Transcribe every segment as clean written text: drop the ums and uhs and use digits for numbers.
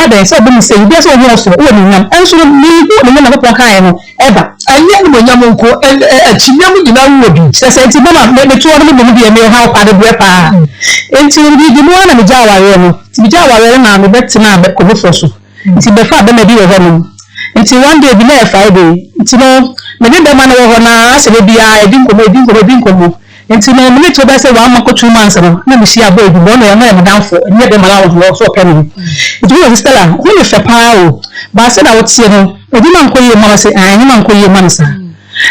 then so be say be so we so we nyam enso me ko me na ko kan no eba anya mo nyam ko achinyam nyina wo bi se ti mama me to no me bi me ha pa de bre pa enti bi di mo na me jaware no ti bi jaware na me betina be ko fo so ti be fa be me bi wo no enti one day bi na Friday enti no me de be ma na wo na se be bia edin ko enti no me to be say wa ma ko 2 months no na me sia boy bi bo no ya na me danfo enye de ma la wo so pe no enti wo Stella wo ye fe pa o ba se na wo tie no edi man ko ye ma se an man ko ye ma sa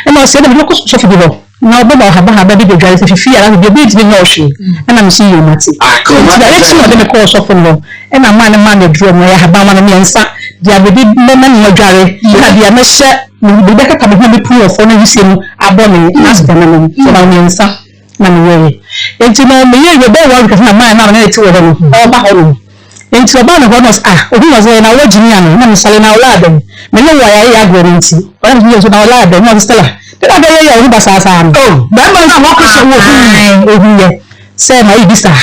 e ma se de ko so fi bo na obo ba ha ba bi de dware se fi ara bi bi ti no hwe e na me si ye mati enti direction de me ko so fo no e na man de drum ya ha ba ma na me nsa dia be bi me na no dware na dia me hye bi be ka bi bi pu ofo na yisi no abone na se na me so na me nsa na me ye enti no me ye be wa ka na man na ti wo no o ba ho no enti oba no honos obi was na wo jini ano na me sale na ola adam me no wa ya guarantee o na me so na ola adam na Stella de na be ye o ba sa sa no oh ba ma na wo ko so wo obi ye se na ibi sa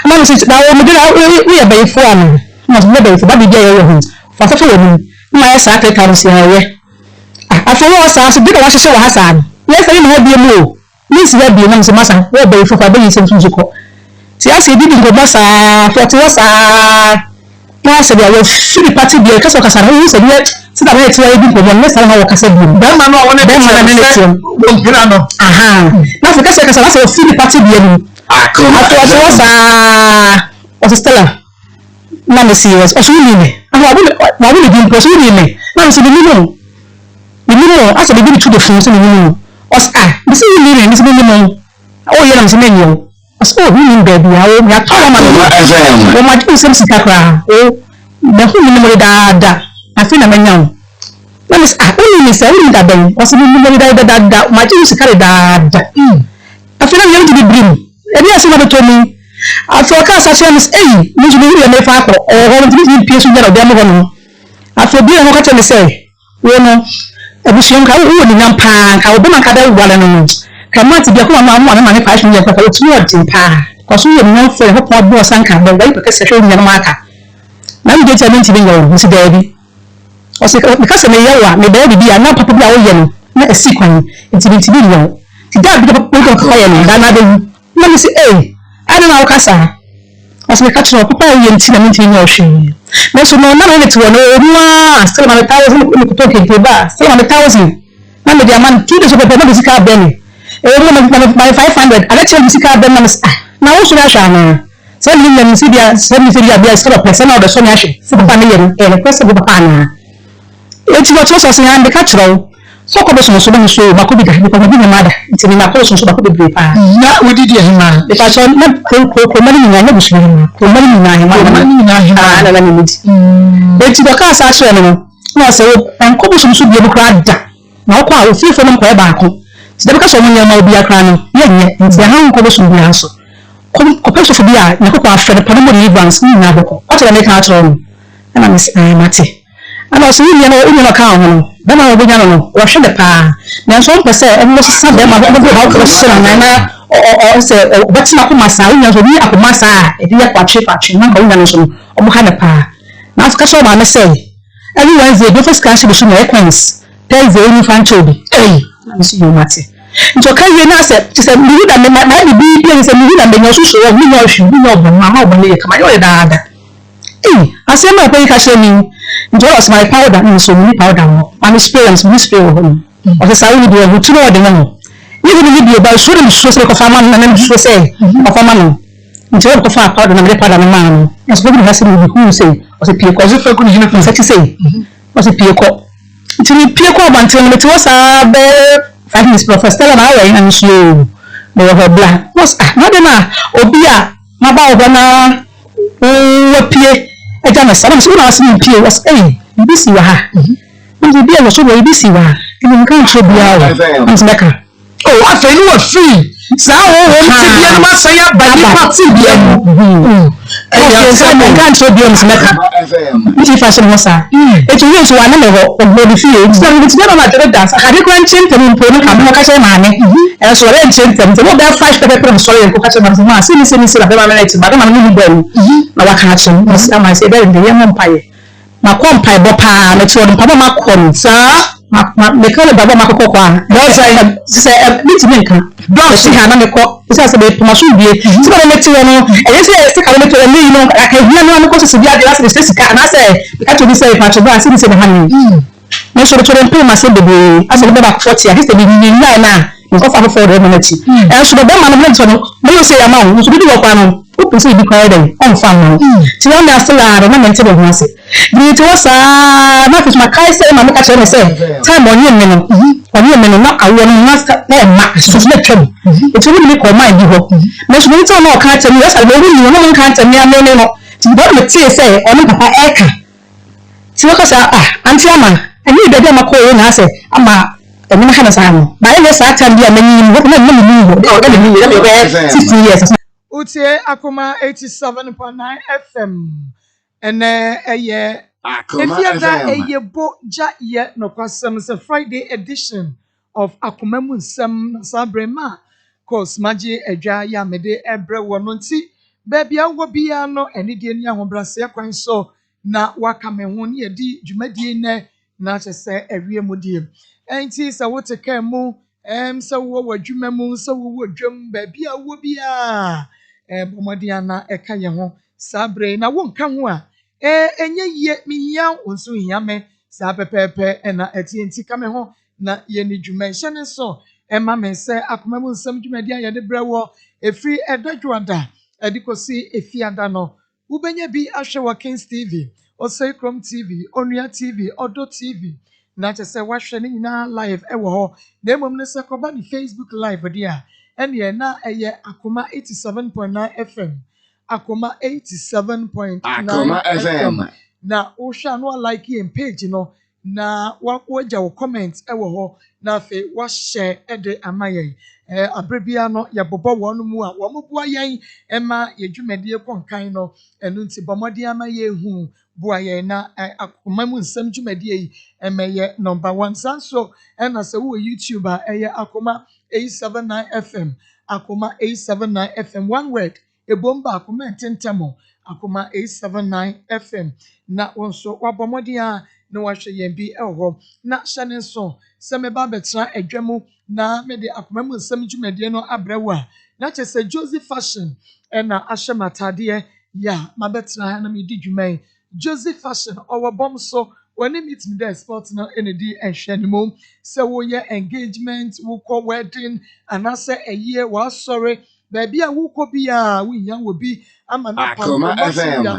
na me se na wo me de na we ye be fo ano na me be fo ba bi ye ho fa fa fo ni ma ya sa ka ka si ye afo wo sa so bi na wa hye wa ha sa no ye se ni ha bi mu ni si ya bi na me se masa wo be fo fa be yi se ntu ko ti ase bi go ba sa 40 wa sa na se dia wo firi party bi ka so ka sa no se dia se da be ti wa bi go mo sa na wo ka sa bi ba ma no wona be ma na ne ti wo mpira no na so ka se ka sa firi party bi ni ato wa sa o Stella na me serious o so ni me wa bi bi ko so ni me na so bi no asa bi to the phone so ni no o sa bi se ni me ni se ni mo o ye na se ni yo so we baby awo ya to ma no o ma ti sem sikakra o da hu ni mo da afi na manyam na mis o ni se ni da ben o se ni mo da ma ti sikare da afi na yem ti bi brim e bi ase na be to mi afi o ka sa che mis mi ju ni me fa ko o ho ti bi pie su jara da mo no afi bi ho ka che mi se wo no e bi su nka wo ni nyam pa ka o be man ka da wala no kama ti bia ko ma na ne fashion ye ko tu wo tin pa ko so ye no fe ho po bo sanka be wai ka se hwe nyana maka na mi je ti amenti be yo mi si da bi o se because me yawa me da bi na papa bia wo ye no na esi kwan ti bi yo ti da bi ko ko ye no da na be na mi si ana na wo kasa o se me ka tro papa ye nti na mi tin yo hwe me so no na ne ti wo no ruwa still na 1000 ko to ke ba still na 1000 na me dia man tu de so papa na sika be ni my 500 ala che musika ben na wo so ya sha na se ni nyam si dia bia so person na o de so nya hwe se papa ne ye no person bo papa na e ti wo so so se ya be ka chiro so ko be so be so ba ko bi ga ko bi na da ti ni na ko so ba ko be pa na wo di dia hima e pa so na ko mari ni na bu so ko mari ni na hima na ni mi e ti do ka sa so no na se wo en ko bu so bi bu kra da na ko a wo fi fo no ko e ba ko ti da ka so mo nyama obi akra no ye nye nti ha nko bo so bi aso ko pe so bi a na ko afre pa no mo ni advance ni na boko o tele me ka atro no na me mate ana so ni no ka ho da na obi nya no wo hwe de pa na so mpe se e mo sa de ma bo ha ko so na o se betina ko masa wo nya so bi akoma sa e di ya kwatwe na ko nya no so o mo ha de pa na so ka so ma me se every Wednesday do first class be so na equins Thursday ni fan chobi na so yo mate nto ka ye na se ti se mi da me na bi se mi da me nyo so so mi nyo hwi mi nyo bo ma ma bo le kama yo da ase ma pe ka she mi nto was my powder ni so mi powder no my experience mi spray ho o se sa wi bi ho tu no de no ni bi bi ba so de so se ko fa ma na na so se ko fa ma no nto ko fa powder na me powder na ma no so bi ha se bi hu se o se pie ko so fa ku ni na se ti se o se pie ko nti ni pie ko ba nti me ti wo sa be 5 minutes Stella na awe na slow me ho bla was na de na obi a ma ba obo na wo pie e ja na sabe so na asem pie was bi si wa ha ndi bi a so wo bi si wa ni kan so bi a wo nti meka afei ni wo free sa wo ti bi na ma san ya ba ni party bi ya sa mo kan so bi nti meka nti fa so mo sa e tu yin so wa na me ho o bi fie nti na nti na ma tere dance ha de kwan chimpe mo po no ka mo ka che ma ne e so re chimpe mo be 5 pepe so re ko ka che ma se ni la be ma na ti ba ma ni ba ni na wa ka che mo sa ma se be de ye mo mpaye ma kompa bopa na ti odon pa ma kon sa me kale baba ma kokko kwa do say meeting nka do si ha na me ko isa se be ma so bie ti ba me ti no e se ka me to ni no aka hia no ko so bia de na se sika na se ka to bi say pa to ba se se be ha ni me so to rempe ma se bebe ase be ba 40 at least be ni na nko fa for the minute e so be ma no me so no me say ya ma wo so bi wo kwa no o se bi kwa dey on fa no ti won na still na mente be ho ase bi ti wo sa na fi ma kai say ma me ka chere say time on yin no na awo no na na ma so na twam e ti wo ni ko ma bi ho me so ni to na o ka temi ya sa be ni no ka temi ya me no ti bo me ti say o ni papa eka ti wo ka sa anti ama ani de ma ko ye na say ama emi na ha na sa no ba ye sa time bi a mani wo na ni wo de ni ni be 60 years Utie Akoma 87.9 FM. Ene eye Efiada eye bo ja ye no kwasem se Friday edition of Akoma Munsem Sabrema. Cause maji edwa ya mede ebre wono nti baby awo bia no eni die ni ahobrase kwan so na waka me ho ne yedi dwumadie ne na chese ewie mu die. Enti se wote kan mu se wo wadwuma mu se wo wadwam baby awo bia bomodiana eka ye ho sabre na wonka ho a enye ye miya onso hiyame sa pepepe na etienti ka me ho na ye ni dwuma hye ne so ema me se Akoma Munsem dwumadi aye de brewo efri edadwoada edikosi efiada no ubenya bi ahwe wa Kings TV Osei Chrome TV Onua TV Odo TV na chese wahwe ne nyina live ewo ho na emom ne se koba ni Facebook live dia ene na eye Akoma 87.9 FM Akoma 87.9 FM na o sha no like in page no na waja wo comment ewo ho na fe wa share ede amaye abrebia no ya bobo wonu mu a wo mobua yen ema yedwumadie konkan no enu nti bomode amaye hu bua yen na Akoma Munsem dwumadie yi emeye number 1 sanso ena se wo YouTube a eye Akoma 879 FM Akoma 879 FM one word ebomba Akoma ententemo Akoma 879 FM na wonso wabomode a na wahwe yen bi eho na hyane so se me ba betra adwamu na me de Akoma Munsem dwumadie no abrewa na chese Joseph Fashion na ahye matade ya mabetra na me di dwuman Joseph Fashion owo bom so when meet me there sport na enedi ehwenimo se wo ye engagement wo call wedding anase eye wa sorry baby a wo ko bia wo nya wo bi ama na pa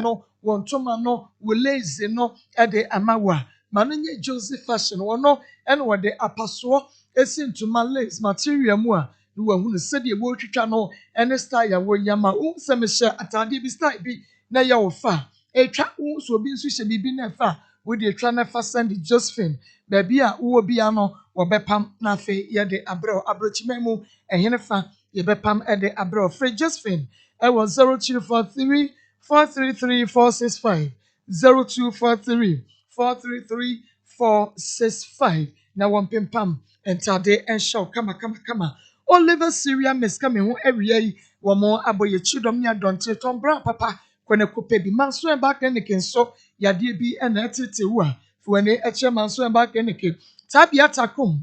no wontoma no wo lazy no e de amawa manenye Joseph Fashion wono ene wo de apaso esintuma lace material mu a no wa hunu se de wo twitwa no ene style ya wo yama wo se me hye atade bi style bi na ya wo fa etwa wo so bi nso hye bibi na fa we dey try na fa send Josephine baby a wo bia no wo bepam na fe ye de abrochimemu ehene fa ye bepam e de abro free Josephine e was 0243 433 465 0243 433 465 na won pimpam entade en show kama Oliver Syria meska me ho awie yi wo mo aboye chidom nya donte tombra papa kwene kope bi manso en back en kenso yade bi en etete wo a fuane eche manso en back en ke tabia takum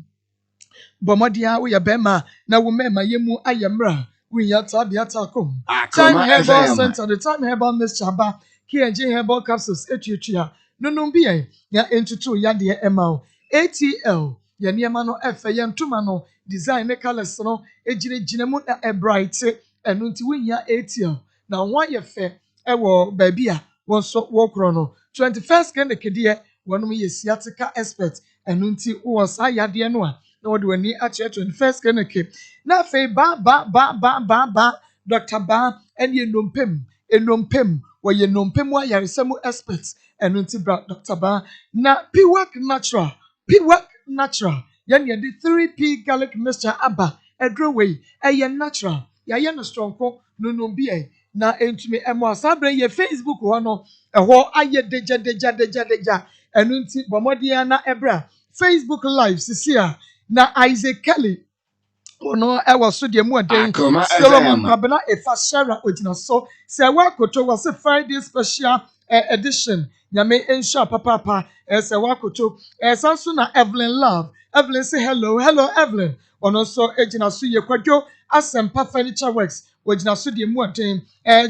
bomodia wo ye bema na wo mema yemu ayemra wo ya tabia takum time herbal center the time herbal Mr. Chaba KNG herbal capsules etutua nunum bi en ya entutu yade emao ATL ya niema no efe ya ntuma no design ne colors no ejire mu na bright enu nti wo ya ATL na ho ye fe ewo baby a won so wo kro no 21st kan de kedie wonum ye siatica expert enu nti wo sa yade no a na wo de wani a 21st kan ke na fe ba Dr. Ba eni enompem wo ye nompem wa yaresemu expert enu nti bra Dr. Ba na P-Work natural yan ye the 3P garlic mixture aba edroway eye natural ya ye no strong ko nunum bi na entumi emo asabre ye Facebook ho no eho aye deja enu nti bomodia na ebra Facebook live sisia na Isaac Kelly ono ewo so de mu aden Solomon Kwabena Efa Shara ogina so se wa koto was a Friday special edition. Nyame ensha papa ese wakoto. Sanso na Evelyn Love. Evelyn say hello. Hello Evelyn. Ono so ejina so ye kwadwo Asempa Furniture Works. Wejina so de mu aden.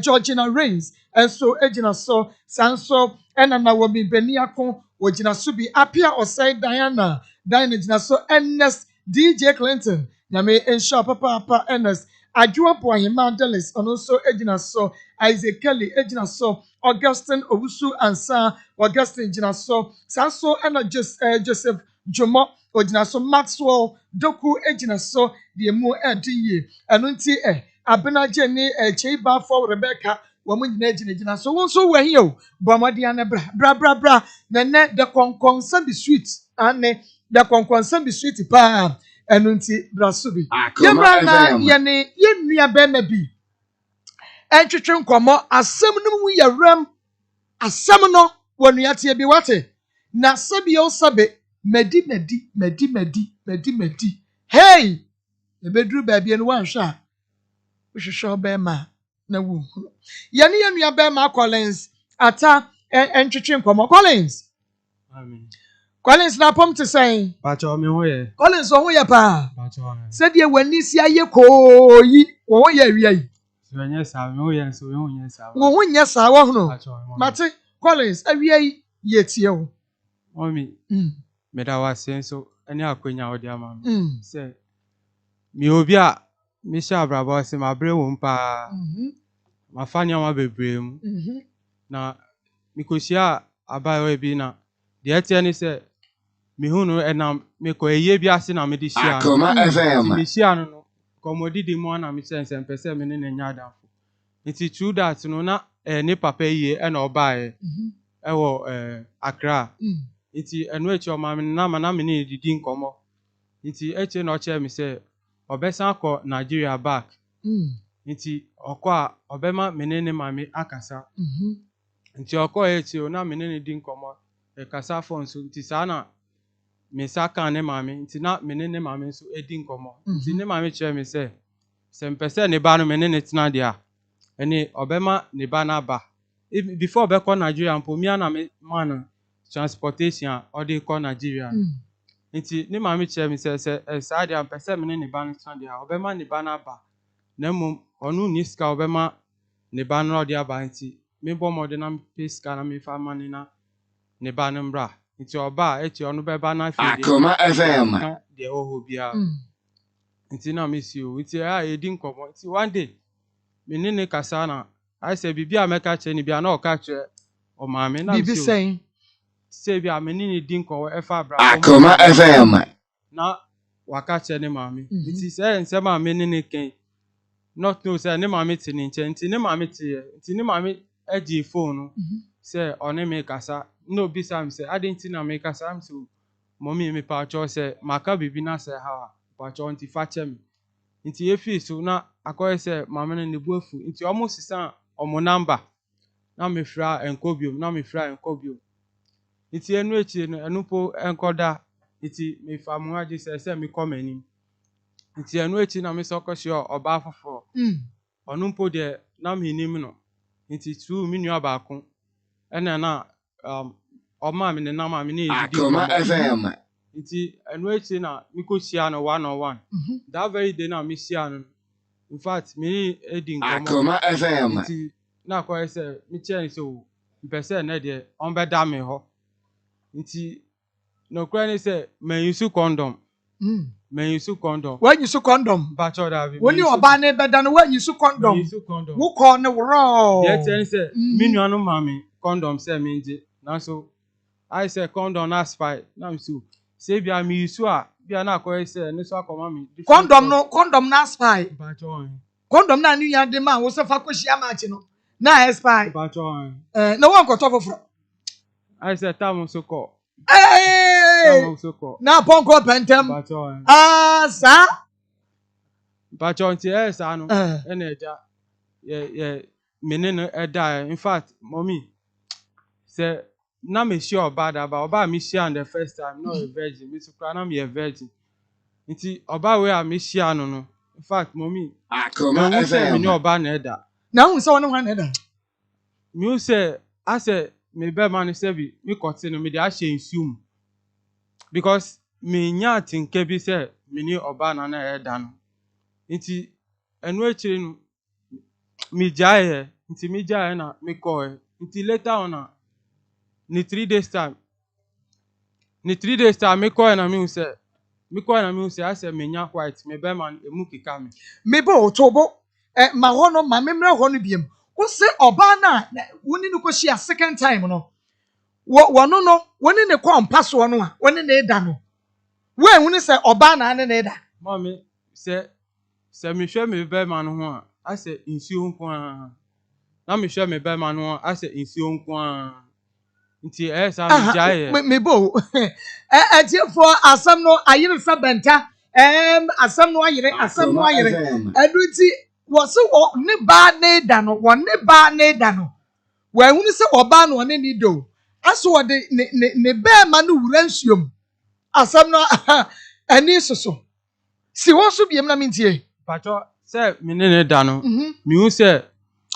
Georgina Rains. Enso ejina so sanso ena na wobi beniako wejina so bi Apia Osai Diana. Diana ejina so Ernest DJ Clinton. Nyame ensha papa Ernest. Adwoa Boyema Dallas ono so ejina so Isaac Kelly ejina so Augustine Owusu Ansa Augustine ejina so sanso ena Joseph Jomo ojina so Maxwell Doku ejina so de mu ediye eno nti abenaje ni Cheiba for Rebecca womu nyina ejina so won so we here bomade ane bra nene the konkon be sweet ane the konkon be sweet pa eno nti brasubi yemra na yene yenua bema bi entwetwe nkomo asem no mu yewram asem no wonua tie bi wate na sabi o sabe medi hey ebedru baabi eno wanhwa a wohwehwe bema na wu yene yenua bema Collins ata entwetwe nkomo Collins Amen. Collins na pom te say Pacho me ho ye. Collins ho ye pa Pacho. said ye wani si aye koyi wo ye awia yi So nya sa me ho ye so we ho nya sa. wo ho nya sa wo hono Pacho. mate Collins awia yi ye tie wo Omi. Me da wa sen so ani akonya odi ama me. Mm. Se mi obi a me sha brabo se ma bre wo mpa. Ma fani ama bebre mu. Na mi kosia abayo bi na de etie ni se mi hunu enam me ko eye bi ase na me de shia. Akoma FM. Me shia no komodi di mo na me sense mpese me ne nya danfo. Nti true that no na ne papa eye e na obae. Ewo Accra. Nti enu echi o ma me na me ne didi nkomo. Nti echi na o che me se obesan akọ Nigeria back. Nti okọ obema me ne mame akasa. Nti okọ echi o na me ne di nkomo e kasa fon so nti sa na me saka ne mame nti na me ne mame so edi nkomo. Nti ne mame che me se mpese ne ba no me ne tena dia ene obema ne ba na ba before be ko Nigeria mpomia na me man transportation or dey ko Nigeria nti ne mame che me se sa dia mpese me ne ba no tena dia obema ne ba na ba na mum onu ni ska obema ne ba no dia ba nti me bo mo de na peska na me fa mane na ne ba no mbra nti oba echi onu be ba na fi Akoma FM. de oho bia nti na me si o nti edi nkomo nti one day me ne kasa na I say bibi a meka che ni bia na o ka che o ma me na bibi si say bia me ne di nkomo e fa bra Akoma FM. na waka che ne ma me nti say nsem a me ne ken not no say ne ma me ti ni nche nti ne ma me ti nti ne ma me edi phone no say one me kasa no bi sam say adenti na me kasa am so mommy me pa cho say maka bibi na say ha pa cho nti fa che me nti efi so na akoye say mama ne bu afu nti omo sisa omo number na me fra enkobiom nti enu echi no enu po enkoda nti me fa mu age say me come anim nti enu echi na me so kwhye oba afofo onu po de na me nim no nti tu mi nua ba ko ena na oma me ne na ma me ne Akoma FM. nti enu echi na me ko sia no 1-on-1 that very day na me sia no in fact me edi nkomo Akoma FM. nti na kwa say me chen so mpese na de on be da me ho nti no kra ni say man use condom man use condom when you so condom ba cho da bi woni oba ne beda no when you so condom wo ko ne woro ye chen say me nua no mami condom say me nje na so I say condom na spy na me so say bia me use a bia na kwa say no so akoma me condom na spy ba cho condom na ni yande ma wo se fa ko hia ma chi no na spy ba cho na won ko to foforo I say tam so ko eh na ponko pentem ba cho sa ba cho nti sa no na eja ye menene eda in fact mommy say na me sure oba me share the first time no a virgin me to cry na me a virgin nti oba we a me share no in fact mommy Akoma FM. me no oba na eda na hu se won ho na eda me say I said me be man say bi me continue me dey ahye nsuom because me nya tinke bi say me ni oba na na da no nti enu akiri no me jae nti me jae na me call nti later on ni 3 days time me call na me say I say me nya white me be man emu kika me Me bo tobo ma ho no ma memre ho no biem wo se oba na woni no ko shia second time no wono no woni ne ko mpa so no a woni ne da no wo ehunu se oba na ne da mommy say me hwe me be man ho a I say insuo nko a na me hwe me be man ho I say insuo nko a nti sa me jae me bo for asam no ayire sa benta asam no ayire eduti wo se ne ba ne da no wo ne ba ne da no wo ehunu se oba no ne ni do aso wo de ne be ma no wura nsuom asam no ani soso si wo so biem na mentie pacho say me ne da no me hu say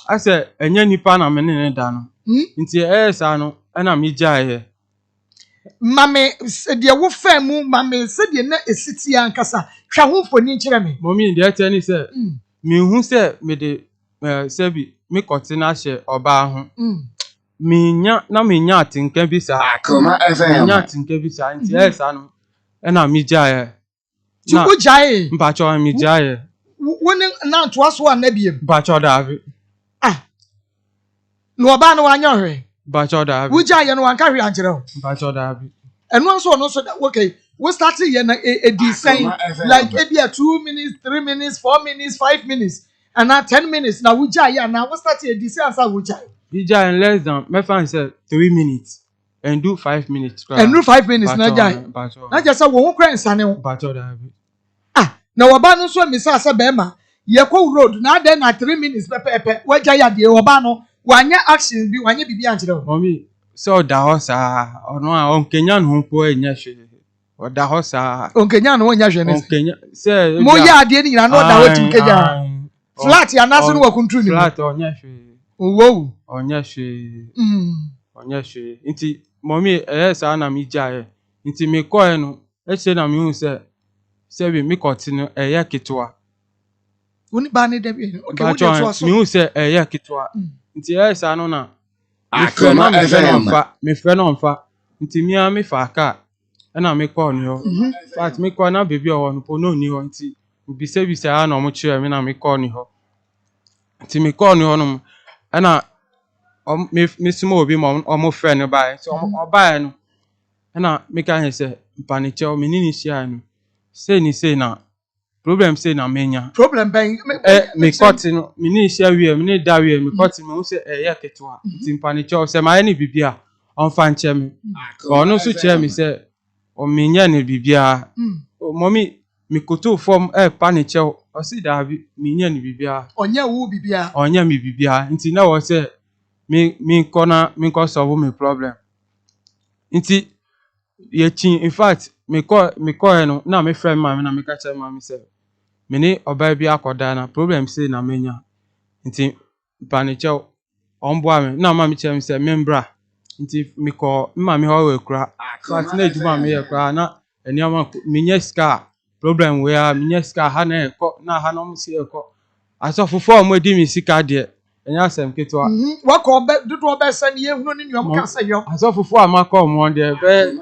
I say enya nipa na me ne da no nti sa no na me jae mame de wo famu mame se de na esiti ankasa hwa ho foni nkire me mommy de tell ni say me hu say me de say bi me kotina hye oba ho me nya atinka bi sa Akoma FM. nya atinka bi sa nti sa no na me jae ti wo jae mpacho me jae woni na to aso anabiem mpacho da abi no oba no wanya hwe mpacho da abi wo jae no wanka hwe ankire ho mpacho da abi eno anso no so okay we start here na a design like maybe 2 minutes 3 minutes 4 minutes 5 minutes and now 10 minutes now we jae and now we start a design as we jae we jae in less than me fan say 3 minutes and do 5 minutes and do 5 minutes na jae na just say wo ho kran sane ho mpacho da abi na oba no so mi sa be ma ye ko road na dey na 3 minutes pepe we jae ya de oba no wanya action bi wanya bibi ankire ho mommy so da ho sa ono a onkenya no po enya hwe o da ho sa onkenya no wonya hwe ne onkenya say mo ya ade ni na no da ho tim keja flat ya na so no wakuntru ni flat onya hwe owo onya hwe onya hwe nti mommy sa na mi jae nti me call no e na mi hu say bi me continue ketwa woni ba ne da bi okay wo dey so mi hu say ketwa nti sa no na Akoma FM. me friend on fa nti mi a me fa ka na me call no fact me call na baby o no po no ni ho nti bi se ha na o mo kire me na me call ni ho nti me call ni ho no na me sumo obi mo o mo friend ba so o ba no na me ka he say mpaniche o me ni share no say na problem say na menya problem ben me cut no me ni share we me ni da we me cut me say ketwa nti mpaniche o say ma ni bibia on fa nche me o no so kire me say o me nya ne bibia mommy me koto form paniche o si da bi me nya ne bibia onya wo bibia onya me bibia nti na wo say me ko solve me problem nti ye chin in fact me call no na me friend ma me na me ka tell ma me say me ni oba bi akoda na problem say na menya nti paniche on boa me na ma me tell me say membra nti me call ma me ho we kura fact na ejuma me ye kura na enioma me nya ska problem we a me nya ska ha na ekọ na ha no mo si ekọ asofofo mo di me sika de enya asem ketwa wako be dudu obe san ye hunu ni nyom ka say yo asofofo amaka mo de be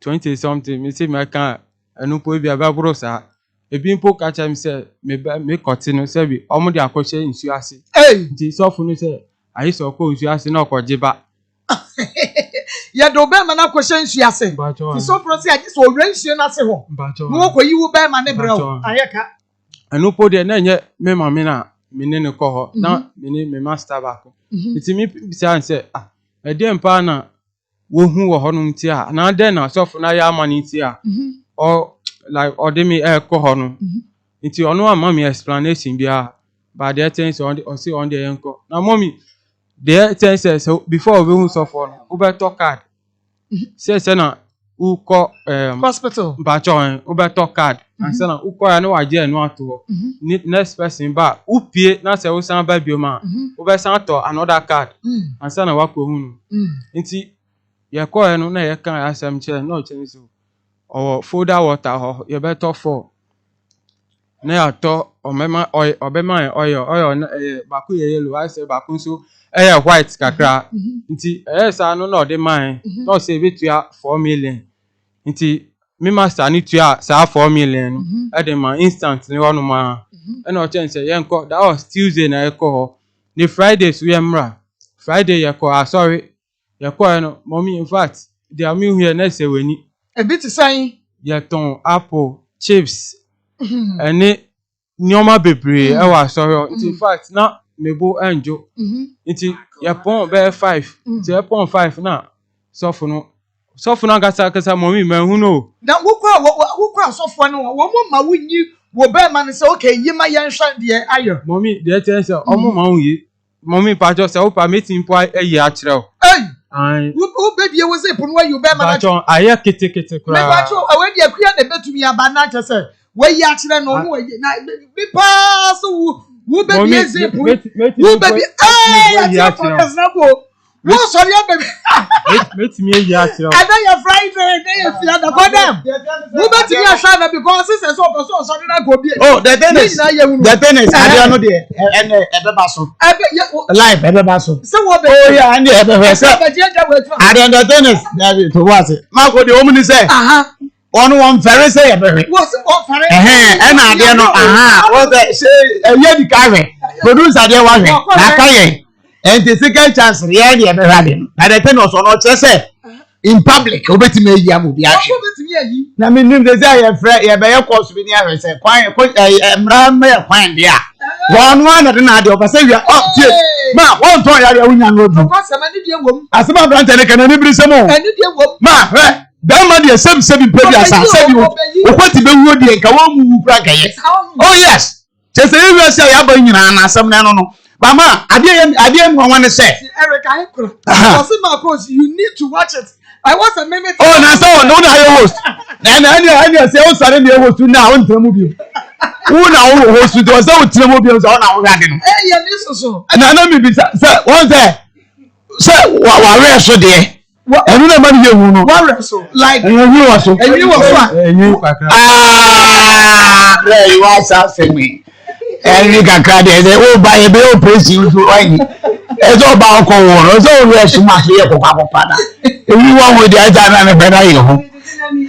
20 something me say me kan enu po bi ababuro sa ebi mpo ka cha me say me continue say bi omo de akọhye nsu ase nti sofu no say ayi so ko nsu ase na okoje ba ya do be ma na akọhye nsu ase ti so pro say aji so owura nsu na ase ho no ko yiwu be ma ne bre o ayeka enu po de na nye me ma me na me ne ne ko ho na me master back nti me say say e de mpa na wo hu wo honum ti a na de na sofu na ya amani ti a o like odemi ko ho no nti ono ama me explanation bia but the things on the enko na mommy the things so before we hu sofu no we be talk card say na uko hospital bacho ubeto card ansana uko ya no waje enu ato next person ba upie na se wo san ba bioma ubesan to another card ansana wako hunu nti ye ko enu na ye kan asem che no chenso o folder water ho ye beto 4 na ya to obema oyo na baku ye yellow I say baku so white kakra nti sa no na de man no say betua 4 million nti me master ni tua sa 4 million e de man instant ni wonu ma e na o chen say yenko that was Tuesday na e ko the Fridays we emra Friday ye ko sorry ye ko no mommy in fact they are me here na say weni a bit saying ye ton apple chips ene nyoma bebre e wa sorry in fact na mebo enjo nti ye pon be 5 ti ye pon 5 na sofo no kasa mommy man hu no na wokwa sofo no wo mo ma wunyi wo be ma ne say okay yima yen hwa de ayo mommy de tell say omo ma hu yi mommy pa jo say o pa meeting po ayi a kire o ai wo be die wo say pon wa you be ma na cho aye kete kura me ba cho awe de akua na betumi aba na che say wo yi a kire no wo yi na bi pa so wo be die say pon wo be bi ya cho na bo wo sorry baby metimi eyi a kire o ada ya Friday dey you feel that for them wo betumi a hwa na because since so sorry na go bi the thing is I don't know there and ebeba so live ebeba so say wo be yeah and ebeba so I don't know the thing is David to what ma go the omni say on one very say ebere what's on very and I dey no what say eye di kare producer dey wa hwe na kaye and the second chance really ebere dey na the thing also no say in public obetime yi amobi ahwe na me nim dey say ye frɛ ye be ye course bi ni ahwe say kwan emra me kwan dia one na de na de obasa wi tie ma won ton ya wunya no du because am ni die wom asema brand ne kana ni biri semo ani die wom ma hwe dan ma de sebi pe dia sa sebi wo kwati be wuo de nka wo mu wu pra gaye oh yes chese wi say ya ba nyina na asem na no mama ade mu wan say Eric I kro asema course you need to watch it I was a minute. Oh, na so no na your host. Na say o sare na host na o ntemu bi. Who na o host to say o ntemu bi so na o gade no. Eh ye ni so. Na me bi say one say wa reso de. Enu na ma ye hu no. Wa reso like enu wa so. Enu wa so. enyi kakra There you are say me. Enu kakra de o ba ye be o praise you so why. Ezo ba ko wo so o reso ma so ye kokwa da. Ewi wa wo de aja na ne beda ye ho.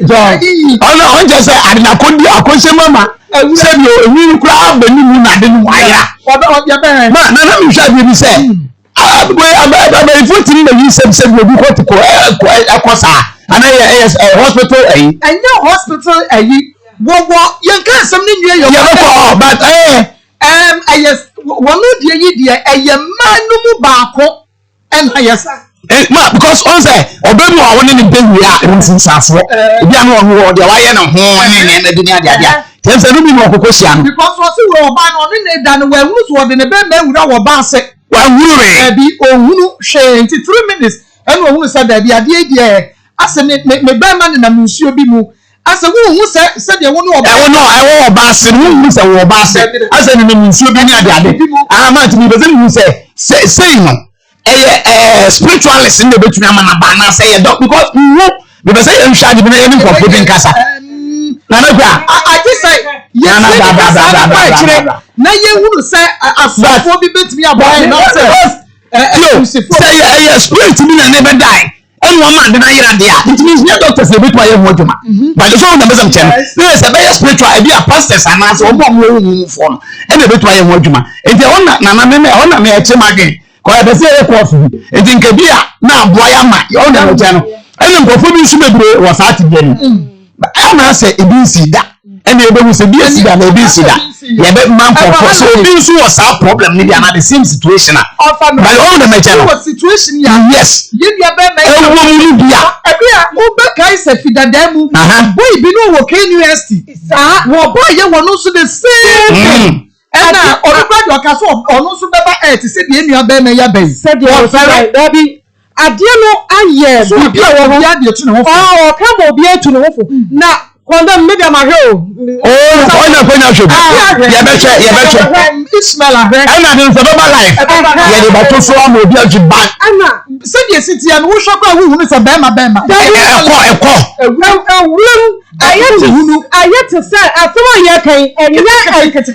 So ona on just say adina kondi akose mama. Se bi ewi kura abani mu na de nu waya. Odo ya be Ma na mi hwa bi say. Aba ifoti na yi se bi obi ko ko akosa. Ana ye hospital ayi. Anya hospital ayi. Wo yen kan sam ni nwie yo. Yeah, but yes wono die yi die manu mu baako and yes ma because on say obemu a woni ni bewu a won safo ebi an wo de waye na ho ne na bi ni ade tense no bi no kokosia no because what we oba no ne da no wa hunu so de ne be ma wura wo ba ase wa hunu re bi ohunu hwe nti 3 minutes and ohunu say da bi ade die ase me be ma ne na musuo bi mu ase wo hu se de wo no oba wo ba ase no hu se wo ba ase ase ne musuo bi ni ade ma ti bi be se hu say no spiritualist in the between amana bana say doc because you be say you share the any for putting kasa na na kwa I just say yes na ye hunu say asafo bi betimi aboy na say spirit bi na never die anyone man na yira dia it means no doctors dey betwa ye ho djuma but so na mesam chen no say be spiritual e be a pastors and as obo mo for no e dey betwa ye ho djuma e dey ona me e chema again ko e be say e ko fu e din ke bia na aboa ya ma ye ona no je no ene nkofo bi nsu bebre wo sa ati bi ni e na say e bi si da ene e be hu se bi si da na e bi si da ye be man for so bi nsu wo sa problem ni bia na the same situation but all the me je no situation ya yes ye bia be me e wo mu bia e bia wo be kai se fidada mu boy bi no wo Kenya University wo boy ye wo no so the same thing and orukwa de okaso onu so beba ti se de enua be me ya be said you sorry baby adeɛ no ayɛ so bi a wo bia de tu ne ho oh ka mo bia tu ne ho fo na condom media ma hwe o ona hwe ya be che Ismail ahwe ana de so baba life ya de ba to so am obi aju ban ana se de sitia no wo hwakwa wo hunu se bema ayete se atoma ye kan enya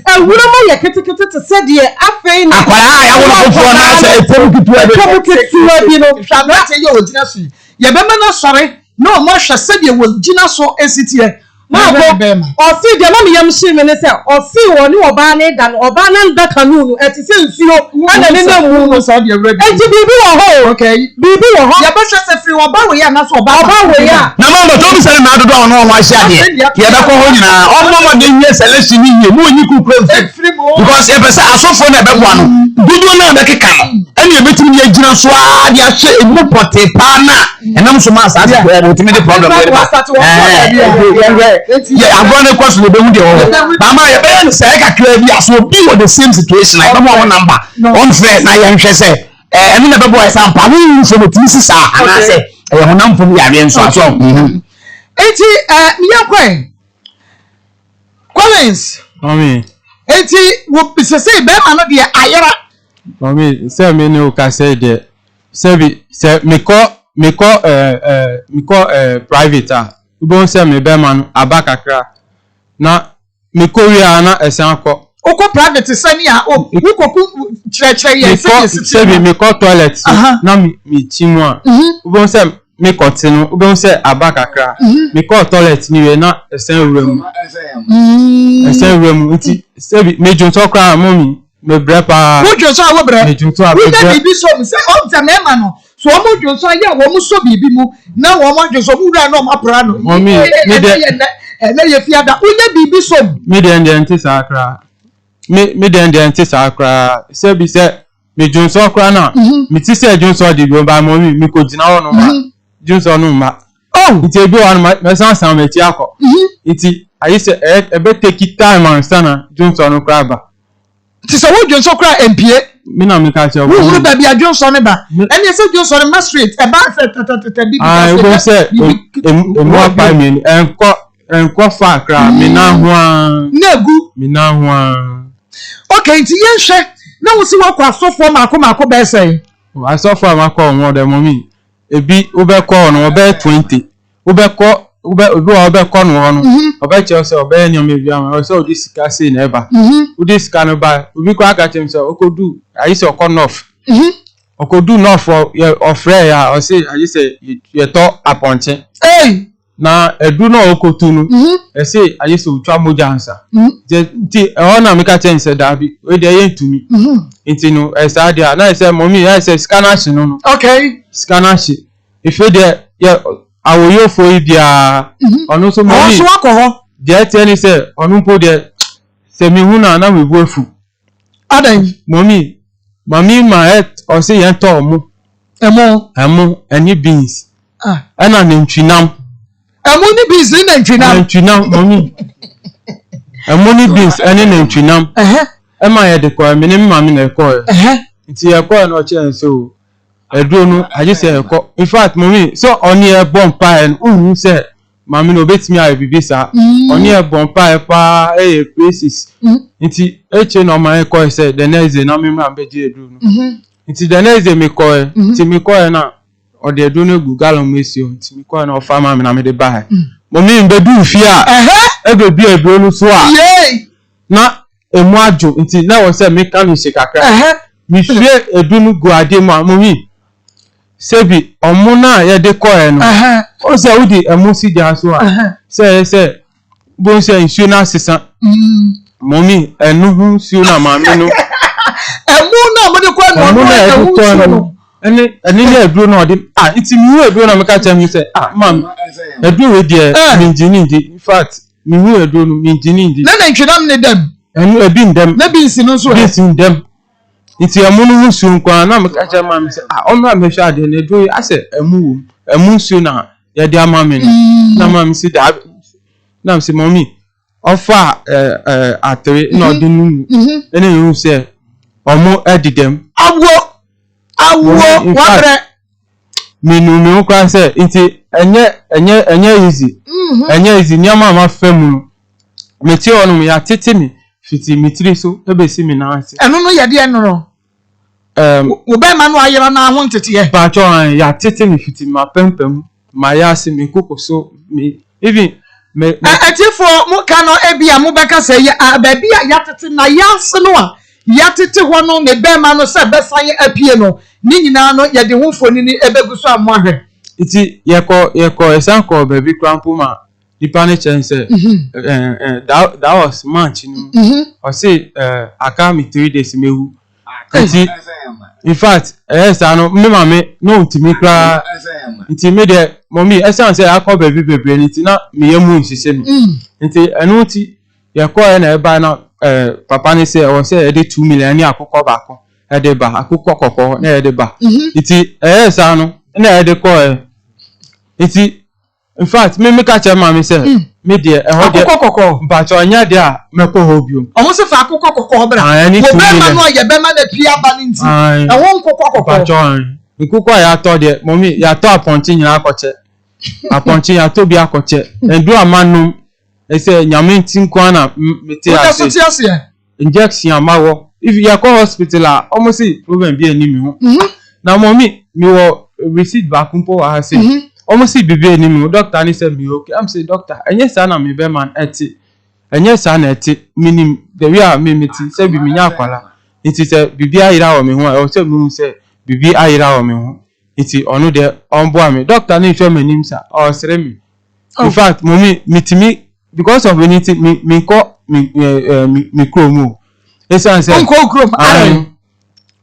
awuro mo ye ketekete te se de afei na akwara ya wo fofo na se etem kitua bi no hwamate ye ogina so ye bema na sore no mo hwe se de wo gina so esitie ma bo o si de ma me yam shi me ne se o si wo ni oba na da no oba na nda kanu no eti se nsuo ana ne na mu no so de awura enti bibi wo ho okay bibi wo ho ya ba hwe se free oba we ya na so oba we ya na ma to bi se na dodo ono ono ahia de ye be ko ho nyina ono mo de nye selection ni ye mo nyi ku kure because e pese asofo na be bo ano dodo na be keka no ene e betimi ye gina so a de ahye emu pote pa na enam so ma sa se ko e betimi de problem yeah I'm going to cross the behu de wo mama ye be yen se kakra bi aso bi wo the same situation I don't want number on fair na ye nhwe se ene na be boy sampa wo so motimi sisa ana se e honam fom ya re nso aso enti yakwen Collins Mami enti wo se be ma no de ayera Mami se me ne o ka se de se bi se me ko private Ubon se me be man abakakra na me ko wi ana esan akọ oko private sani a o ko chire ye se bi me ko toilet na mi timu a ubon se me ko tinu ubon se abakakra me ko toilet ni we na esan wura mu nti se bi me junto kra mommy me brepa wo junto a wo bre me junto a we da bibi so se o ta me ma no so o mo junto ya wo mo so bibi mu na wo mo junto mu wura na o mapra no mommy me de na ye fiada wo da bibi so me de enti sakra me de enti sakra se bi se me junto kra na me ti se junto de bi ba mommy me ko jina wo no ma junto no ma nti ebi wa no me san me ti akọ nti ayi se e be take time and sana junto no kra ba ti so wo junto kra empie mi na mi ka che wo wo ba bia junto ne ba ene se junto ne ma straight e ba ta bi wo se emu apa mi enko fa kra mi na ho negu mi na ho okay nti yen hwe na wo si wo kwa sofo mako be sei asofo amako won de mommy ebi wo be call no wo be 20 wo be call obi wo be call no no wo be che so be nyom ebi am o so disika say na eba wo disika no ba obi kwa aka chem so okodu ayi se okonof okodu no for ofre ya o say ayi se ye to aponche na edu no okotu no e say ayi se utwa moja ansa je nti e ona me ka chem se da bi we de ye ntumi nti no e sa dia na e say mommy e say scanner shi no okay scanner shi ife de ye awoyo fo ibia onu so mommy so akọ je tie ni se onu po de se mi hu na we bu afu adan mommy ma et o se yen to mu emu any beans na ntwinam emu ni beans ni ntwinam mommy emu ni beans any ntwinam e ma ye de ko mi ni ma mi na ko nti ye ko na o che so edro no aje se eko in fact mommy so oni e bompa en unu se mami no betimi a bibi sa oni e bompa e pa e places nti eche no ma eko se the next day na me ma beje edro no nti the next day me ko nti me ko na o de edro no gu gallon mesio nti me ko na o fa ma me na me de ba mommy mbe du fi a e be bi edro no so a na emu ajo nti na wo se me kan ni se kakra mi fie edro no gu ade ma mommy sebi omuna ye de ko enu o se udi emusi dia so a se bon se nsu na sesa mommy enu hu nsu na mami no emuna mo de ko enu eni ne eduro na odi iti mi hu eduro na me ka chem se mam eduro we de minjini in fact mi hu eduro no minjini ndi na ntwedam ne dem enu ebi ndem na bi nsi no so bi ndem nti emunu husu nkwa na me ka che mam se omra me hwa de na eduro ase emu su na ye de amame na mam si da na se mommy ofa atre na odinu ene yu se omo edidem awo wapre minu mi nkwa say nti enye easy easy nyama ma fam meti onu ya tete mi fiti mitri so ebesi mi na ase eno no ye de eno no wo be ma no ayera na ho ntete ye ba cho ya tete mi fiti ma pempem ma ya ase mi kokoso mi even me atifo mu ka no ebia mu beka say ba bia ya tete na ya ase no a ya tete ho no ne be ma no se be san apie no ni nyina no ye de ho foni ni ebeguso amahwe iti yeko esanko baby crampo ma nipa ne chense that was March I say aka me 3 days mewu iti in fact no me mama no ntimi kra iti me de mommy esan say akọ baby bebre ni ti na me yemu nsise mi iti enu ti yeko na eba na papa ne say o say e de 2 million ni akụkọ baako e de ba akụkọ kokọ na e de ba iti no na e de ko iti in fact me ka che mama say me de e ho de akụkọ ba cho nya de a me ko ho biom o se fa akụkọ kokọ bra wo be ma no ye be ma na pia ba ni nti e wo nkụkọ kokọ ba cho nkụkọ ya to de mommy ya to aponchi nyina akọche aponchi ya to bi akọche endu amanu e say nyame ntinkwa na meti ase injection amawo if you call hospital almost problem bi eni mi ho na mommy mi wo receipt ba kumpo wa say almost bibi eni mi doctor ni say mi okay am say doctor enye sa na mi be man eti enye sa na eti minim the way me meti say bi mi nya akwala iti say bibi ayira wo mi ho o say mi say bibi ayira wo mi ho iti onu de onbo ami doctor ni show manim sa o sere mi in fact mommy mitimi because of anything me ko me kromo esan say onko krom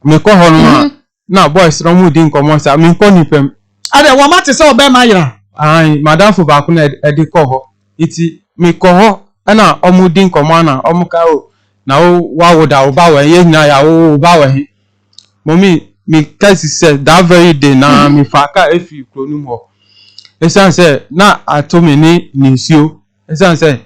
me ko hono na boys ron mu din komo sa me ko nipem ade wo mate say obe ma yira madam fo ba ku na edi ko ho iti me ko ho na omu din komo na omu ka o na o wa wo da o ba we ye na ya o ba we mommy me kasi say that very day na me fa ka efi kronum ho esan say na atomi ni nisio esan say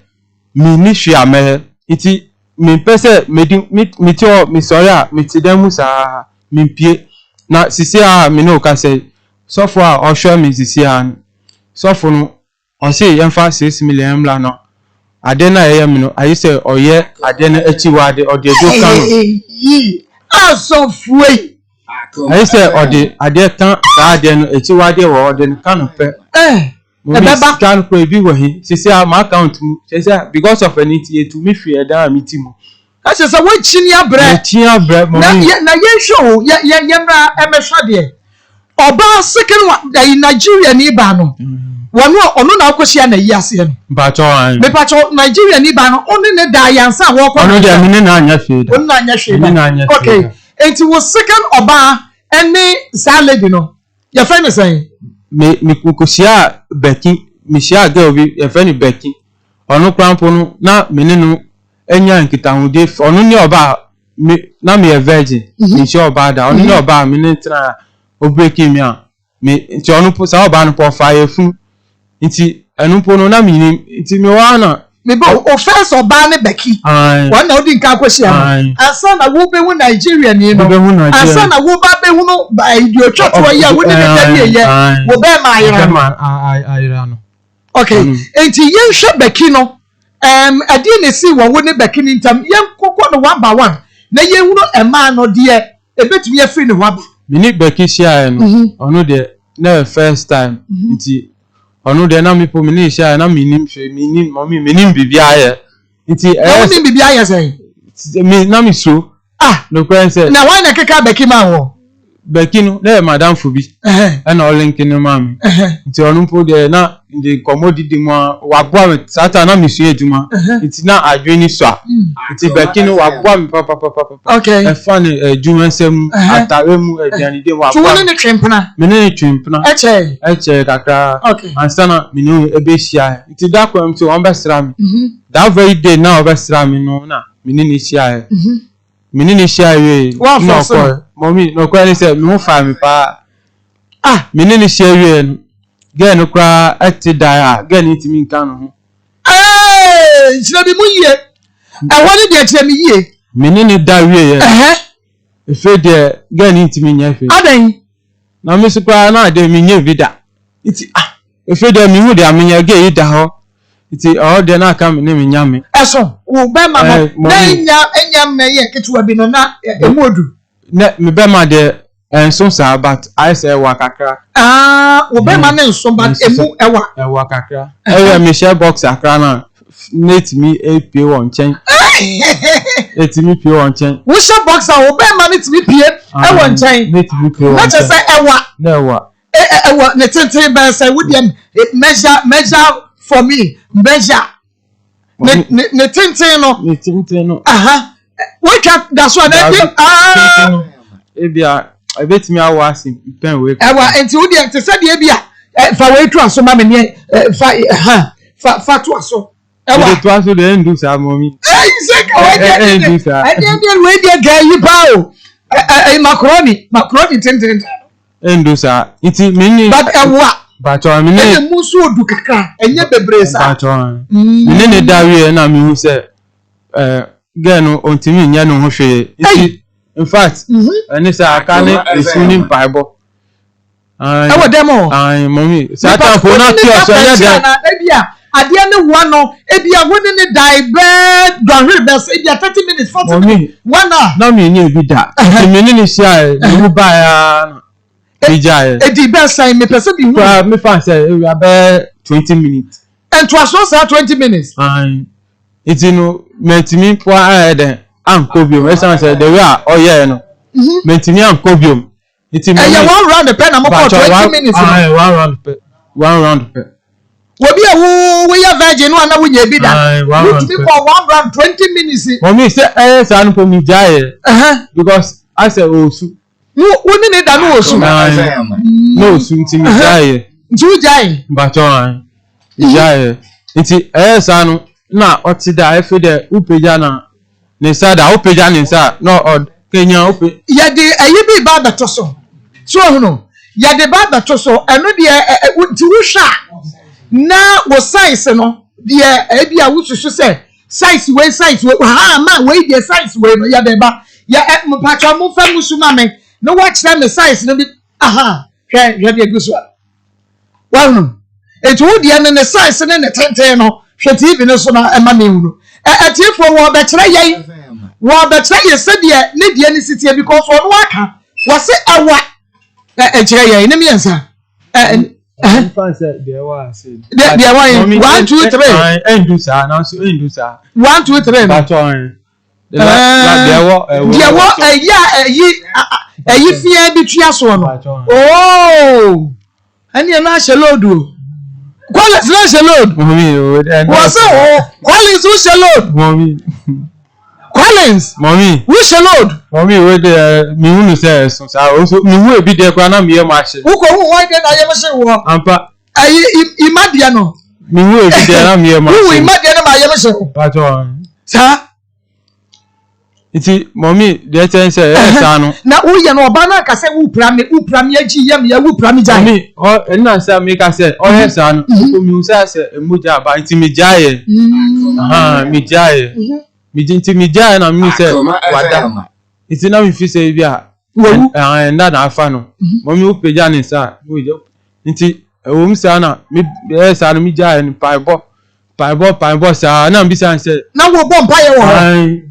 mi ni hwe ame iti mi pese mi to mi sorry a mi ti dem sa mi pie na sisi a mi no ka say so for a show mi sisi a so for no o say yemfa 6 million mla no ade na ye mi no ayi say oye ade na echi wa de ode do kan aso fuei ayi say ode ade kan sa ade no echi wa de wo ode kan pe ebeba can ko ebi wo hi sisi a my account mu sisi because of anything to me free da mi ti mu ase say wo chini abre mommy na ye show ye mra emehwa de oba second one in Nigeria ni ba no wono ono na akohia na yi ase no ba cho an me pa cho Nigeria ni ba no ono ne da yansa wo ko ono de mi na anya hwe da ono na anya hwe okay enti wo second oba ene sa lady no ye fa me say me kukusia beki mi sia girl bi e fe ni beki onu krampo no na menenu enya nkita hude onu ni oba na me virgin mi sia oba da onu ni oba mi ni tra o break mi a me nti onu po sa oba no po fire fu nti enu po no na mi ni nti mi wa na me bo o first oba ne beki wan na odi nka akohia asa na wo be hu Nigeria ni no asa na wo ba be hu no ba idio twotwo ya wo ni be ye wo be ma ayira no okay enti yen hwe beki no ade ne si wo ne beki ni ntam yen kokko no 1 by 1 na yen hu no ema no de ebetumi afiri ne hwaba mini beki sia no onu de na first time nti onu de na mi po mini sia na minim hwe minim mommy minim bibia ye nti minim bibia ye say mi na mi so no kwense na why na keka beki ma wo beki no na madam fobi na o link ni mami nti onu po de na de commodity mo wa bo me sata na mi so eduma nti na adweni so nti beki no wa bo me papa okay e fa ni eduma nsem atare mu ediani de wa bo so ne twempna me ne twempna eche kakra okay ansana me no ebe hia nti da kwam so on be sra mi that very day na obe sra mi no na me ni hia me ni hia we no ko mommy no ko ni say me ho fa mi pa me ni hia we no ge no kra ati da ge ni timi nka no ho chira bi mu yie woni de chira mi yie me ni da we ye efe de ge ni timi nya efe adan na me sukra na de me nye vida iti efe de me hu de amenya ge yi da ho iti all de na aka me ne me nyame eso wo be ma no na enya me ye ketewa bi no na emodu ne me be ma de enso sa but I say wa kakra wo be ma ne nso but emu ewa kakra ewe me share box akra na net me apie won chen etimi pie won chen wo share box a wo be ma ne timi pie won chen net me pie won na che say ewa ne tenten be say wo dem measure for me measure ne tenten no aha what that's what I think ebia ebetimi awasi pen we ewa enti wo dem te say de ebia fa we tu aso ma me ne fa tu aso ewa tu aso de ndu sa momi say ka we dey we dey guy you bao macaroni tenten ndu sa iti mini but ewa bacho mi ne musu odu kakra enye bebre sa bacho mi ne dawie na mi hu se genu ontimi nya no ho hwe iti in fact ani sa aka ne esuni mpaibo ewa demo mommy satan for na ti oso ya da ebia ade ne wa no ebia woni ne dai bed don be say ebia 30 minutes 40 minutes one hour na mi nye bi da mi ne sia ni ba ya Ejai. Edi be say me person bi hu. Me fan say we about 20 minutes. And to so say 20 minutes. Iti no mentimi po ahead ankobium. Esa say the way oye no. Mentimi ankobium. Iti me. And one round the pen am for 20 minutes. One round pe. We be we ya virgin no na we nya bi da. We be for one round 20 minutes. Mommy say say anu po mi jai. Because I say osu. Woni ne da no osu. No osu nti mi jai. Nti jai. Bacho jai. Nti sa no na oti da efe de upeja na ne sa da upeja ne sa no od Kenya upe. Ya de ayi bi ba beto so. So no. Ya de ba beto so eno de nti wo hwa na wo size no de e bia wo susu se size we ha ma we de size we no ya de ba ya mpacha mo fa musuma me no watch them the size no bi aha hwe de gusu wa no etu de ne size ne tenten no hwe TV no so na ema me hu atiefo wo be kire yei wo be kire ye se de ne de ni sitie because wo waka wo se awa kire yei ne me yansa Fancy the one say. The one 1 2 3. Endu sa na so endu sa. 1 2 3. That one. The eyi fie bi twa so no. Oh. Ani na sheload. Quality na sheload. Mommy. What say quality who sheload? Mommy. Collins. Mommy. Who sheload? Mommy we dey me hu say so also me hu e bi dey kwa na me ma she. Who ko hu why dey na ye me she wo? Ampa. Ayi imadia no. Me hu e bi dey na me ma she. Who imadia na ma ye me she. Pacho. Sa Iti mommy dey tell say sa no. Na wo ye no oba na ka say wo prami aji ye me ya wo prami jai. Mommy ena say me ka say o ye sa no. Ko mi hu say emoja ba nti me jaye. Me jaye. Mi jai na mi say wada. Iti na mi fi say bia. Na na afa no. Mommy wo peja ni sa. Nti wo mi sa na mi sa no mi jai ni paibo sa na mi say na wo bo mpa ye wo.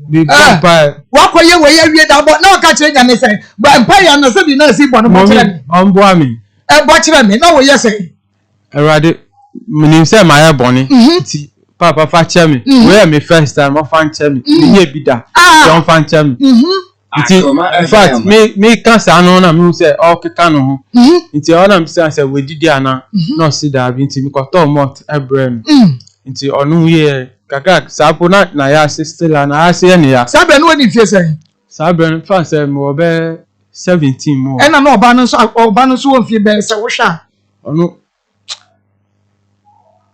Bi mpa. Wa ko ye we ye wie da bo na ka kire nya me say. Ba mpa ye na se bi na si bo no bo kire. Ombo ami. Bo kire me na wo ye say. Erade mi say my boni. Nti Papa fa chemi. Where me first time of fan chemi. Me bi da. Don't fan chemi. In fact, me can say no na me say o keka no ho. Nti o na me say we didi ana no see da bi nti me ko to mot ebrem. Nti onu ye kaka sapo na ya sister na ase ne ya. Sabe no ni fie say. Sabe fa say me obe 17 mo. E na no oba no so won fie be say wo hwa.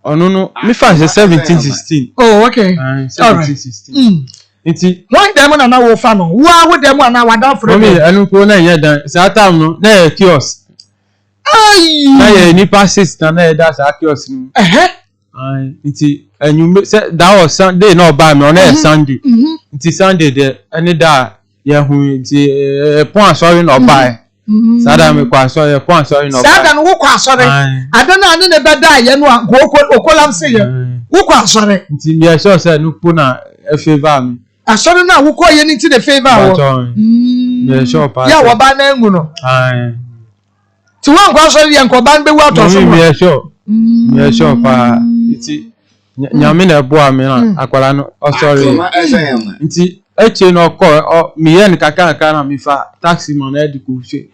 No. Me fan say 17 16. Oh, okay. 17 16. Nti one dem na wo fa no. Wo dem na wa down for me. Anu ko na yen dan. Sa time no na kiosk. Ai. Na ye ni passes na ye da sa kiosk no. Nti enyu say that was Sunday no ba me na Sunday. Nti Sunday de any da ye hu nti pon sorry no ba. sada me kwa so ye kwa so no sada no wo kwa asore adana ne beda ye no okolam se ye wo kwa asore nti me sure say no pu na e favor me asore na wo kwa ye nti the favor wo me sure pa ya wo ba na ngu no ti wo kwa asore ye nko ba nbe wo to so me sure pa nti nyame na ebo ame na akwala no sorry nti eche no ko mi yen kaka na mi fa taxi man e di ko hwe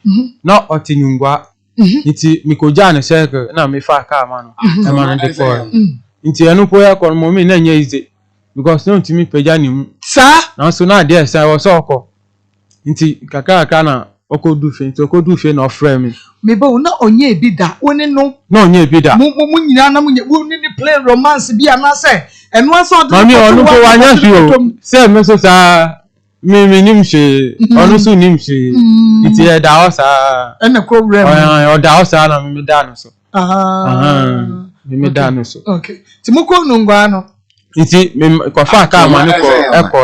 na otinyungwa nti mi ko ja ne sheke na mi fa ka ma no e ma no de ko nti enu po ya ko mo mi na nya ize because no ntimi peja ni mu sa na so na dey say wo so ko nti kaka na okodu fe nti okodu fe na ofre mi me bo na onye ebi da woni no na onye ebi da mu nyina na mu woni ni play romance bi ana say enu aso do mami onu ko wanya hwe se me so sa mi nim she onu so nim she nti e da o sa ena ko wure o da o sa na mi da no so mi da no so okay ti mu ko nungwa no nti ko fa ka ma ni ko ko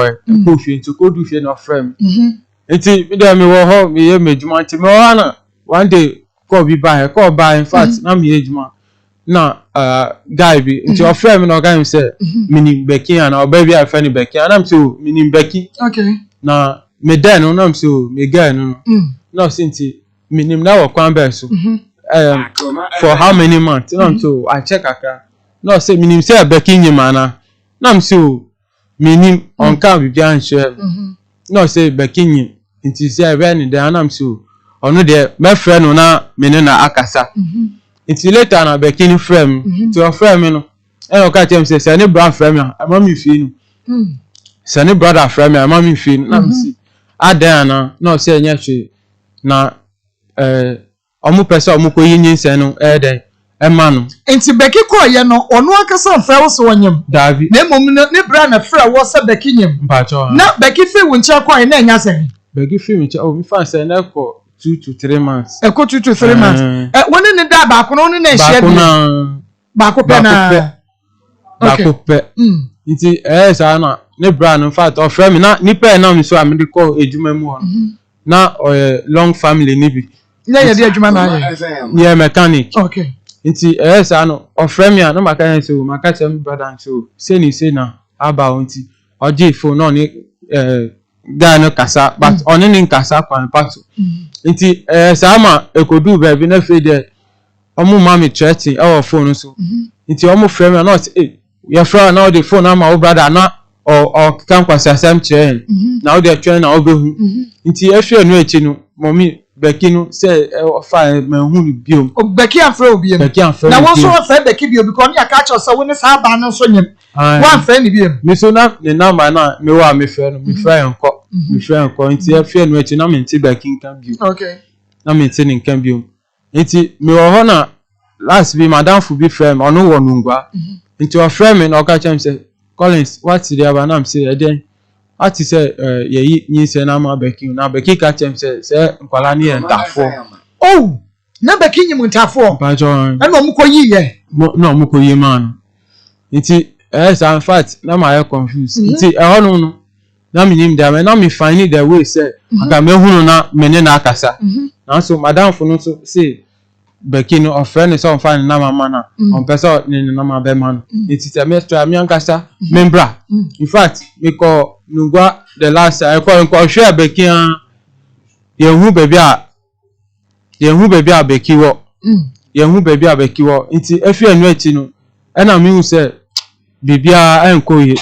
hwe nti ko du hwe na frame nti mi da mi wo ho mi ye mejuma nti me wa na one day ko bi ba in fact na mi ejuma na guy bi nti o frame na guy say mini beki ana o baby I find beki ana am so mini beki okay na me den no na am so me guy no no sinti minim na wo kwan be so for how many months na am so I check aka no say minim say beki nyima na am so minim on kan bi bia nhwe no say beki nyi nti say be ni den na am so onu de me friend no na me ne na akasa nti later na beki ni frame to frame no e o ka tem say ni bra frame ama mi fi no sani brother frame ama mi fi na mi si adan na no say nya hwe na omu pesa omu ko yin nse no den e ma no nti beki ko ye no ono akasa mfa wo so wanyam davi na mom ne bra na fra wo se beki nyam mpacho na beki fi wo ncha ko na nya sen beki fi mi cha o mi fa say na ko 2 to 3 months e ko 2 to 3 months woni ne da ba ko no ne share ba ko pe na ba ko pe nti sa na ne bra no in fact o frame na ni pe na mi so am de ko ejuma mu na long family ni bi na ye de ejuma na ye mechanic okay nti sa no o frame ya no maka so maka chem brother so say ni say na aba nti o je phone no ni guy no kasa but oni ni kasa kwan pato nti sa ma ekodu baby na fe de omu mami chatting our phone so nti omu frame na say your friend now the phone am our brother na or kan kwasa asem che na o de twen na obehu nti ehwe no echi no mommy beki no say fa ma hu ni biom beki afre obiem na won so fa beki bio because ni aka cha so woni sa ba no so nyem wan fa ni biem mi so na ni number na me wa me fe no me fe enko nti ehwe no echi na me nti beki nkan bio okay na me nti ni nkan bio nti me wo ho na last be madam fu bi frame ono wo nungwa nti o frame na o ka chem say Collins what the abanam say then what is say ye yin say na ma beki na beki ka chem say nkwala ni entafo oh na beki nyim ntafo ba jo na mo ko yiye no mo ko yi man nti in fact na ma confused nti ehonu no na me nim da na me find the way say aka me hunu na me ne na akasa na so madam fu no so say beki no of friend so find na mama na on person ni na ma be man it is a mestra mi ankasa membra in fact me ko nungwa the last I ko share beki ye hu baby a beki wo ye hu baby a beki wo nti efi anu achi no e na mi hu say bibia enko ye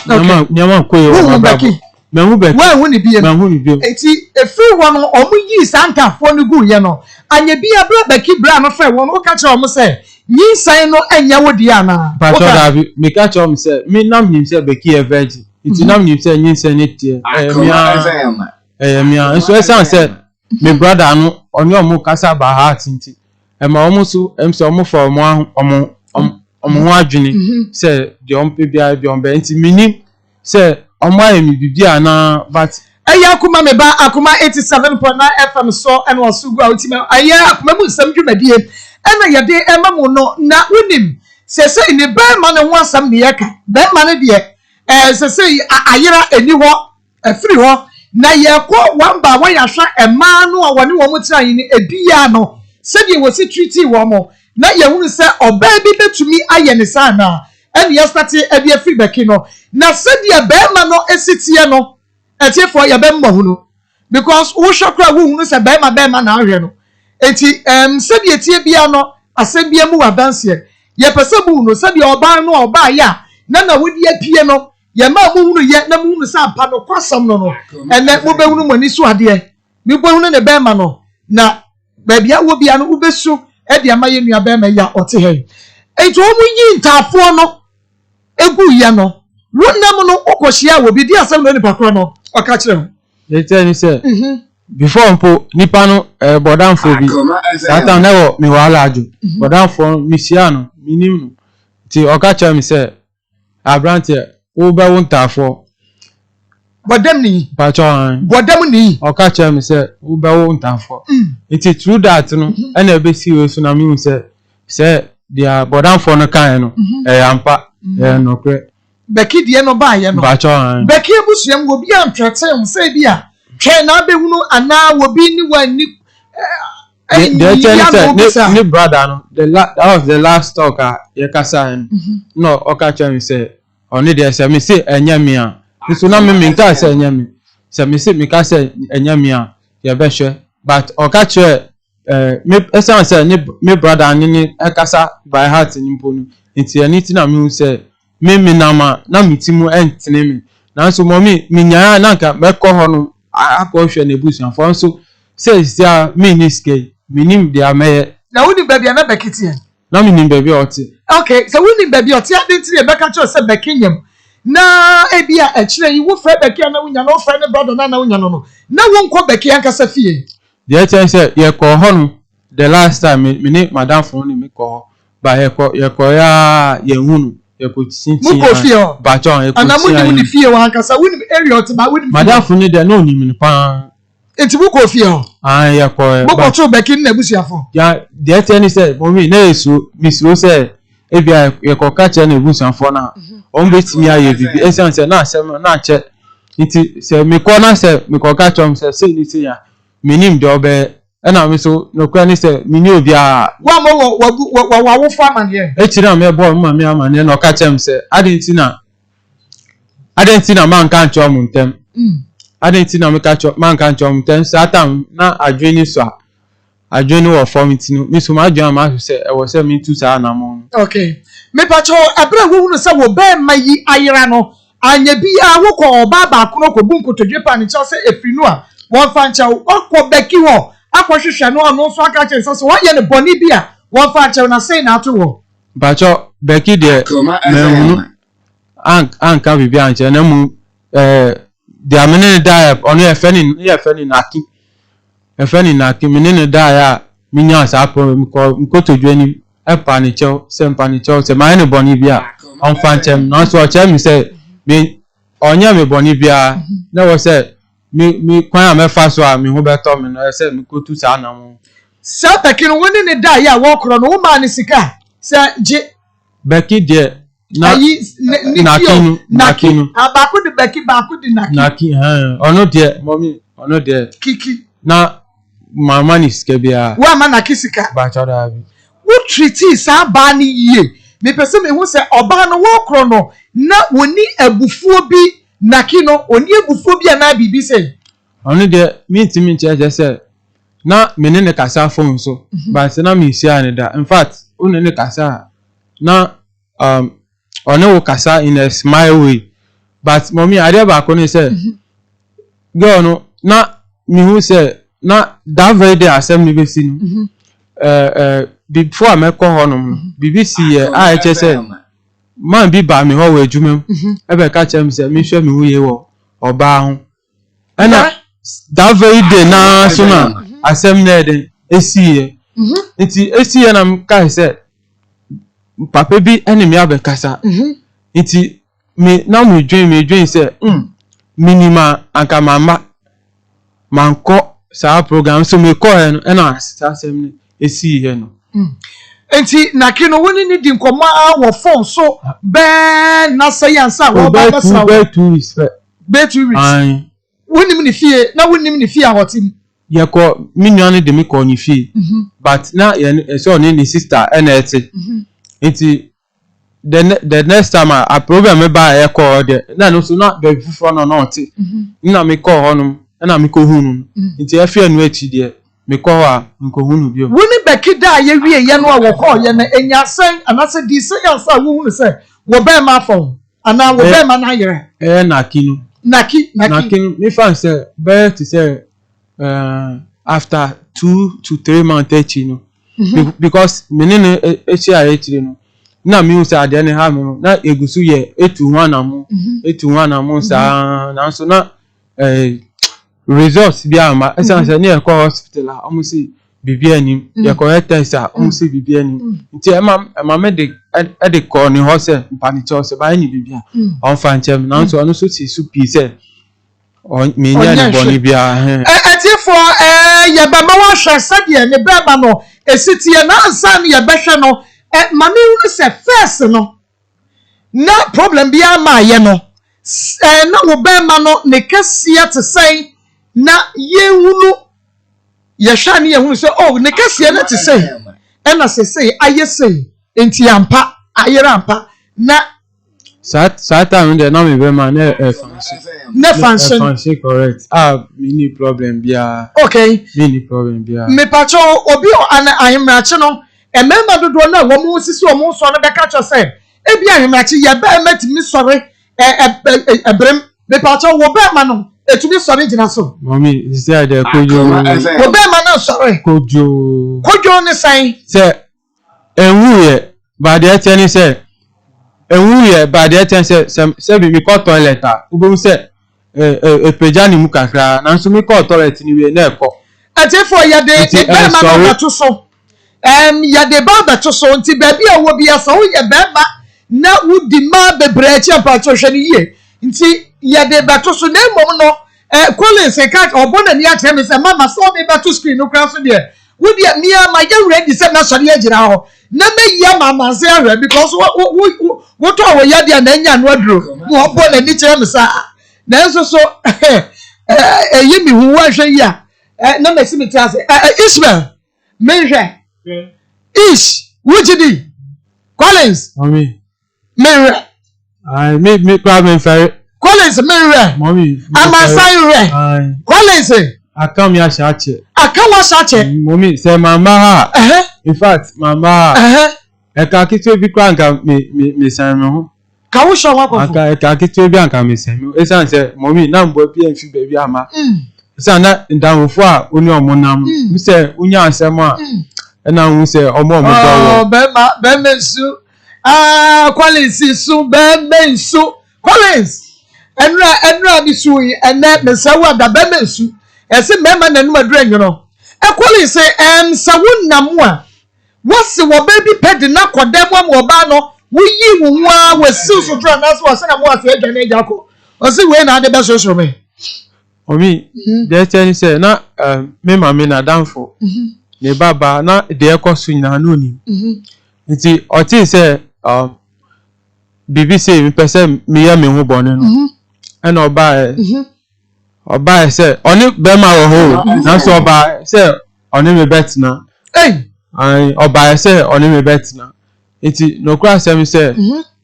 nyama ko ye wo beki me hu beki wa hu ni biem me hu ni biem eti efi won omu yi santafo no gu ye no anya bia bra beki bra no fa won o ka che omu say yin san no anya wodi ana ba cho da bi me ka che omu say me nam nim say beki e virgin iti nam nim say yin san netie mia so esan say me brother no onye omu kasa ba heart nti e ma omu so em say omu for omu ho adwene say de ompe bia bi ombe nti minim say omu ayemi bibia na but aya akuma me ba akuma 87.9 FM so and was go out me aya akuma mu sam dwumadie ena yede emamu no na unim sese ni ba ma ne ho asam ne yeka ba ma ne de sese ayira eni ho afiri ho na yɛkɔ wamba wɔyɛhwɛ ɛmaa no a wɔne wɔn tira yi ne ebia no sɛdeɛ wɔsi treaty wɔn mo na yɛhunu sɛ ɔbaa bi betumi ayɛ ne saa na ɛne yɛstate ɛde afiri bɛki no na sɛdeɛ bɛrima no esi tie no ɛtiefoɔ yɛbɛmmɔ ho no because wohwɛ kora wohunu sɛ bɛrima na ahwɛ no eti sɛdeɛ tie bia no asɛm bia mu wadanseɛ yɛpɛ sɛ mu no sɛdeɛ ɔbaa no a ɔbaa yɛ a na wodi apie no yɛma mu hunu yɛ na mu hunu sɛ apa no kwasam no ɛnɛ mo bɛhunu mo ani so adeɛ mi bɛhunu ne bɛrima no na baabi a wo bia no wobɛsu ɛde ama yɛ nua bɛrima yi a ɔte hɛ eti wɔn yi ntaafoɔ no egu yɛ no wonam no okɔhyia wo bi di asɛm no nipa korɔ no ɔka kyerɛ ho yɛtɛ ni sɛ before mpo nipa no bɔdanfo bi satan na wɔ me wala adwo bɔdanfo misia no minim no ti ɔka kyerɛ me sɛ abrante wo bɛ wo ntaafoɔ bɔdam ni patron bɔdam ni ɔka kyerɛ me sɛ wo bɛ wo ntaafoɔ iti through that no ɛna ebesi we so na mi hu sɛ dia bɔdanfo no kan no ampa nokre bɛki die no ba yɛ no patron bɛki ebusuam wo bi antrɛte ho sɛ bi a twɛn na abɛhunu ana wo bi ni wani the brother no that was the last talk yɛkasa no ɔka kyerɛ me sɛ ɔne deɛ sɛ me se ɛnyɛ me a nso na me nka sɛ ɛnyɛ me sɛ me se me ka sɛ ɛnyɛ me a yɛbɛhwɛ but ɔka kyerɛ me ɛsan sɛ me brother ne ɛkasa by heart ni mpo no nti ɛne ti na me hu sɛ me nama na me ti mu ɛntene me nanso mɔmi me nyaa na nka mɛkɔ hɔ no akɔhwɛ na ebusuafo nso sɛ sia me ni skate me nim de amɛyɛ na woni baabi a na bɛkiti na me nim baabi a ɔte okay so woni baabi a ɔte ade ntiri e bɛka kyerɛ sɛ bɛkinyam na ebi a ɛkyerɛ yi wo frɛ bɛki na wonya no frɛ ne brother na wonya no na wonkɔ bɛki ankasa fie deɛ kyerɛ sɛ yɛkɔ hɔ no the last time me ne madam fo ne me kɔ hɔ ba yɛkɔ ya yɛhunu yɛkɔ tintin mu kɔ fie hɔ ba chɔn yɛkɔ ana mu ni fie wɔ ankasa woni area ɔte ba woni madam fo ne de na onim ne pa enti mu kɔ fie hɔ yɛkɔ mu kɔ to bɛki na ebusuafo ya deɛ kyerɛ ne sɛ momi na yesu misuro sɛ ebia yɛkɔ ka kyerɛ na ebusuafo na on betimi ayɛ bibi esan sɛ na asɛm na akyɛ nti sɛ mekɔ na sɛ mekɔ ka kyerɛ sɛ ni sɛ ya menim de ɔbɛ ɛna me so no kura ni sɛ mini obi a wa mo wo fa amane ekyira me bɔ ma me amane na ɔka kyerɛ sɛ adentina man kan kyerɛ mo ntem adentina me ka kyerɛ man kan kyerɛ mo ntem satan na adwene so a adwene wɔ form ntino me so ma adwene ma sɛ ɛwɔ sɛ me tu saa na mo okay me pa cho abra wo hunu sɛ wo ba ma yi ayera no anya bia wo kɔ oba ba kono kɔ bu nkotodwe pa ne kyerɛ sɛ efiri no a wɔn fa nkyɛw ɔkɔ bɛki hɔ akɔhwehwɛ no ɔno nso aka kyerɛ sɛ wɔyɛ ne bɔne bi a wɔn fa nkyɛw na sɛn na ato wɔ bacho bɛki deɛ mɛhunu anka bibi ankyɛ na mu de amene da ɔno yɛfɛ ni naki mene ne da ya minya saa pro nkotodwe ni ɛpa ne kyɛw sɛ ma ne bɔne bi a ɔmfa nkyɛm na nso ɔkyerɛ me sɛ ɔnyɛ me bɔne bi a na wɔ sɛ mi kwan a mefa so a mi ho beto mi no se mi ko tu sa na mo se beki no woni ne da ya wo kro no wo ma ne sika se je beki de na nakinu abako de beki baako de naki ono de mommy ono de kiki na mama ni sika bia wa ma na kisika ba choda bi wo treaty sa ba ni yie me pese me hu se oba no wo kro no na woni abufuo bi nakino oni ebufuo bi na bibi se oni de mi cheche se na me ne kasa phone so but na me sia ne da in fact oni ne kasa na oni wo kasa in a smile way but mommy ade ba ko ne se girl no na mi hu se na that very day asem ni be si no before me ko ho no BBC a eche se man bi ba me ho wa adwuma ebe ka chem se me hwe me huye wo oba ho ana that very day na so na asem na eden esiye nti na m ka se papa bi enemy abekasa nti me na me dwen se minima anka mama manko sa program so me ko he no na asem ni esiye no enti nakino woni ni di nkoma wo phone so be na say ansa wo ba sa be 2 weeks be 2 weeks wonim ni fie na wonim ni fie a hotim ye ko minwan de me ko ni fie but na ye so ni sister na ete enti the next time a problem me ba ye ko de na no so na be fufu no na oti na me ko honum na me ko hunu enti e fie anu achi de me ko a nko hunu bio woni bekida ye wie ye no a wo ko ye na enyasen anase di se yansa wo hunu se wo be ma fon ana wo be ma na yere na kinu naki me fan say be to say after 2 to 3 months echi no because menene echi a echi no na mi usa ade ne ha me na egusu ye etu ho na mo sa na so na results bia ma esanse ne ko hospital a omo si bibia ni ye ko test a omo si bibia ni nti ma me de ko ni ho se mpani cho se ba ni bibia on fa nchem na so no so ti su pi se on me nya ni boni bia etifo ye ba ma wa hwe se de ne ba ba no esitie na ansan ye behwe no ma me ru se first no na problem bia ma ye no na wo ba ma no ne kasia te sei na ye hunu ye hwa ne ye hunu se oh ne kasia na te sei na se sei aye sei enti ampa ayera ampa na Sata me de na me be ma na function correct mini problem bia okay mini problem bia me pacho obi ana ahemrache no ememba dodo na wo mu sisi o mu so no be ka cho se e bia ahemrache ye ba matimi sore ebrem me pacho wo be ma no etumi sore gina so mommy is there the kojo wo be ma na sore kojo ne sai se enwu ye ba de teni se enwu ye ba de ten se bi mi ko toilet a ubo se epeja ni mu kakra na nso mi ko toilet ni we na eko atefo ya de be ma na to so ya de ba to so nti ba bia wo bia so wo ye be ma na wudi ma bebre chi apacho hwe ni ye nti ya de ba to so na mom no Collins ka obona ni atre me se mama so me ba to screen no kra so de wudi mi ma ya ready se na sori agira ho na me ya mama se ahwe because wo to wo ya de na nya no aduro mo obona ni kire me sa na nso so eyi mi hu wa hwe ya na me si me tia se Ismail me hwe Ish wujidi Collins mommy me I me problem fair Collins me mommy Amasai Collins akam ya shache akawa shache mommy say mama ha in fact mama e ka kitu bi kwa nka me san me ho ka wo sho wa kofo ka kitu bi anka me san me esan say mommy na mbo bi enfi baby ama esan na ndanfo a oni omonam mi say unya asem a na hu say omo do be mensu Collins su be mensu Collins enra bi su yi ene me say wa da be mensu ese mema nanu adura nyono Collins say sawunam a wasi wo baby ped na kodem wo ba no wuyi wuwa wasi so dra na so wasi na mo afi adwane jako wasi we na de be so me omi de tell say na me mama na danfo ne baba na de ekosu nyina no ni nti oti say BBC mi pese mi ya me hu bone no e na oba say oni be ma wo ho na so oba say oni me betina oba say oni me betina nti no kra say say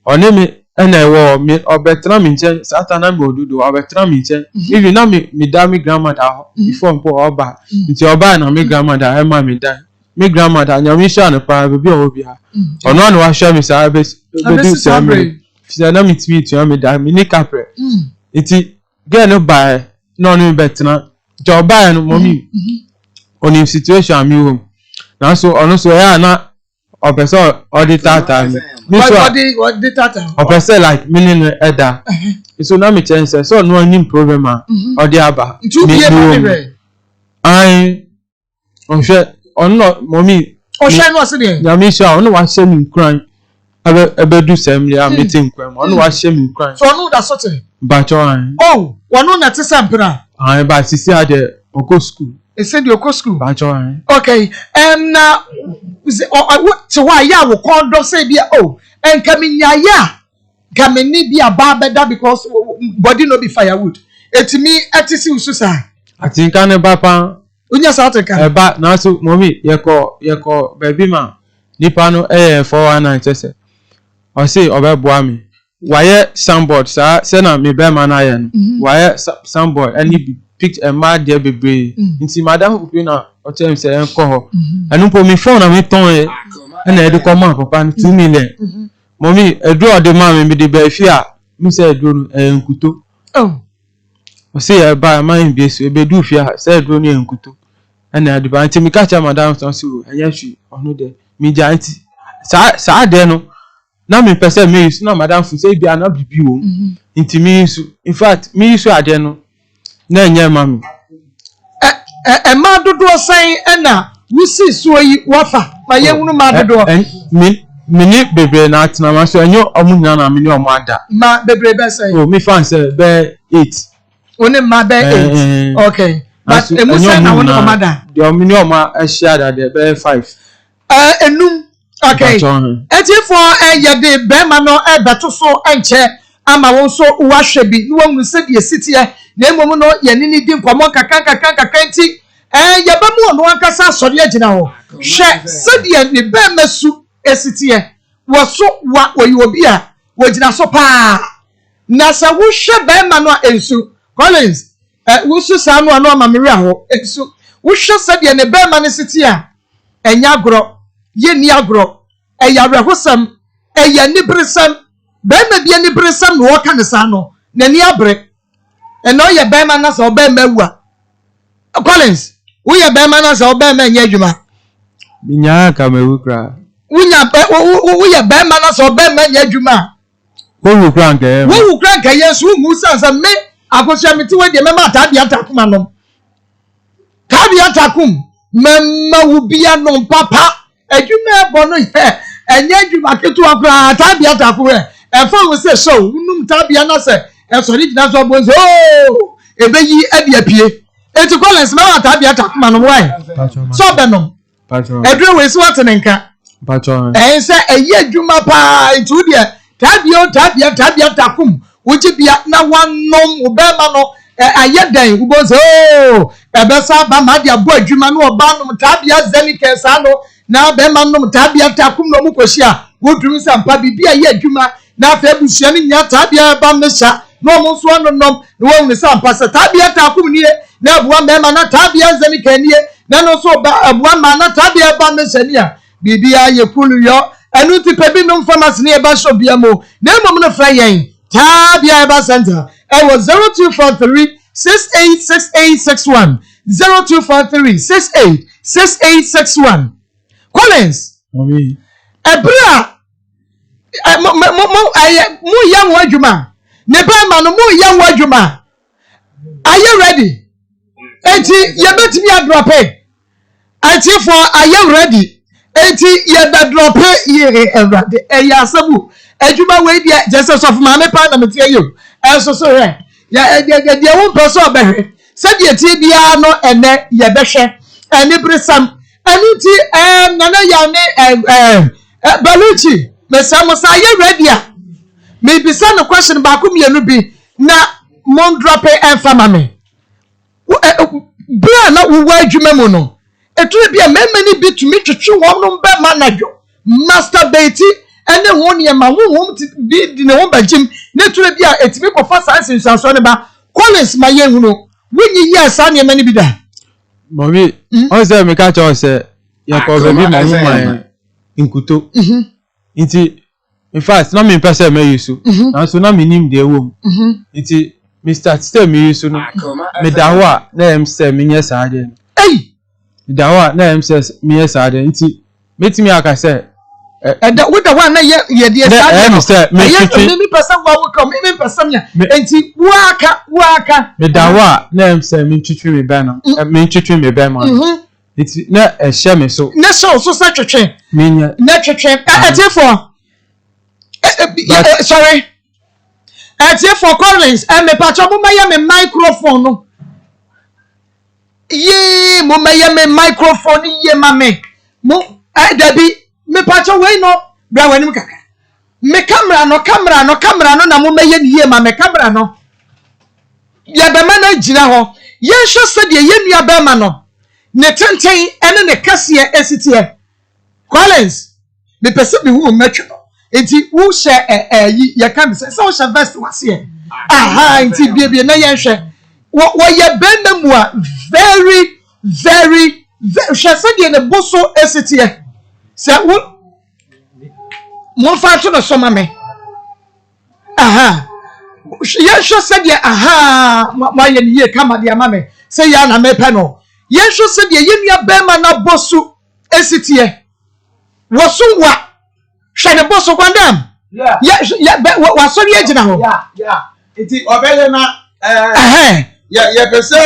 oni me ena ewo me obetra mi nche satana me odudu obetra mi nche even na me da me grandmother before mpo oba nti oba na me grandmother e ma me da me grandmother nya me sha no pa be obi ha ono anu wa sha me sa be do say me na me timi tu me da me ni kapre nti get no by no no betina joba no mommy oni situation mi home na so ono so ya na opeso auditor time me so auditor time opeso like meaning eda so na me chance so no any problem odi aba ai onse ono mommy onse no se de ya me sha ono wa she mi kran ebe du sem ya meeting kwem ono wa she mi kran so no da sote bacho an wonu na te sampra ai ba sisi ade oko school ese di oko school bacho an okay na to why ya wo kondo say bia enka minya ya gameni bia ba beda because body no be firewood etimi etisi ususa atinka ne papa unya satika eba na so mommy yeko baby ma nipa no 419 chese o say obeboa me waye soundboard sa se na me be ma na ye no waye soundboard any picked a mad there bebre nti madam na o tell me say enko ho anu po mi phone na me ton e na e de come papa 2 million mommy edro de ma me de ba fi a mi say edro enkuto o say e ba ma in bi so e be du fi a say edro ni enkuto na de ba nti mi ka cha madam son so enya hwi ono de mi ja nti sa de no na me pese me use na madam fu say bia na bibi wo nti mi use in fact mi use ade no na enya mami ma dodo san na wusi so yi wafa ma ye hunu ma dodo mi bebre na atena ma so enyo omunya na mi ni omo ada ma bebre be san oh mi fan say be 8 oni ma be 8 okay but emu say na woni omo ada de omo ni omo ahia da de be 5 enum okay eti for ye de be ma no e beto so enche ama won so wa hwebi ni won se de sitie na emom no ye ni di nkomo kaka nti ye ba mu ono ankasa asori agina ho hwe se de ni be masu esitie wo so wa oyi obi a wo gina so pa na sa wo hwe be ma no ensu Collins wo su sa no ano ma meri aho ensu wo hwe se de ne be ma ne sitie a enya agro ye ni agro eyare hosam ni bresam be ma bia ni bresam no wo ka ne sa no na ni abre eno ye be ma na so be ma wua Collins wo ye be ma na so be ma nya adwuma binya ka mewu kra wo ye be ma na so be ma nya adwuma wo wu kra nke yesu mu sansa me akosua meti we de me ma tabi atakum anom tabi atakum memma wo bia no papa adwuma ebo no ye enya adwuma ketu akra tabi atakum e fa wo se show unum tabi na se e so ri gina so bonzo ebeyi adi apie eti Collins ma tabi atakum anom why so benom edwe we si wat nenka se eyi adwuma pa etu de tabi atakum wuji bia na wanom obema no ayedan ubonzo ebesa ba ma dia bo adwuma no oba nom tabia zenike sa no na be ma nom tabia takum no mukohia woduru sampa bibia ye adwuma na afa ebusia ni nya tabia ba mesha no mo so no nom no wonu sampa sa tabia takum nie na abuwa me ma na tabia zenike nie na no so ba abuwa ma na tabia ba mesha nie bibia ye kulu yo anu ti pebi no pharmacy ne ba so bia mo na mom no fra yen Tabia Eba Center. I was 0243 686861. 0243 686861. Collins. Ebra. Mu young wajuma. Nebama no mu young wajuma. Are you ready? Eti ye bet me a drop it. Eti for are you ready? Eti ye da drop it ye everade. Eya sabu. Ejuma we dia just of mama pa na metie yo enso so he ya dia won person obehwe se dia tie bia no ene ye behwe eni brisam eni ti nana ya ne baluchi me sam sa ye ready a me bi sa no question ba ku mienu bi na mon drop e fa mame bia na wo adwuma mu no etu bia memani bi tumi twetwe won no be manager masturbate ene won ye ma won bi di ne won bajim ne ture bi a etimi kofa science nsanso ne ba Collins ma ye hunu wonyi ye asa ne mani bi da mommy o se me ka cho se ye ko be bi ma hu ma nkuto nti in fact na me pese me yusu na so na me nim de wo nti Mr. System me yusu no me da ho a na em se me nye sa de ei me da ho a na em se me nye sa de nti metimi aka se with the one ye dear me person wa come me person ya enti waka me da wa na em say me twitwi me ba no me twitwi me ba ma enti na e hye me so na so sa twetwe me nya na twetwe for sorry for Collins me patcho mo maye me microphone no ye mo maye me microphone ye mame mo dabi me pacho we no bra wanim kaka me camera no na mo meye niye ma me camera no ya be ma na gina ho ye hwe se de ye nua be ma no ne tenten ene ne kase esitie Collins me pese me hu metwe enti wo hye ye kan se wo hye vest wase aha enti bie na ye hwe wo ye be na mu a very hwe se de ne boso esitie se wo mo fa to no so ma me aha ye hwe se de aha ma ye ne ye kama de ama me se ya na me pe no ye hwe se de ye nua be ma na boso esitie wo so wa hwe ne boso kwandam ya wa so ye gina ho iti obele na ya pese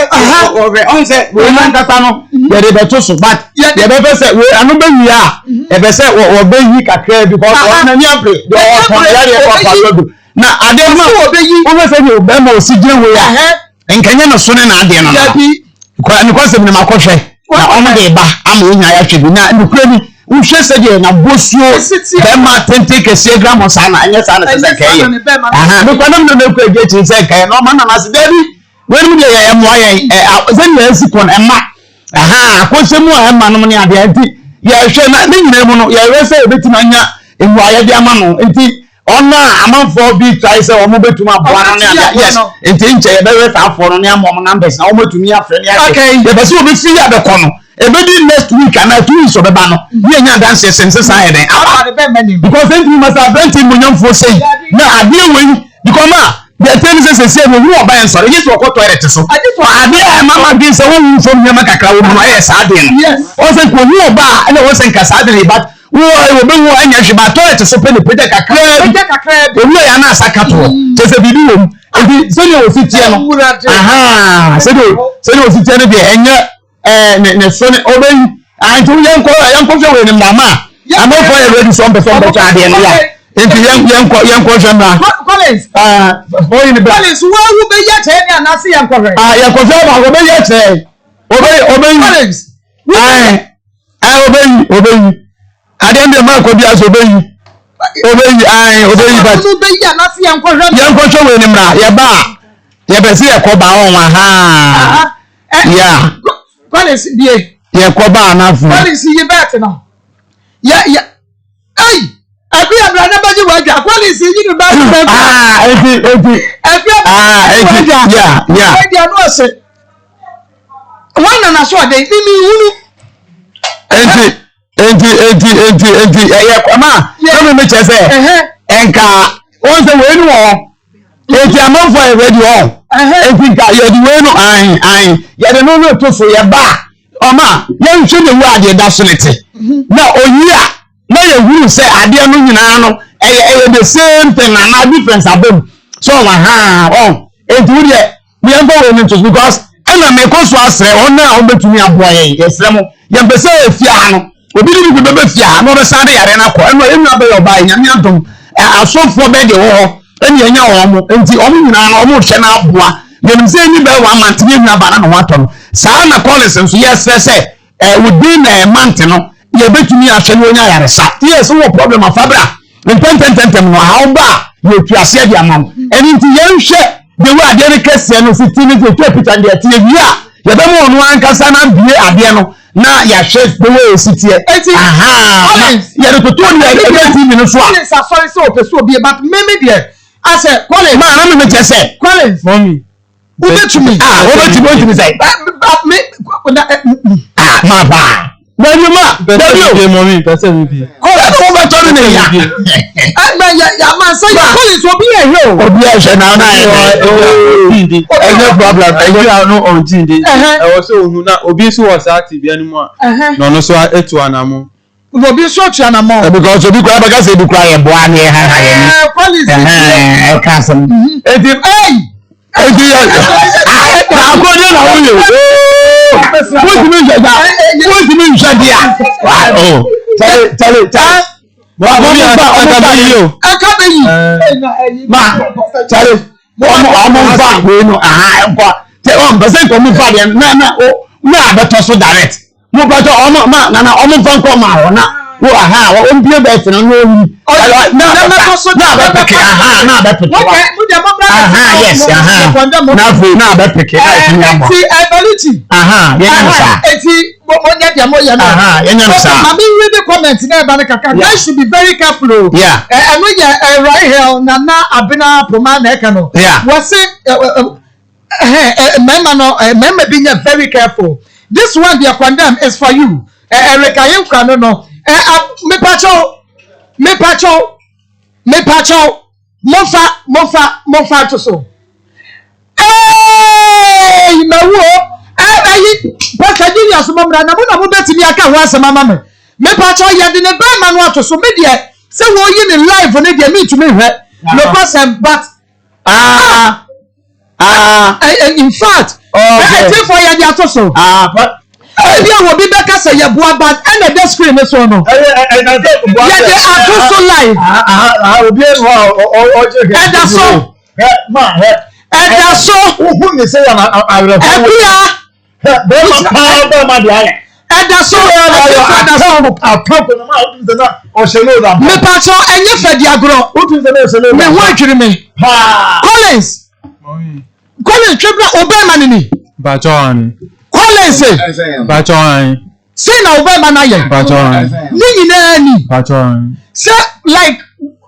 on se we man kasa no ya de beto so but ya be pese we anu be wi a e be se wo be yi kakra because o na ni abre do o ton ya de papa do na ade ma wo be yi o be se ni be ma o si gire we a nkanya no so ne na ade no ko ni ko se ni makohwe na o mo de ba ama o nya ya hwe bi na ni kura ni uhwe se de na bosuo be ma tente kese gram sa na anya sa na se kai aha me kwanam na me ko eje se kai no ma na se dabi when we are moye then you see kon emma aha akosemu emma no ne ade anti ya hwe na ne nyina mu no ya wese obetima anya ewu aye de ama no enti ona amanfo bi try say omo betuma boa no ne ade yes enti nche ye be we fa afo no ne amom numbers na omo tumi afre ne ade ye be se obi fi ya be kono ebedi next week and 2 weeks obeba no ye nya dance sense say den because enti must have been munyamfo say na ade we because ma the things say we who oba en sorry yes we go toilet so ade mama bin say won from here makakra wo no yes ade no o say ko who oba na wo say nkasa ade but wo be wo anya hwe ba toilet so pe ne pede kakra we ya na asakato so say bibi wo edi so ne o fitie no aha so ne o fitie no de enye ne so ne oben antu yanko hwe we ne mama amofo e ready so be ade no ya enti yanko hwe Collins Collins wo be ye che ni anase yanko hwe yanko hwe ba wo be ye che oben Collins oben ade ndé ma ko bi aso oben but wo be ye anase yanko hwe we ni mra ye ba ye be se ye ko ba won ha ya Collins die ye ko ba na fu Collins ye bet no ya ai abi abra na baji waja Collins yi ni ba eti ya no se wana na so de mi hunu enti ye kwama no me che se enka won se we ni wo enti amanfo e ready wo enti ka ye di we no ye de no to so ye ba oma ye nhwe de wu ade da so nete na oyi a na ye huru se ade no nyina no eye the same thing na difference abom so enti we de we am go we to because na me ko so asre ona o betumi aboa ye esremo ye mpese efia no obi ni bi bebe fia no be sade yare na ko eno enu abe yo ba nyame adom asofo be de wo eni enya wo mo enti o nyina na o mo hye na aboa yenim se ni be wa mantini enu aba na no wato no saa na Collins nso yes se within a month no ye betumi ahye no nya yare sa yes wo problem afabra ntentem no ha ba ye tuase de amam eni nti ye nhwe de wa ade ne kese no fitini to picture de tie bia ye be mo no ankasa na bie ade no na ya chef the way sitie ya de to ni e TV no so a sorry so person obi but me there I say Collins ma na me je say Collins mommy ubetumi ubetumi say but me ma ba Baby ma, baby mommy, person be. Collins wo be tori ne ya. Ya man say Collins obi e he o. Obi e she na No problem. I no on tindi. I was so hu na obi so was active animo a. No so etu anamo. Obi so tu anamo. Because obi kwa baga say bi kwa ye boa ne ha ye. Collins. Cousin. Edi na ko de na wo ye. What mean dia? Oh. Tell. Ma. Tell. Fa we no nko. Te on person ko mu fa de na o na abeto so direct. Mo ba to ma na fa nko ma ho na wo aha wo mbie ba fina no wi yes na fu na ba peke ability comment guys should be very careful. Yeah. And when you right here na abina poma na ekano. Yeah. Was it member being very careful. This one they are condemned is for you. Rekayem kano no. Me pacho. Monfa to so. Hey, mawo. Pastor Julius Momra na mo beti mi aka ho asema mama me pacho ye de ne ba ma no ato so me de se wo yi ne live ne de me tumi hwe no person but in fact I think for ye de ato so but bia wo bi be ka se ye boa but and the screen so no ye de ato so live obi o and so ma and so who me say na me pacho enye fedi agro me ho adwiri me Collins tribla obema nini Bajon Collins say na obema na ye Bajon ni nyina ni Bajon say like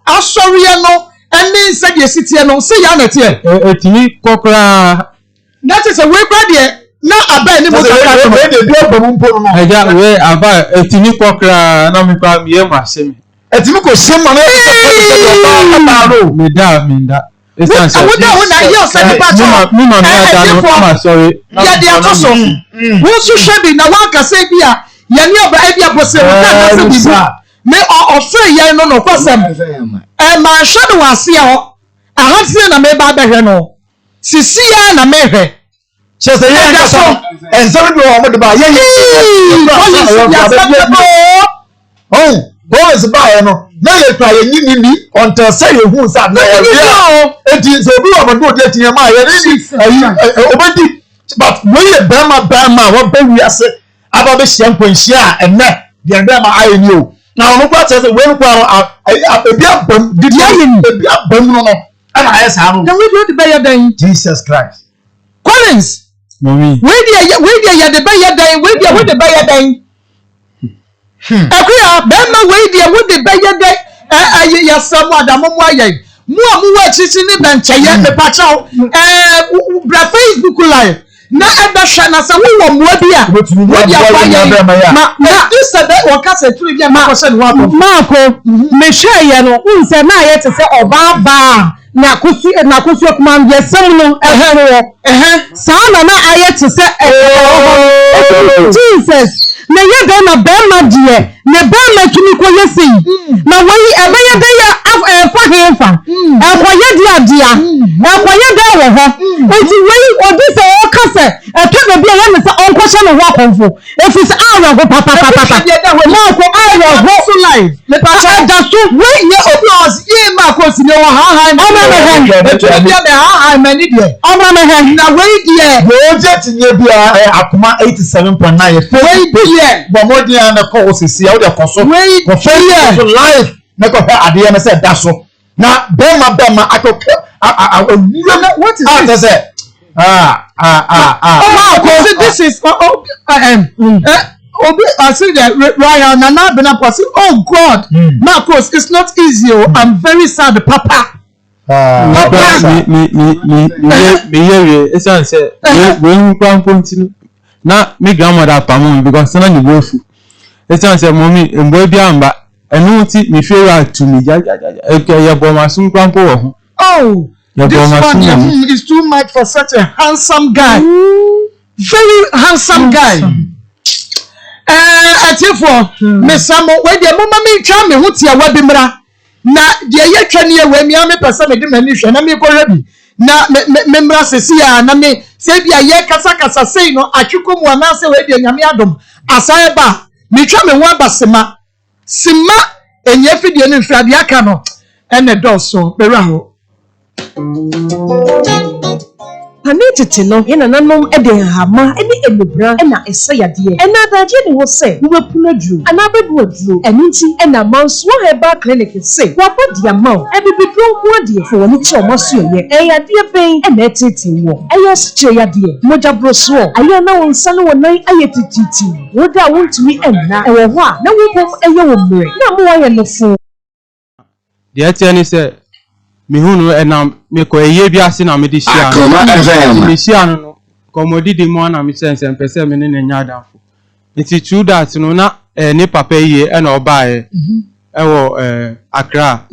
asori no eni say the city no say ya na tie etini kokra that is a way brother na aba ni mo ka no we dey do agbamu mpo no eja we aba etini kokra na me pa me ma se me etimi ko shema na me da esan se na yo se ni pa cho me no na da no ma sorry ya dia to so wo su shebi na wa ka se bia ya ni oba e bia bose wo ka se bi me o free ya no kwasem ma shado wa se ho ahanse na me ba behwe no sisi ya na me hwe chese ye ka so enso bi o mo de ba ye boys ba no na ye try ye ni until say you hu sa na ye enti so bi o mo do de tiyan ma ye ni obedi but when ye bema what be we ase aba be hia nkwanhia enne de bema aye ni o na o mo kwa chese we no kwa ebi abam didi ebi abam no ana aye sa no can we do the better than Jesus Christ Collins mommy we dey ya the better than we the better than akuya bema we the better than aye ya samu adamu mu aye mu wa chichi ni benche ye me pacha bra Facebook live na ebe hwa na se wo mu bia wo dia kwa ye na this that o ka se turu bia ma ko se no akọ Marco me hwe ye no unse na ye te se oba ba na kusu kuma ye sem no saa na aye te se Jesus na ye be na be ma die na be ma tumi ko yesi na wai ebe ye de ya fa hefa akwaye dia akwaye da wo ho enti wai odi se o kase etobe bia ye me se onko hye no ho akonfo efis awo ho papa ma ko awo ho so life me pa da so wai ye oblos ye ma ko si ne wo ha o ma me he etobe bia me ha mani die o ma me he na wai die wo je tinye bia akoma 87.9 wai die bo modin na ko osisi o de koso wai die life na ko ha ade na se da so na bema akoko what is this this is Obi I see that Ryan Nana Benaposi. Oh God, Marcos, it's not easy. I'm very sad, Papa. me esan say we nkwan continue na me grandmother pamon because na ni wofu esan say mommy embo bia amba enu ti me favorite to me ja ye bo ma sun kwan po ho oh this one is too much for such a handsome guy. Very handsome guy. Atifo me samo we de mama me twa me hutia wa bimra na de ye twa ne we mi ame pesa me de mani hwe na me ko rabi na me mra sesi ya na me se bia ye kasa sei no atwiko mu na se we de nyame adom asae ba me twa me ho abasema sima enye fidie ne mfrade aka no ene doso bera ho panetete no ye nananom ede hama ene enubra ena ese yade ena adaje ne wo se wo bepuno dru anabedu adru enunti ena manso herbal clinic se wabodi amaw ebibidro ho ade fo woni che omaso ye eyade ben ena tete wo eyos che yade moja broso aye na wo nsa no wonan aye tititi wo da wontumi enna ewo ho a na wo bom eye wo mre na mo waye no fo de atiani se mihunu enam meko eye bi ase na mede hia me hia no komodidi mo na me sense mpese me ne nya adamfo nti true that no na ne papa eye na obae ewo Accra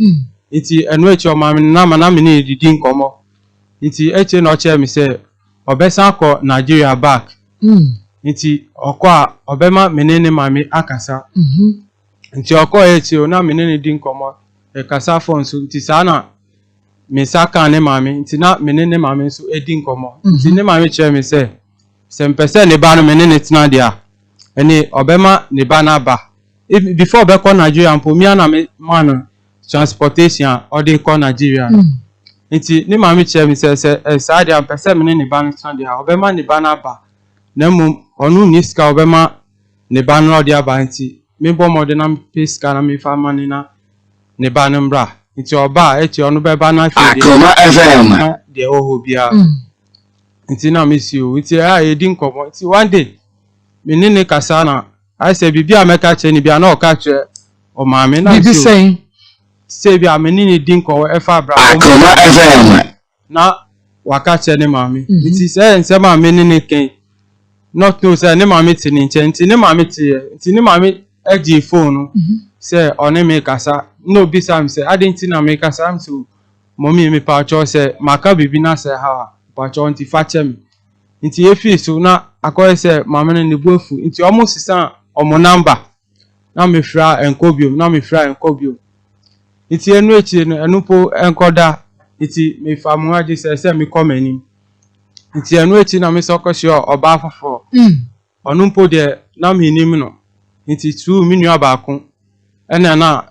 nti eno echi o ma me na me ne didi nkomo nti echi na o che me se obesan ko Nigeria back nti okwa obema me ne mami akasa nti okwa echi o na me ne di nkomo kasa fonso nti sana me saka ne mami nti na me ne mami nso edi nkomo nti ne mami che me se mpese ne ba no me ne tina dia ene obema ne ba na ba before be ko Nigeria mpo mi na me man transportation or dey ko Nigeria nti ne mami che me se sa dia mpese me ne ba no tina dia obema ne ba na ba na mum onu ni ska obema ne ba no dia ba nti me bo mo de na peska na me fa mani na ne ba no mbra nti oba echi onu beba na fide Akoma FM de oho bia nti na mesio nti edi nkomo nti one day me ne kasa na I say bibia meka che ni bia na o ka che o ma me na bibi say bia me ne di nkomo efa bra Akoma FM na waka che ne ma me nti say nsema me ne ken not no say ne ma me ti ni nche nti ne ma me ti nti ne ma me eji phone say one me kasa no be sam say adenti na me kasa am so mommy me pa cho say maka bibi na say ha pa cho nti fa chem nti efi so na akoye say mama ne buafu nti omo sisa omo number na me fra enkobiom nti enu echi no enupo enkoda nti me fa mu age say me come anim nti enu echi na me sokosho oba afofo onumpo de na me nim no nti tu mi nua ba ko ena na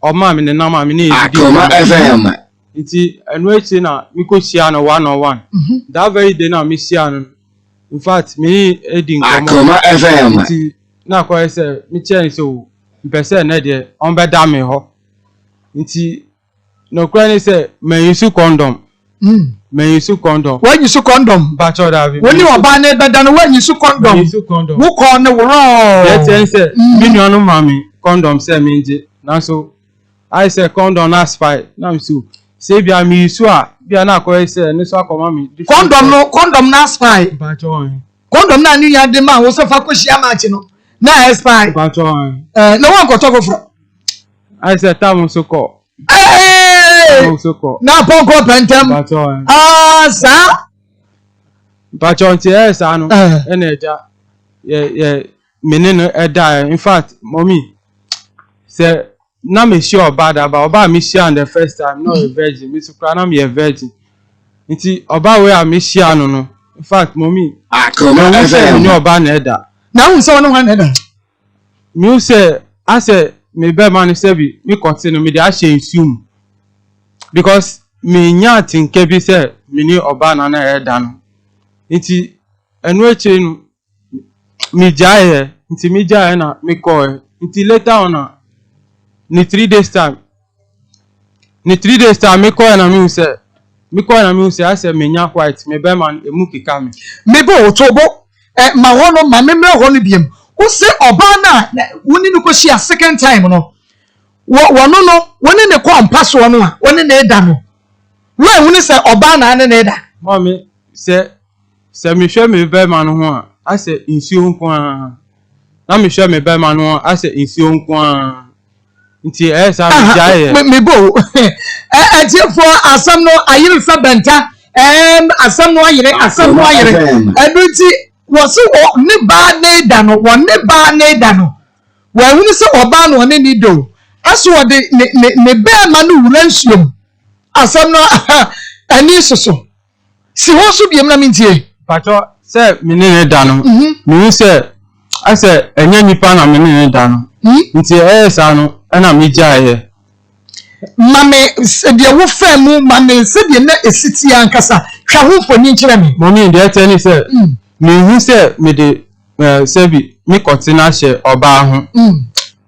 oma me ne na ma me ne Akoma FM nti enu echi na mi ko sia no 101 that very day na mi sia no in fact me edi nkomo Akoma FM nti na ko say mi chen so mpese na de on be da me ho nti no kra ni say me use condom when you su condom bacho davi when you oba na beda no when you su condom wo ko ne wo ro yes say mi nuanu mami condom say me nje na so I say condom na spy na me so say bia mi su a bia na ko say ne so akoma mi condom na spy bacho condom na nu ya de ma wo so fa ko hia ma chi no na spy bacho no one go talk for I say tam so ko na poko pentem sa bacho nti sa no ene eja ye menene eda in fact mommy say na me sure bad about oba me share the first time no a virgin me sukra na me a virgin nti oba we a me share no in fact mommy Akoma FM no oba na eda na hu say no wan eda me say I say me be man say bi me continue me dey a share assume because me nya tinke bi say me ni oba na eda no nti enu eche no me jaye nti me jaye na me call nti later on ni 3 days time me call na me say I say me nya white me be man emu kika me bo otobo ma hono ma me hono biem wo se oba na woni no ko shia second time no wono no woni ne ko ampa so no a woni ne eda no we woni se oba na ne eda mommy say me hwe me be man ho a I say insuo nko a na me hwe me be man ho I say insuo nko a nti sa me jaye me bo ejefo asam no ayire fa benta asam no ayire eduti wo so ne ba na eda no wo ne ba na eda no wo woni se oba no ne ni do aso de ne be ma no wura nsuom asam no ani soso si ho so biem na mintie pato se me ne da no me se ase enya nipa na me ne da no nti sa no na me jaye mame se de wo fa mu mame se de na esiti ankasa who for me. Mommy, they tell me say, me who say me the sebi me continue share oba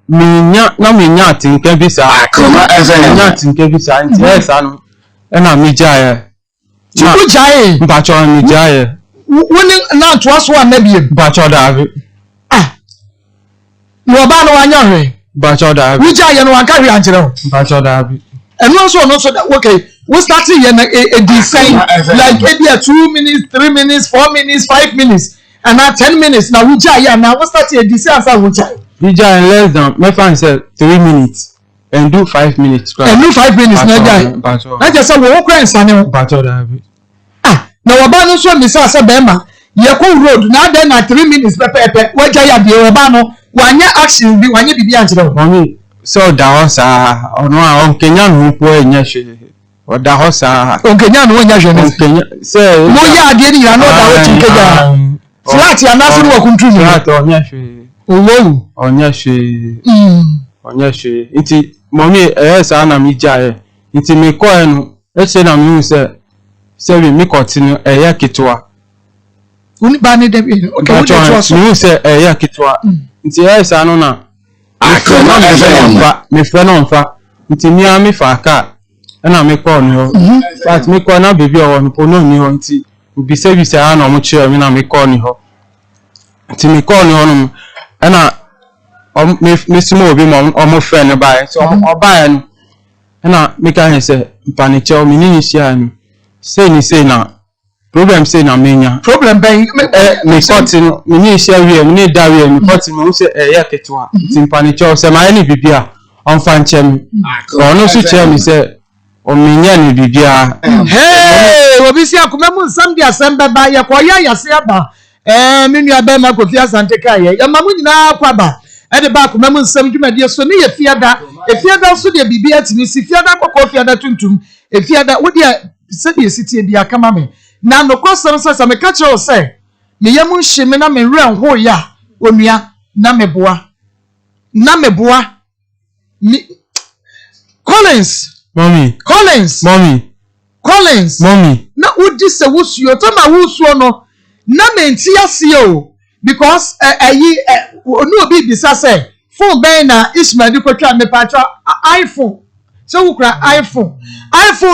me nya tinke bi sa nya tinke bi sa nti e sa no e na me jaye Chiku jaye mpacho me jaye woni na to aso anabie mpacho da no oba no anya hwe mpacho da we jaye no anka hwe anjere ho mpacho da eno so that okay we starting here a design like maybe 2 minutes 3 minutes 4 minutes 5 minutes and now 10 minutes now we jaye now we start a design as we jaye we jaye less than me fan say 3 minutes and do 5 minutes and do 5 minutes na jaye na just say we wo kran sane mpacho da na oba no so mi say bema ye ko road na then na 3 minutes pepe we jaye de oba no wanya action bi wanya bibi anjere ho mommy so da hosa ono a onkenya no po enya hwe o da hosa onkenya no nya hwe no onkenya say mo ya ade ni ya no da wo tinkeja flat ya na so wo kuntu ni flat onya hwe owo onya hwe onya hwe nti mommy sa na mi jaye nti me ko enu e se na mi say mi continue ya kitwa uni ba ni de okay we dey trust mi say ya kitwa nti sa no na me friend on fa nti mi ami fa ka na me ko ni ho but me ko na baby o no po no ni ho nti bi service a na mo che mi na me ko ni ho nti me ko ni ho no na me simo obi mo mo friend ba so oba no na me ka he say mpaniche o mi ni sia ni say na problem say na menya problem ben me continue me ni share we me ni da we me continue me say ya ketwa timpani cho say ma any bibia on fan chem ono su che me say o menya ni bibia hey obi si akoma mu nsam dia sembe ba ye ko ya se aba me nua ba ma ko fi asante ka ye ya mamu nyina kwaba e de ba akoma mu nsam dwumade so ne ye fiada so de bibia timi si fiada kokko fiada tuntum e fiada wo dia se de sitie bia kama me na no kwasem se me ka che say me yam nhime na me ran ho ya onua na meboa mi Collins na udi se wusuo to ma wusuo no na menti ase o because onu obi bisa say phone ben na Ismail di kwatwa me patwa iPhone so wukra iPhone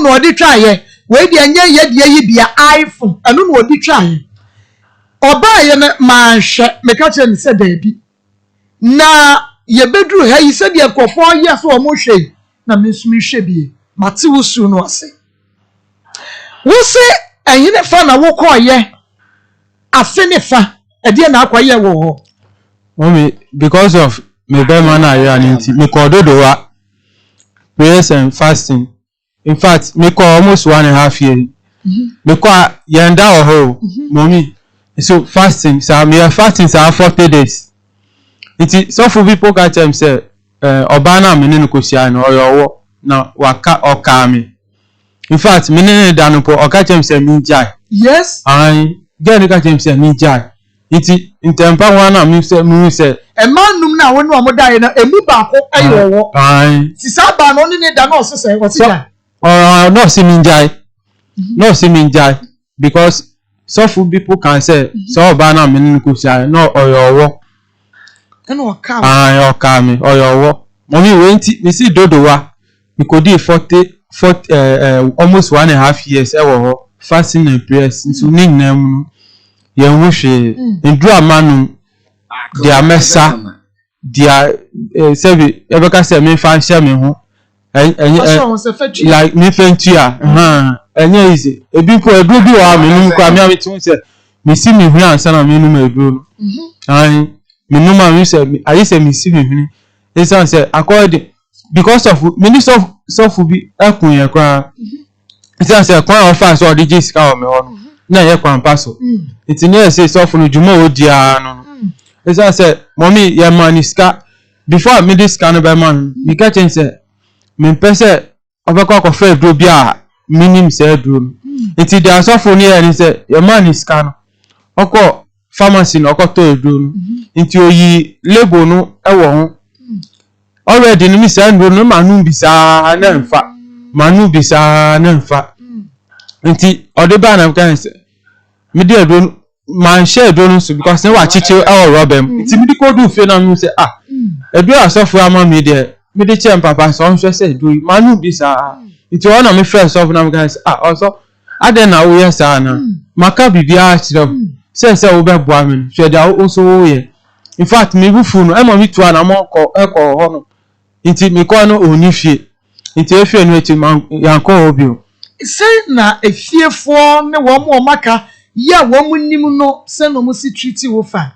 no odi twa ye we di anya ye di yi bia iPhone anu no odi twa ye oba ye na ma hwe me ka che ni se da bi na ye bedru ha yi se de kofo ye so o mo hwe na me sumi hwe bi mate wusu no ase wo se eyin fa na wo ko ye afe ne fa e de na akwa ye wo ho mommy because of me be man na ya nti me ko dodo wa prayers and fasting in fact me ko almost 1.5 years me ko yenda o ho mommy so fasting so me fasting so 40 days it so for people catch them say oba na me ne ko sia no oyo na waka oka me in fact me ne da no po oka chem say me jai yes ai get no catch them say me jai it intempa one na me say e manum na wo no amodai na emu ba ko ayo wo ai sisa ba no ne da no sese wo ti da no see me jai because so few people can say so oba na me ne ko sia no oyo wo eno oka ai oka me oyo wo mommy we nti me see dodo wa me ko di 40 almost 1.5 years e wo ho fasting and prayers nso ni nnam ye hu hwe ndu amanu dia mesa dia sebi e be ka se me fa hye me ho like me fentua enye easy ebi ko edu bi wa me num kwa me ametu se me si me hu ansa na me num edu no ai me num a me se ayi se me si me hu ni say say according because of minister of bi akun ye kwa say kwa of fast or DJ sika o me ho na ye kwa paso it near say so for no juma odia no say mommy ye man sika before me this can be man me ka chen say me pese obekwa ko fa edro bia minim say edro it dey so for near ni say ye man sika no okọ pharmacy no okọ to edro no nti oyi label no e wo ho already no me say no manu bisa na mfa nti ode ba na kan say me dey do man share do no so because na wa chiche e robem nti me dey ko do fe na me say edu asofo ama me dey papa so hwe say do manu bi sa nti ona me first of na me kan say also aden na wo yes ana maka bibia chire say wo be boa me hwe da wo so wo ye in fact me bufu no e mo mi to na mo ko ho no nti me ko no oni fie nti efie no eti man yanko obi o say na efiefo ne wo mo maka ya wo mu nim no say no mo si treat wo fa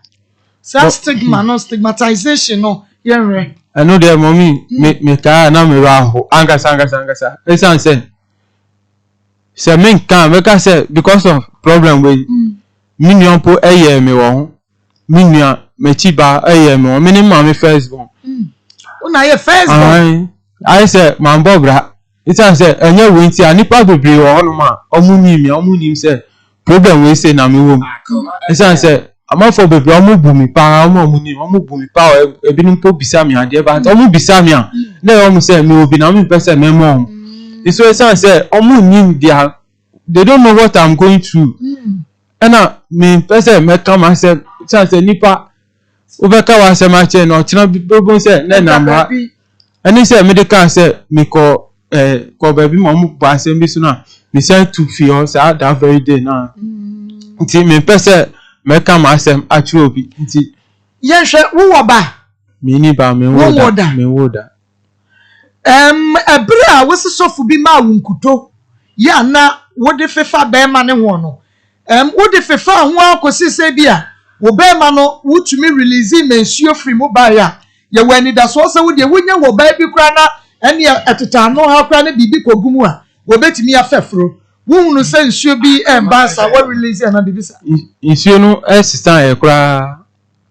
sa stigma no stigmatization no yenre eno de mommy me ka na me ra ho angasa esan say me kan me ka say because of problem we me nyompo eye me wo ho me nua me chiba eye me wo me ni ma me first born una ye first born I say man bobra esan say enye we nti anipa bebre wo ho no ma omunim say problem we say na me wo esan say amafo bebre omu bumi pa omu bumi pa ebinim po bisa mi ade ba omu bisa mi a na omu say me obi na me pese me mo so esan say omu nim they don't know what I'm going through ena me pese me come and say esan say nipa obeka wa say ma che no china bibon say na ma eni say medical say me ko baby mo ba say bi so na me say to feel say that very day na nti me pese me come asem achi obi nti yenhwe wo ba me ni ba me woda ebra wosisofu bi ma wunkuto ya na wode fefa be ma ne ho no wode fefa ho akosi se bia wo be ma no wutumi release mensuo free mobile ya ye wani da so se wode wonya wo ba bi kura na ene eteta no ha kura na bibi kogumu a wo betimi afefro wunu se nsuo bi embasa wo release na bibisa nsuo no assistant e kura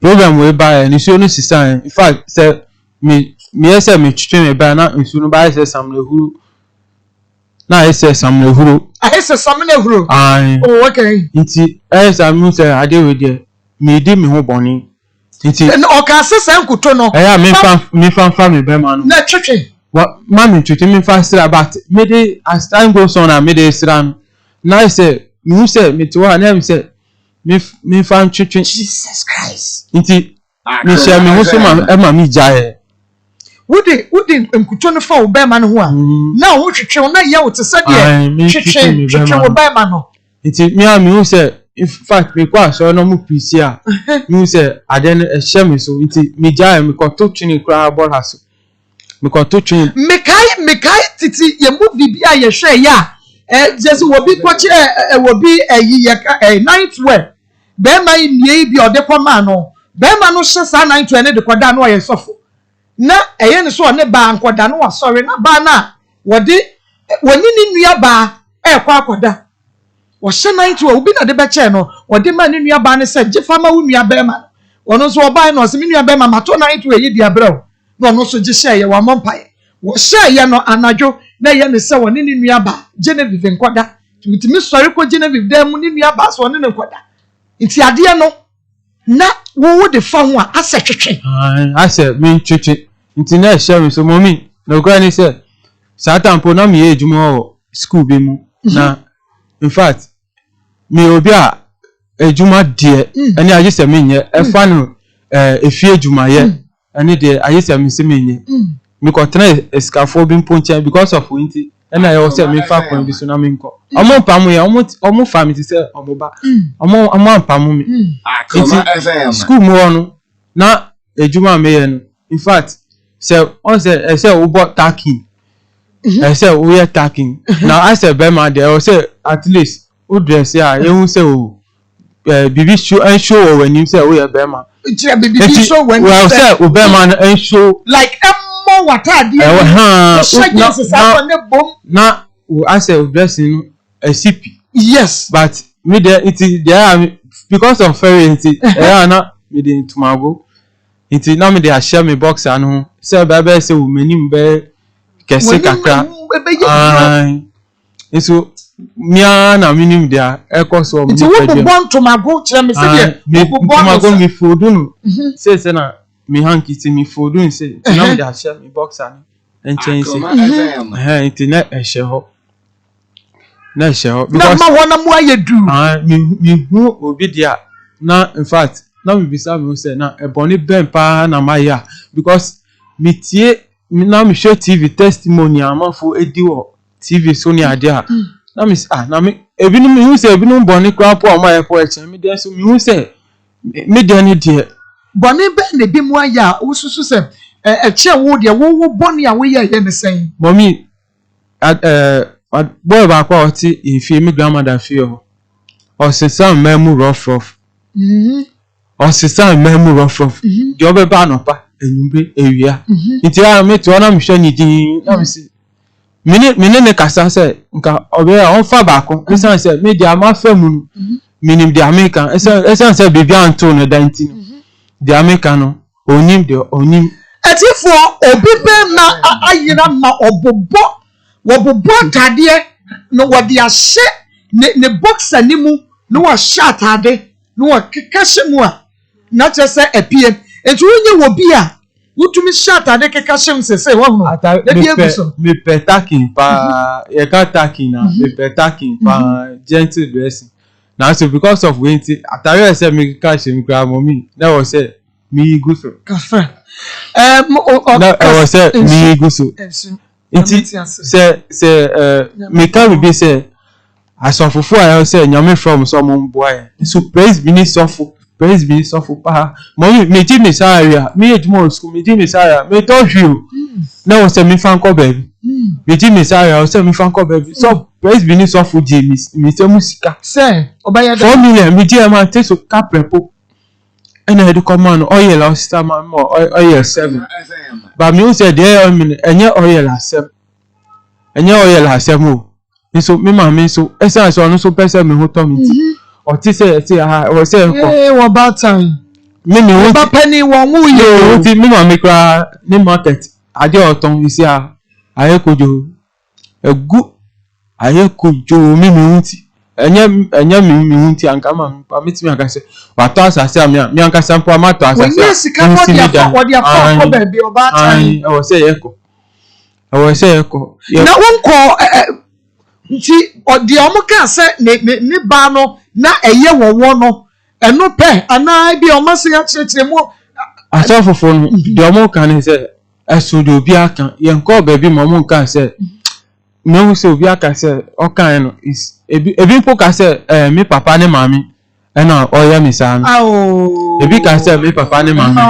program we ba nsuo no assistant in fact say me say me twetwe me ba na nsuo no ba say samle huru na say samle huru say samle huru oh okay nti sam say ade we de me di me ho boni nti o ka se nkuto no me fan me be ma no na twetwe what mommy to me fast about me as time goes on and me dey sran now say me say me to one name say me fan twetwe Jesus Christ nti me share me ho so ma me jae wudi nkuto no fa wo be ma no ho a na wo twetwe na ye wo te se de twetwe wo be ma no nti me say in fact me kwa so no mu pc a me say ade no share me so nti me jae me ko to twini kra ball haso mikoto twin mekai titi ye movie bi a ye hwe ya jesu wo bi kwache wo bi yi ye night wear be ma nie bi ode koma no be ma no hye sa night wear ne de koda no ye sofo na eye ne so ne ba ankoda no wasore na ba na wode woni ni nua ba kwa akoda wo hye night wear obi na de be che no wode ma ni nua ba ne se jefa ma wo nua be ma wono so oba no se mi nua be ma mato night wear yi dia brɛ no so gishe ye wa mompae wo share ye no anadwo na ye ne se woni ni nua ba Genevieve nkoda tutimi sori ko Genevieve da mu ni nua ba so woni ne nkoda nti ade no na wo de fa ho a ase twetwe ase me twetwe nti na share me so mommy no go ani say satampo na me ejuma o school bi mu na in fact me obi a ejuma de ani age se me nye e fa no efie ejuma ye ani de ayese me se menye me ko tena escafo bi mponche because of winti na ye say me fa kon bi so na me nko omo pamu ye omo fa me ti say omo ba omo pamu me school mo no na ejuma me ye no in fact say on say we bought tacking say we are tacking now I say be ma there say at least o dress ya ye hu say o bibi show and show when you say we are be ma show when well say Obama and show like more water na I say dressing a CP yes but me there it is there because of ferry it na me dey tumago it na me dey share me box anu say baba say we menim be kese kakra so mia na minim dia ekoso mi wo bon tumago kire me se dia tumago mi fodun say na mi hanki ti mi fodun say na me dey share me box anu enchen say internet e she ho na share because na ma wona mu ayedu me hu obi dia na in fact na me bisa me say na eboni ben pa na maya because me tie na me show TV testimony amafo edi wo TV so ni ade a na me na me ebinu me hu say ebinu boni kwa po o ma po e chen me dey so me hu say me dey ni dey boni ben na bi mu aya ususu say e che wo dey wo boni a wo ye ne sen mommy boy ba kwa oti ifi mi grandmother fi o sisan memu rough o sisan memu rough jo be ba no pa enyumbe ewia nti a me to na me hwe ni din na me si mini ne kasa se nka obe a on fa ba ko esan se me dia ma fa mu minim di American esan se bibia anto no danti di American no onim etifo obi be na ayira ma wobobo tade no wodi ahye ne boxer ni mu no wa shatade no wa kekashe mu a na chese epie etu onye wo bi a wutumi shatade kekashe mu se wo hu me petaking pa ye ka taking na me petaking pa gentle dressing now so because of waiting atare say me kekashe mu gra mommy that was say me go so kafa that was say me go so Iti se me can be say asofofo ayo say nyame from some boy so praise be ni sofo pa mo me ji me sarea me ejmo school me ji me sarea me to hwi na wo say me fan ko baby me ji me sarea wo say me fan ko baby so praise be ni sofo ji me say musika say obaya 4 million me ji am take so cap repo ena edu command oil la sister man mo oil 7 ba mi o say there enye oil asem o so me ma me so esa so no so pese me ho to me ti o ti say o say nko wo ba time me wo ba penny won wu ye o ti me ma me kra ni market ade oton isi a aye kojo egu aye kojo mi hu ti enye mi hu ti anka ma pa me ti me aka say wa to asase am mi anka sampo amato asase yes ka what dia for baby o ba time o say eko na wonko nti odi omuka se ne ba no na eye wowo no eno pe ana bi omase ya chirechiremu asofofo no di omuka ne se eso de obi aka ye nko baby mo nka se me hu se obi aka se okan no is ebi po ka se mi papa ne mami ena oya mi sa no ebi ka se mi papa ne mami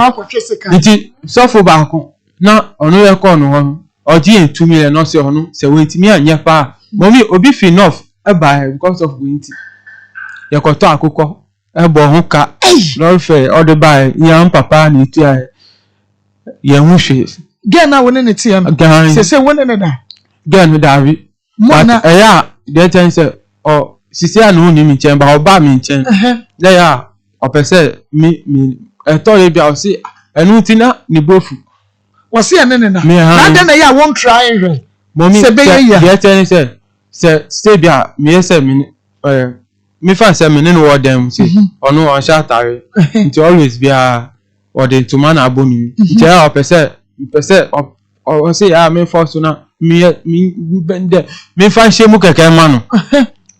nti sofo ba ko na onu ye ko no ho oji 2 million no se onu se wentimi anya pa mommy obi fi enough e buy because of wenti ye ko to akoko e bo hu ka no fe o de buy yan papa ni tu ai ye hu hwe gen na woni ne tie no se woni ne da gen da wi but ya de ten se o sisi anu ni mi chen ba oba mi chen le ya o pese mi e to le bia o si enu ti na ni bofu wasi ene na na na ya won try re mommy se de ten se stay bia mi se mi fan se mi ninu wo dem si onu on sha tare nti always bia o de to man abonu je o pese o se ya mi force na mi bende mi fan se mu keke ma no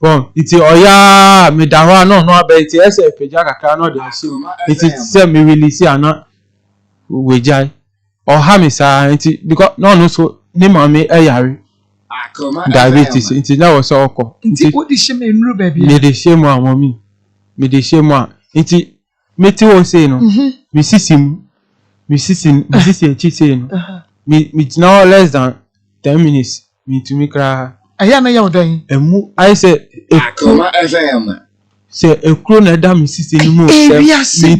bon iti oya mi dawa no abe iti ese peja kakra no de se iti se mi release ana wejai o ha mi sa iti because no so ni mami eyare diabetes iti na wo so oko iti wo di sheme nru baby me de shemu a mommy me de shemu a iti me ti wo say no mi sisi chi say no mi now less than 10 minutes mi to me kra aya na ya odan emu I say Akoma FM se ekro na da mi sisi ni mu ebiase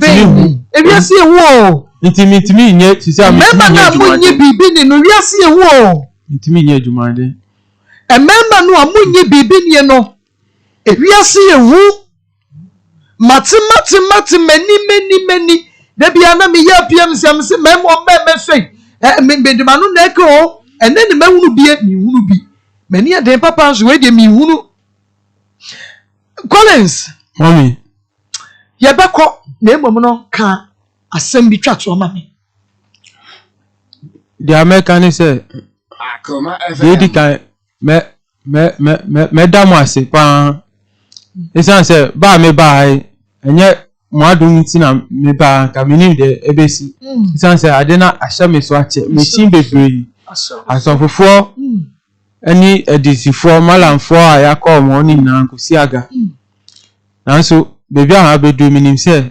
ewo intimi nye ti say am member na munye bibi ni no wiase ewo intimi nye adwumade member no amunye bibi ni no ewiase ewu mati many da bia na me ya pm sam se memo me fe me de manu na ke o ene ne mehunu bie mi hunu bi mani ade papa so we de mi hunu Collins mommy ye beko na emom no ka asem bi twa to ma me the American say Akoma FM they di kan me da mo ase pa esan se ba me ba enye mo adun ti na me ba ka me ni de ebesi esan se ade na ahya me so ache machine bebre asofofo ani edisifo malamfo ayakọ mo ni na nkosi aga nanso bebi a bedu minim se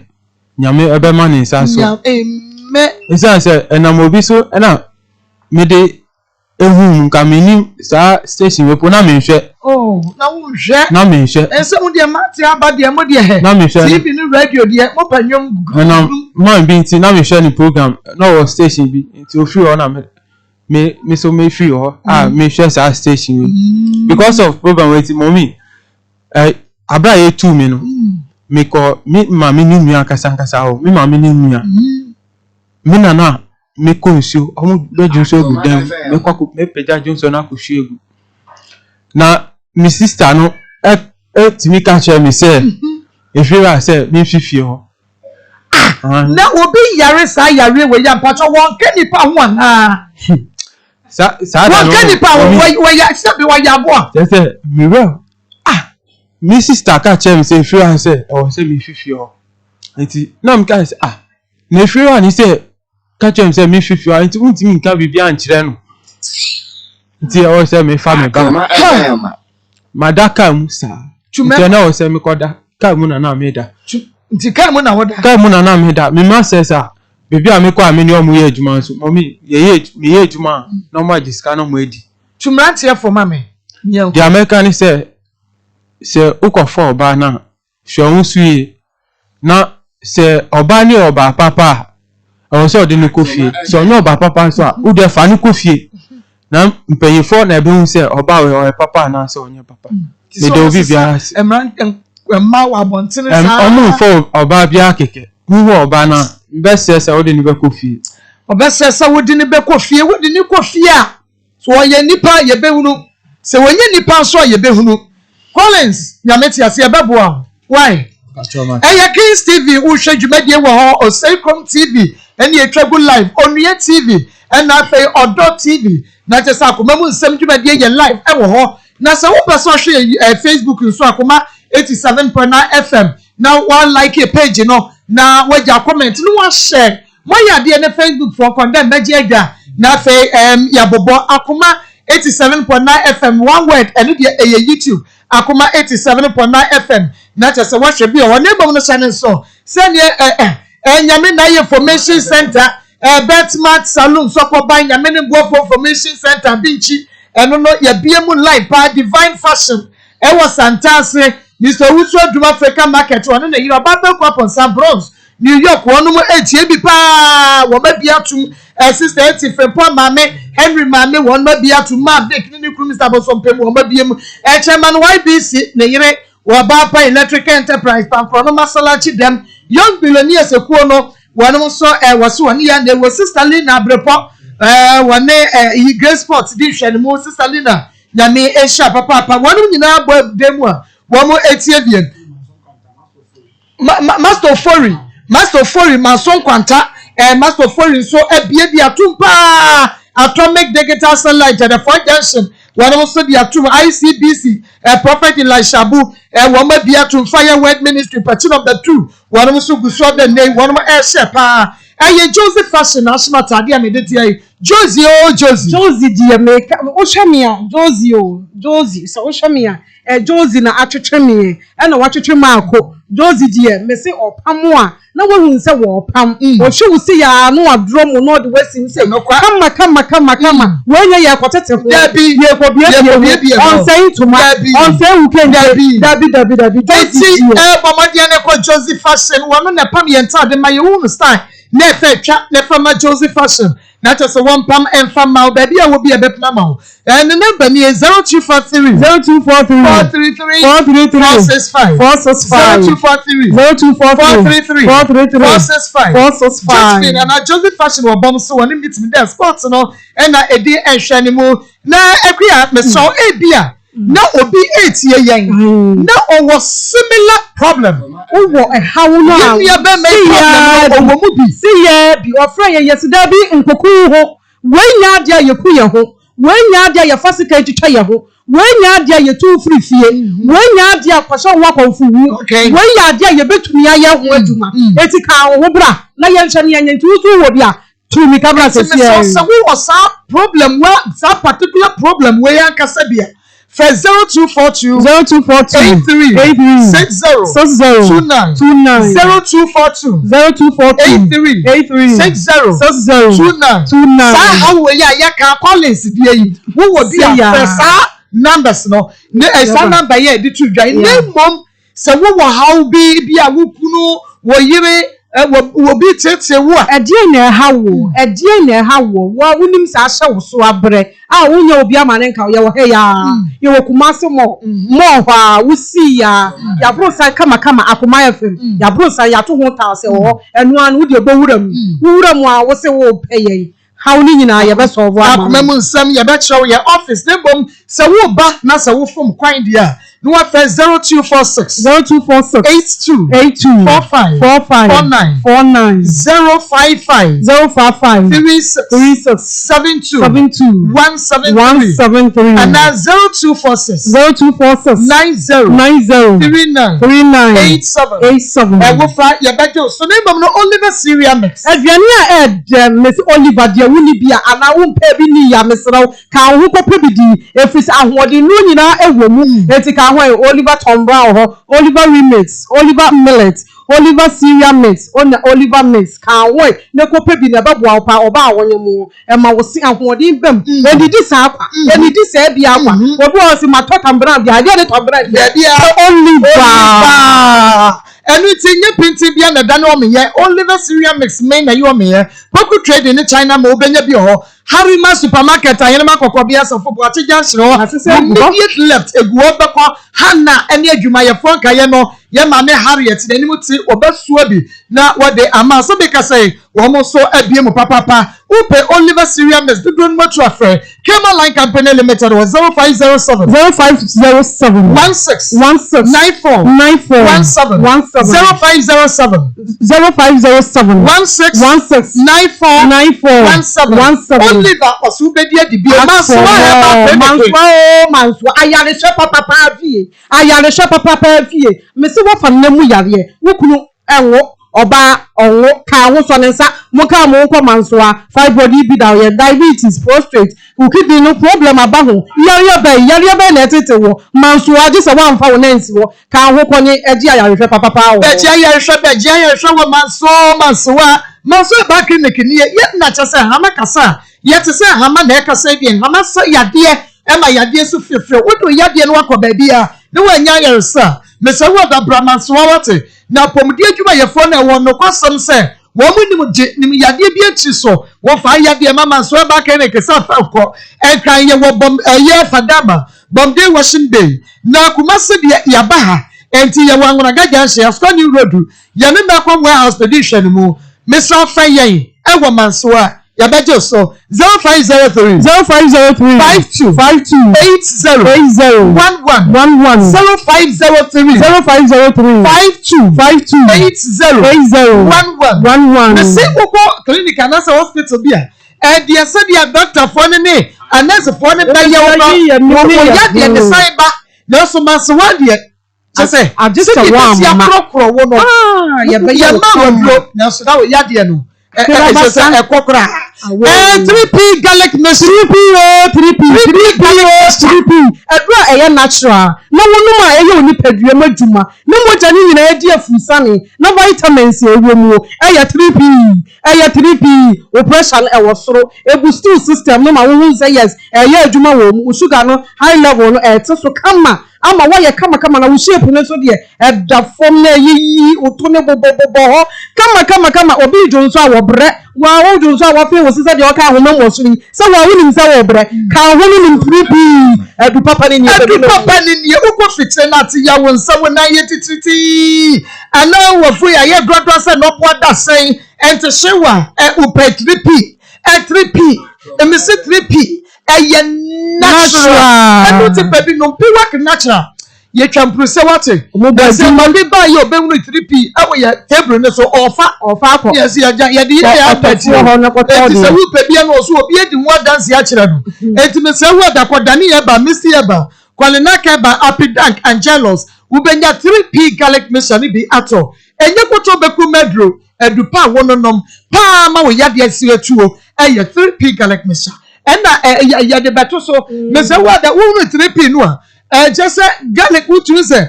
nyame ebe ma ni nsa so amen esan se enam obi so na me de ehum ka mini sa station we po na me hwe na wo hwe na me hwe ense mu de mate aba de mo de he na me hwe TV ni radio de mo panyom na man bi nti na me hwe ni program na wo station bi nti o free na me so me free ho me hwe sa station we because of program we ti mommy abra ye tu me no me ko mi ma me ni nua kasa ho mi ma me ni nua mi na me konsu omo beju so gudem me kwako me peja Johnson na ko hwegu na mi sister no timi ka che me say efira say me fifie ho na obi yare sa yare we ya pacho won ke nipa ho ana sa da no won ke nipa we ya se bi wa ya bo say me well mi sister ka che me say efira say say me fifie ho enti na me ka say na efira ni say catch him say me fifi wa nti untimi nka bibia ankyere no nti o say me fa me ba madaka mu sa nti na o say me koda ka mu na me da nti ka mu na woda ka mu na me da me ma say sa bibia me kwa me ni o mu ye adwuma so mommy ye adwuma na mo agiska na mo edi tumrantie for mame the American say ukofo oba na hwe hu suye na say oba ni oba papa o so de ni kofie so no ba papa so a u de fa ni kofie na mpanyefo na ebe hu se oba we o papa na so onye papa me do bi bia emma wa bontene sa omu fo oba bia keke hu oba na bese se o de ni be kofie obese se wo de ni be kofie wo de ni kofie a so oye nipa ye be hunu se wonye nipa so ye be hunu Collins nyameti ase ye bebo a why Kings TV wo hwe dwumadie wo ho Oseikom TV eni etwagu live Onue TV and na fey Odo TV na tesa akoma mu nsem dwumadie ye live e wo ho na se wo person hwe Facebook nso akoma 87.9 FM na one like a page no na waja comment no wa share mo ya de na Facebook for condemn meje agwa na fey ya bobo akoma 87.9 FM one word eni de YouTube akoma 87.9 FM na tesa wo hwe bi o ne bom no channel so se ne nyame na information center Betmart Saloon so ko ban nyame ne go information center binchi eno no ya biemu live pa Divine Fashion e was Santase Mr. Wusu Aduma Africa Market one na yiro babel kwapon San Bronx New York one mo etie bi pa wo ma bia tum sister Etifempo mame Henry mame one ma bia tum ma big ni kru Mr. Bosompem wo ma biemu chairman YBC ne yire wo ba pa Electrical Enterprise pa no masalachi dem young billionaires ekuo one so was one year they was Sister Lina Brepo one Grace Sports di hwe mo Sister Lina nyame esha papa one nyina bo demu a wo mo etie bien Master Fori Mason Kwanta Master Fori so ebie bi atumpa Atomic Digital Satellite at the Fort Junction one also the atum ICBC Prophet Elisha Abu one may be atum Fire Word Ministry patchin of the two one also go so the name one more air shepa Joseph Fashion national tadia medeti Josie dear make Oshamia Josie so Oshamia Josie na atwetweme e na watwetwema akọ Josie dear me say opam a na wohun se wo opam o hwe si ya no adro mu no de wasim se kama wanya ya kwotete ho ye ko bia on say to my on say we can dabi Josie bomade ne ko Josie Fashion wono na pam ye nta de ma ye wu style na fe twa na fama Josie Fashion na just one pam and fam ma baby I will be a bit mama and the number me is 0243 433 465 465 and I just fashion or bomb so one meet me there sports no and I dey ehwe mo na ekua me so ebia na obi etie yen na owo similar problem owo how no ya be me problem owo mu bi see ya bi ofra ye yesida bi nkoku ho wenya dia yeku ye ho when ya dia ya fasika twitwa ye ho when ya dia ye tu free fie when ya dia kwasho wa konfu when ya dia ye betumi aye ho aduma eti ka ho bra na ye nhwe ne ye ntu so wo bia to me camera say so we was problem where that particular problem where ya kasabia for 0242 83 60 29 0242 83 60 29 how we ya ka Collins die yi wo wo bia first numbers no esa number ye di tu dwan name mom se wo wo how bia wo kunu wo yire wo bi tete wo a edie na ha wo wa wonim sa hye wo so abre a wonya obi amane nka ye wo he ye wo kumase mo hwa wo si ya bro sa kama akoma ya fem ya bro sa ya to ho ta se wo enu an wo de bo wuram a wo se wo peye how ni nyina ye be solve akoma mu nsam ye be chew ye office dem bom se wo ba na se wo fom kwan dia no what first 0246 82 45 49 055 36 72 173 and now 0246 90 39 87 I will find your better so name no Oliver Syria mix aduane a Miss Oliver dia woni bia ana wo mpa bi ni ya mesraw ka ho kope bi di efis ahode no nyina ewo mu eti ka ho Oliver Tom Brown ho Oliver Remix Oliver Millet Oliver Syria mix Oliver mix ka wo ne kope bi na babo pa oba awonye mu e ma wo si ahode bam edidi sa akwa edidi sa bia akwa obi o si Tom Brown bia de Tom Brown bia Oliver anything you pinti bia na da no me ye Oliver Syria mix me na you me ye poku trade in China ma obenya bi ho Harima supermarket ayene makokọ bia sofo bo ati junction ho immediate left egu obekọ Hana ene adwuma ye fon ka ye no ye ma me Harriet na nimu ti obesua bi na wode ama so be ka say wo mo so abie mu papa upe Oliver Syria mix do don much afre Kema Line Company Limited was 0507 16 94 17 0507 16 94 17 Oliver Osubedi Adibi Manswa ayare shepa papa fie mesi wo fa namu yare wo kunu enwo oba onwo ka ho so ne nsa mo ka mo ko Manswa fibroid bi da ye diabetes prostate ukidi no problem aba ho yare be na tete wo Manswa je se wa mfa wo nansi wo ka ho konye eji ayare shepa papa wo eji ayare shepa wo Manswa ba clinic ni ye na chese hama kasa ye te se hama na kasa bi hama so yade ema yade so fefre wodo yade no akọ ba bia ne wanya yare sa mesa wo da Manswa wate na pomdi adwuma ye fo na won no kwasem se wo mu nim yade bi achi so wo fa yade ma Manswa ba clinic sa fa ko e kan ye wo bom ye fadama bom day washing day na kumase de yaba ha enti ye wangona gaja hye asko ni road ye ne na kwa warehouse petition mu Mr. Fayen e wo Manswa ya beje so 0503 52 80 11 0503 52 80 11 the same clinic and hospital bia and the said the doctor for ne and that's for ne ba ye wo ya de ne sai ba na so Manswa de say I just want ya prokro wo no ya be ya ma wo na so da wo ya de no ekokra 3P garlic machine 3P edura eye natural na wonu ma eye oni padua madwuma na moja ni nyina edi afusane na vitamins ewemu eye 3P o pressure e wo soro e boost system no ma wo say yes eye adwuma wo mu sugar no high level no e te so kama ama waye kama na wo shape no so de eda form na yi oto ne bobobobo ho kama obi jonso a wo bre wa wo jonso a wo fe wo sisa de o ka ho mo so ni se wa wo nim se wo bre ka ho ni 3P edu papa ni ni wo fitre na ti ya wo nsa wo na ye tititi ana wo fu ya ye grodwa se no po da sen ente shewa upe 3P 3P emi se 3P eye natural enu ti baby no pe work natural ye twampro se wate se mali ba ye obehunu 3p awo ye table ne so ofa ko yes ya de ya pati ho na koto se wu pe bia no so obi edi ho dance ya kire no enti me se wu adakoda ne ye ba misi ye ba kwalena ke ba apidank angelos ubenya 3p garlic mixture ni bi ato enye koto beku medro edupa wononom pa ma wo yade asi atuo eye 3p garlic mixture ena ya de beto so me se wu ada wo 3p no a just garlic utu se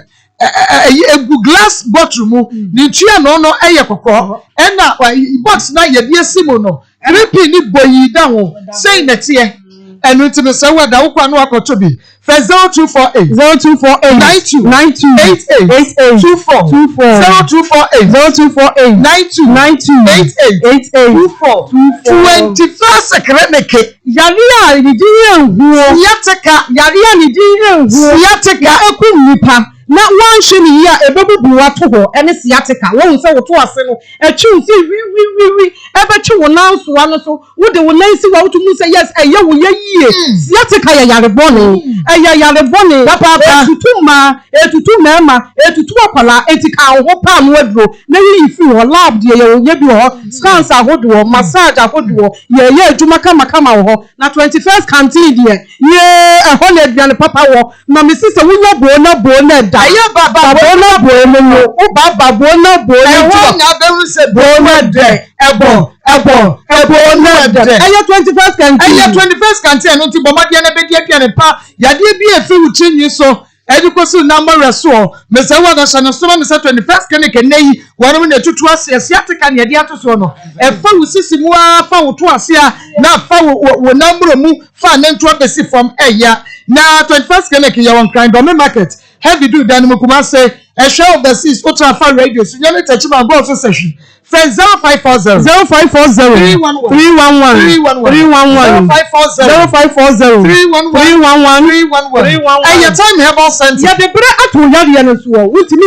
egu glass bottle mu ni tua no no eye kokko ena box na ye de asimo no 3p ni boyi da ho sei na tie enu ti me se wu ada wo kwa no akoto bi 0248 92 88 24 0248 92 88 24 21st secretary Yaria ni diye huo. Yaria ni diye huo. Siyateka eku nipa. Na wanshi ni ya ebebu watu ho ene siyateka. Won se woto ase no. Echu si wi. Ebechu wo nan so ano so. Wo de wo nan si wa wotu mu se yes eye wo ye yie. Siyateka ya yare bone. Yare bone. Papa etutu mema, etutu akwala etika ho pa no aduro. Na yi fi ho lab de ye bi ho. Scans ahodo, massage ahodo. Ye adwuma kama ho. Na 21st canteen there. Ye ehole aduane papa wo. Na me sister wo na da. Aye baba bona no. O baba bona e na be se bona de ebo na de. Aye 21st canteen. Aye 21st canteen no ti bomade na be dia ne pa. Yade bi efi uchi ni so. Edukosu na reso me se wa da shana so me se 21st clinic nei wanu na tutu ase asiatika ne yade atoso no e fa usisi mu afa wo to ase a na fa wo namro mu fa na nto abesi from eya na 21st clinic ya won kind me market heavy do dan mu kuma say a show of the seas ultra fan radio so you need to check my boss session friend 0540 311 your time herbal center ya de bre ato yare no so wuntimi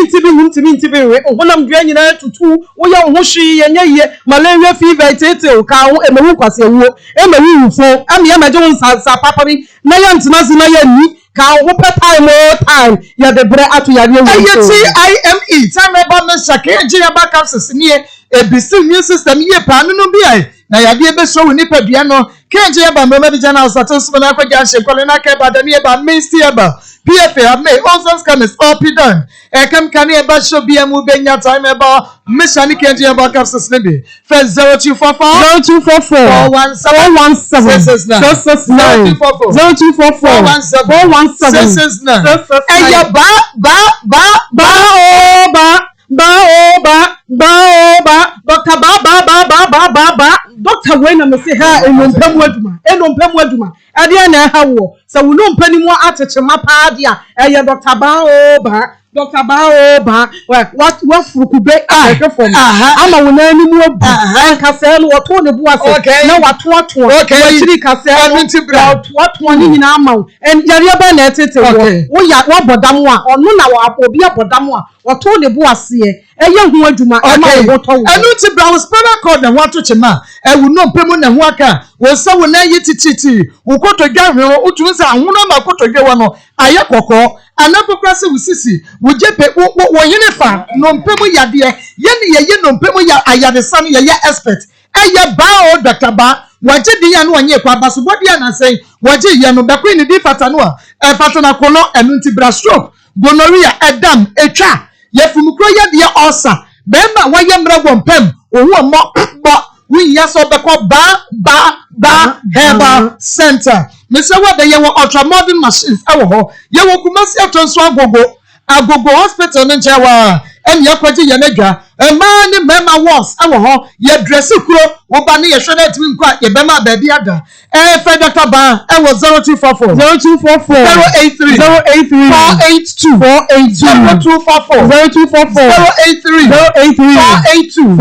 we honam dua nyina tutu wo ya ho hwi yenye malaria fever tete ka ho emewu kwase wo emewu ufo am ya maje won sa papa bi na ya ntina si na ya ni ka ho time ya de bre ato yare wo IME time herbal message ke ya backup sesnie ebisi immune system ye pa no bi ai na yade ebe so we nipa bia no kenje ya ba mama bi jana status na akwaja shekwale na ka ba da ne ba minsti ya ba PFA me also scammers opidan e kam kan e ba show bia mu benya time e ba mission kenje ya ba capsules ne bi first 0244 Doctor Wayne me say ha enompemu aduma ade na ha wo se wo no mpani mu atechema pa ade a eye Dr. Ba what frukube from ama wo na ni mu obu kase no woto ne bu ase na wato wachiri kase wato ni nyina ama wo en yare ba na etete wo ya wo bodam a ono na wo obi abodam a woto ne bu ase eye hu aduma ama wo to wo enu ti brown spinal cord na wato chema e wo no mpemu na ho aka wo sa wo na yi tititi wo koto dwahwe wo utu nsa ahono ma koto dwe no aye kokko anapokrase wusisi wujepe wo yenefa no mpemu yade ye no mpemu ya ayade sanu ye expert eye ba o Dr. Ba waje di ya no anye kwa basobodi ya na sei waje ye no bakwe ni di fata no a fata na kono enu nti bra stroke gonorrhea edam etwa ye funukro ye de ulcer bemba waye mra wompem owo mo we ya so beko ba herbal center Mr. What the ultra modern machines ewo ho ye wo Kumasi atonso agogo hospital no nchewa en ya kwaje ye nadwa ma ne mema walls ewo ho ye dress kuro wo ba ne ye hwe na timi nkwa ye bema ba bi ada fe Dr. Ba ewo 0244 083 482 0244 083 482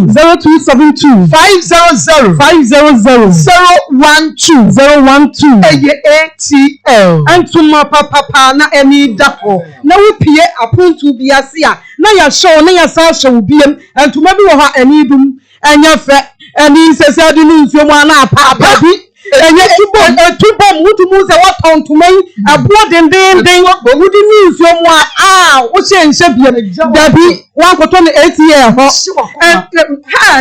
0272 500 012 ATL antuma papa na eni dapo na wopie apuntu biase a na ya show na ya sa show biem antuma bi wo ha eni dum enya fe eni sese adu ni nsuo mu ana apa bi tubom wutumu se what on to me abo den wudi ni nsuo mu wo se nse bia dabi wan koto ne ATM ho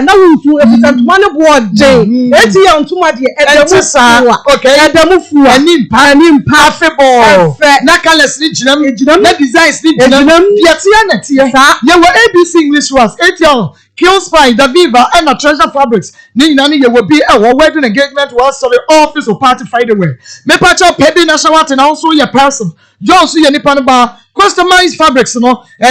na wutu efitantuma ne bo den ATM ntuma de edamu fuwa ani mpa afebo na colors ni ginam na designs ni ginam na tie ye wo ABC English was ATM Kills Fine, Daviva, and a Treasure Fabrics. Nina, you will be a wedding engagement, sorry, office or party Friday wear. Me patch up heavy national and also your person. Johnson, your Nipanaba, customized fabrics,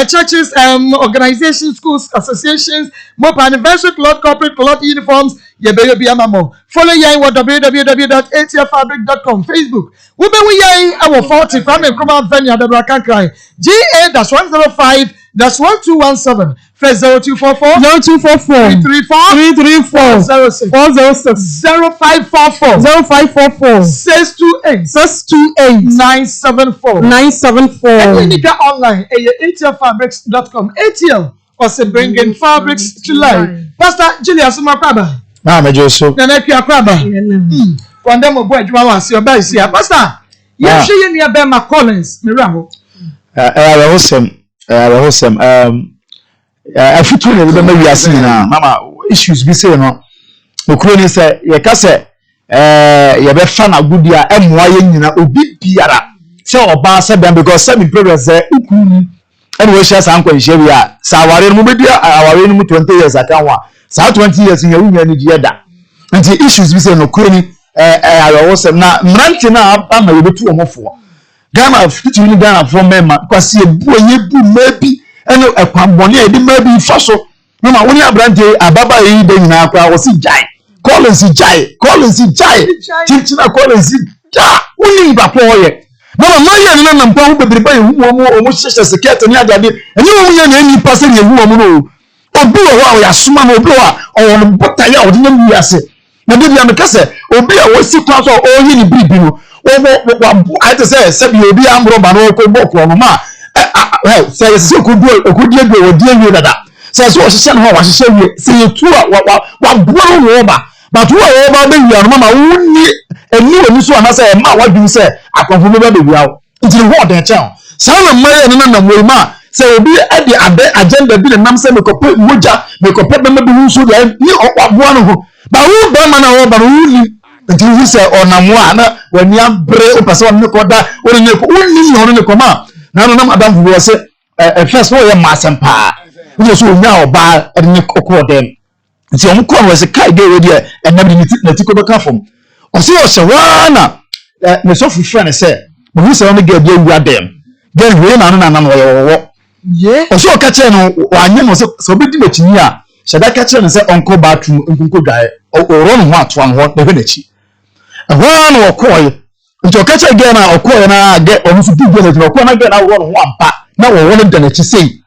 churches, organizations, schools, associations, more anniversary cloth, corporate cloth uniforms, your baby amamo. Follow ye at www.atfabric.com, Facebook. We be we our 40 from a Kroma venue, the Brakan Cry. GA-105. That's 1217 0244 334 406 0544 628 974 and you get online at atlfabrics.com. ATL also bringing fabrics to life. Pastor Julius Makraba. Me Joso. Nana Kraba. Kwandemo boy juma wa si oba isi. Pastor, you shey you near Bema Collins, Miraho. Awesome. I fit to the maybe as na mama issues be say no. Okuro ni say ye ka say ye be fa na gudia emwa ye nyina obi biara say oba say dem because say me progress say ukunu anyway share san kwanhia bi a sa aware no be dia aware no 20 years akanwa sa 20 years ye wunya ni die da nti issues be say no okuro ni awesome na mranti na ama ye betu omofo Ghana fiti ni Ghana from memma kwase ebu onyebu mabi ene ekwambone edi mabi faso na woni abrante ababa yi de nyina akwa wo si jai Collins jai chichina Collins ja woni bapo ye na ye na nampa wo bebreba ye hu omo hyehye secret ni agade ene wo ye na ni pase ni hu omo no obi wo ya suma no obi wo o no bota ya odi na mi ase na bibia me kase obi a wo si kwa so o yi ni bibi no I just say you be amro bano ko boko no ma say so okudie do odie wi dada say so ohye no wa hye wi say you tu wa bro no ba but wo ba be wi no ma wonni eni oni so na say ma wa dun say akonfo be be wi awo nti ho den chen say na maye no na mo ma say obi ade agenda bi na nam say me ko pe moja me ko pe be me bi hu so dia ni okwaboa no ho ba wo ba ma na wo ba wonni nti hu say onamwa na wani abre o pese woni ko da woni ne ko woni ni ne ko ma na no nam adam fu wo se first wo ye masempa wo so onya oba e ne ko dem nti om ko wo se kai de we de enam ni ti ko be ka fom o se o se wana ne so fu fre ne se mo hu se woni ga bia wu adem ga we na no na wo ye o so ka che no wa anye no se obi di machini a sheda ka che no se onko bathroom nkunko dwae o ro no ho atoa no ho na hwe na chi ahwan okoye nti okache ge na okoye na ge omusu bigwe na okoye na ge na wo no ho ampa na wo wo de na chi sei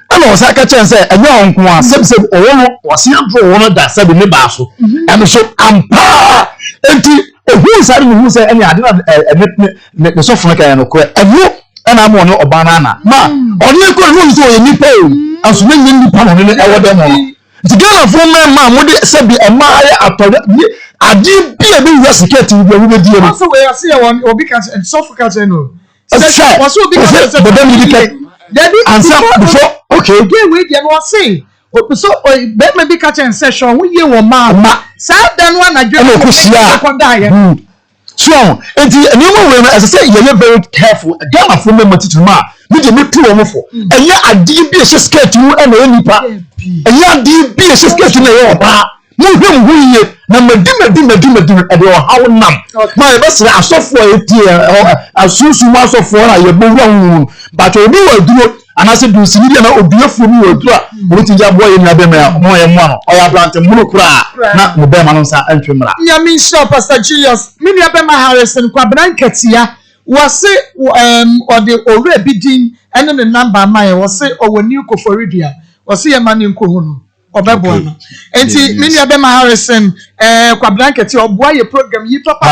ana o sa ka chen se anya onko a sebse owo no wase andro wo no da sabi ne ba so am so ampa enti ehu sa ni hu se anya ade na ne so funu ka ya no ko ehu ana mo no oba na ma oni ko hu so ye nipa o aso ne nipa no ne ewo de mo nti Ghana fo ma mo de sabi ema ya atode adi bia be wi security bi we di e no so we say one obi catch and soft catch no say was obi catch the dem di ke answer before okay again we dey no say so be me be catch and session we ye wo ma sa dan one na dwe ko sia so enti eni mo we as say you very careful Ghana fo me matitu ma me dey me tu wo fo enye adi bia she skirt mu e na nipa enye adi bia she skirt na yo ba mo hwem huye na madi ade o hawo nam ma e be sira asofo etie asusu ma asofo na ye bowura hu but obi wa duro anase du sinidia na obiefo mi wa duro o ti ja boye na be me mo ye mo no o ya blante mu kura na mo be ma no sa antwemra nyami sure Pastor Julius mi ni Abema Harrison kwa branketia wase o de ore bidin ene ne number ma wase o woni ko foridia wase ye mane nko hu no obebo no enti mini Abema Harrison kwa blanket oboa ye program yi papa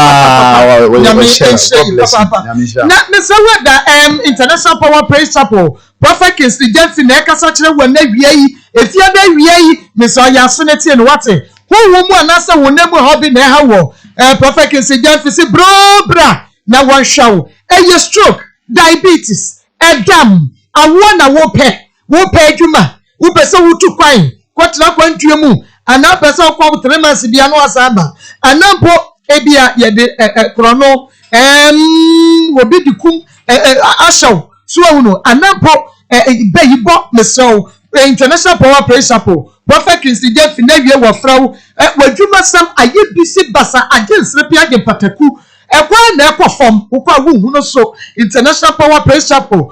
na me say weda International Power Praise Chapel Prophet Kingsley Jensen na kasa kire wona wie yi efia da wie yi me say ya senete no wate wo mu anasa wona mu hobby na ha wo Prophet Kingsley Jeffy say bra na one show eye stroke diabetes edam awo na wo pe adwuma wo pese wo tu kwan kwatra kwantue mu ana pese kwa 3 months bia no asaba anampo ebia ye de krono wo bi dikum ashaw so awuno anampo beyibo meso international power principle Prophet Kingsley Jeffy na wie wo frawo wadwuma sam ayebisi basa agensre pia de pataku ekwa na ekofom ukwa wu no so international power principle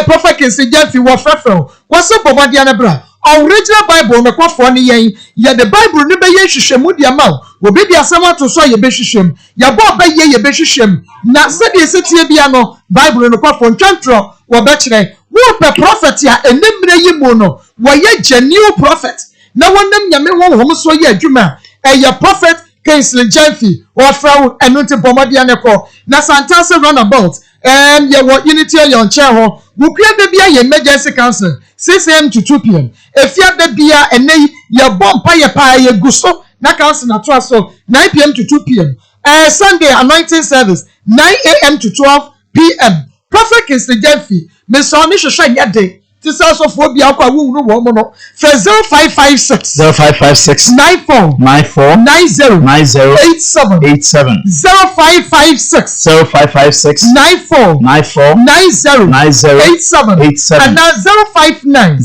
Prophet Kingsley Jeffy wo frafro kwase bobade anabra original Bible me kwafo ne yen ye the Bible ne be ye hwehwemu dia ma obi dia asem ato so ye be hwehwem ye bo be ye be hwehwem na se de setie bia no Bible no kwafo ntwantro wo be kire wo pe prophet ya enemre yi mu no wo ye genuine prophet na wonam nyame honhom so ye adwuma ye Prophet Kingsley Jeffy wo frawo enunti bomode aneko na santase runabout ye wo unity yon chair ho wukua de bia ye emergency council 6 a.m. to 2 p.m. Efia de bia enei ye bompa ye pa ye guso na council na to so 9 p.m. to 2 p.m. Sunday anointing service 9 a.m. to 12 p.m. Prophet Kingsley Jeffy me so ni hwehwe nya de this also for bia kwa wu no wo mo no 0556 94 90 87 0556 94 90 87 and now 059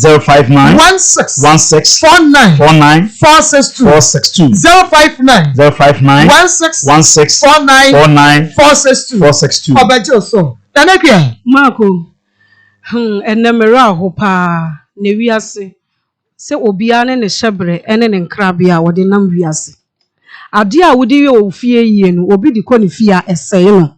16 49 462 059 16 49 462 obajo so tanakwa Marco enemera hopa ne wiase se obia ne hyebre ene ne nkrabia wode nam wiase ade a wode ye ofie yie no obi di kɔ ne fie a ɛsɛe no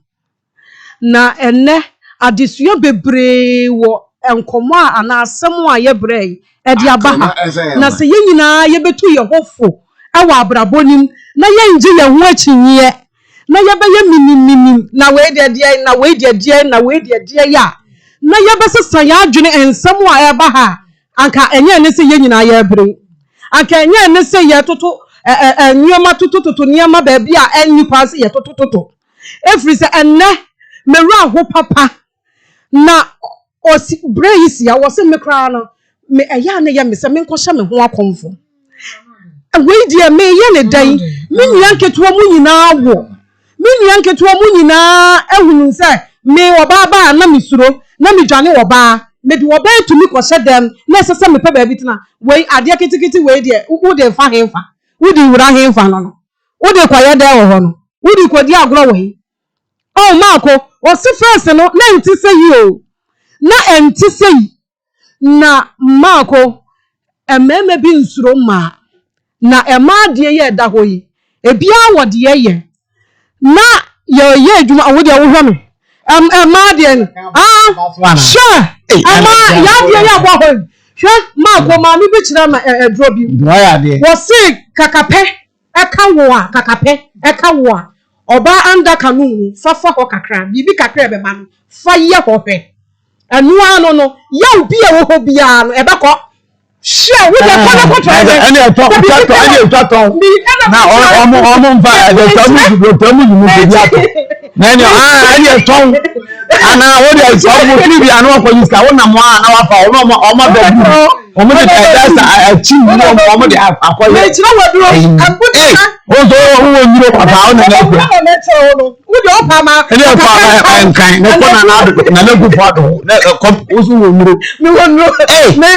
na enne adesua bebre wo enkomo a ana asɛm a ye brɛ ɛde aba ha na se ye nyinaa ye betu ye hofo ɛwɔ abrabonim na ye nje ye ho akyinye na ye be ye minimini na we de de na we de de na we de de ya na yebesesa ya adwene ensem a eba ha anka enye ne se ye nyina ya bre anka enye ne se ye toto nyoma toto nyoma ba bia enyi pass ye toto every se enne mewra ho papa na osi brace ya wo se mekra no me eya ne ye me se me nkɔhye me ho akomfo we dia me ye ne dan me nua nketo mu nyina wo me nua nketo mu nyina ehunu se me obaba na misuro na mi dwane oba me di oba etumi ko hyedem na sese me pa ba bi tena we ade kitikiti we de wo de fa hemfa wo di wura hemfa no wo de kwaye de wo ho no wo di kodi agro we oh Marco o si first no na enti se yi o na enti se yi na Marco ememe bi nsuro ma na ema de ye da ho yi ebia wo de ye na ye adwuma wo de wo hwa me Madian, sure. Ya bo ho. Sure, Marco ma mi bi kira ma drobi. Wo se kakape eka wo a kakape eka wo a oba anda kanu fafa ho kakra bibi kakra be ma no fa ye ho hwe. Anu ano no ya obi e wo ho bia no e be ko sure we dey ko try any talk na omo mfa de tamu mu bia to nani any talk ana wo dey talk mu fi bia no ko yiska wo na mo na wa fa omo do omo de just achi omo de akoye e kira waduro o so wo nyiro papa o na na wo de opa ma e de opa enkan ne ko na gu fado ko so wo nyiro mi wo nyiro me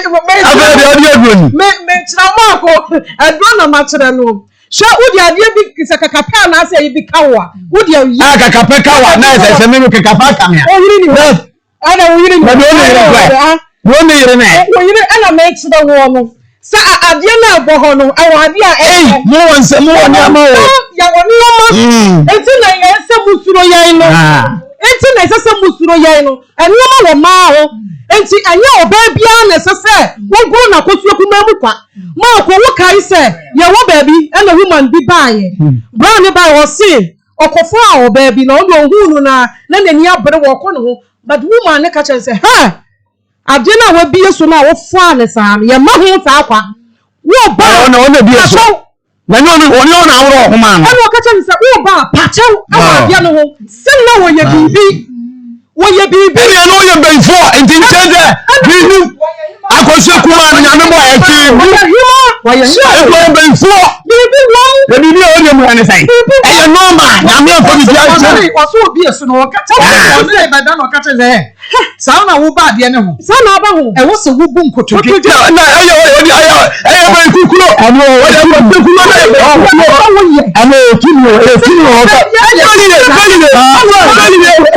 kira Marco adro na ma kira no sha udi ade bi kisa kakapa na ase bi kawa udi yi kakapa kawa na ese me kakapa kamia o yiri ni ana o yiri ni wo ne yiri na wo yiri ana me kira wo no sa ade na bo ho no awo ade a mo wonse mo woni ama wo ya woni ama enti na ye se musuro yan no enti na se musuro yan no enu ma wo ma ho enti anya oba bia na sese wo gro na kosuo kuma mu kwa ma ko wo kai se ye wo ba bi na woman bi baaye bra ne ba wo se okofo a oba bi na o do hunu na nani abere wo ko ne ho but woman ne ka chen se ha ade na wo bi yeso na wo fo ane sa ye ma ho sa kwa wo ba na wo na bi yeso na no na awro ho ma no e wo ka che nsa wo ba pachew awabia no ho sem na wo ye bibi ene no ye benfo enti nchede bibi akose kuma na nyame mo eti why e benfo bibi wo bibi o ye mu ane sai e normal nyame afo bi dia waso obi esu no ka cha wo na Ibadan no ka che ze sa na wo ba de ne ho sa na ba ho e wo se wo bu nkotodwe na ayo ben kukulo ano wo ya ben kukulo na ano kini o ka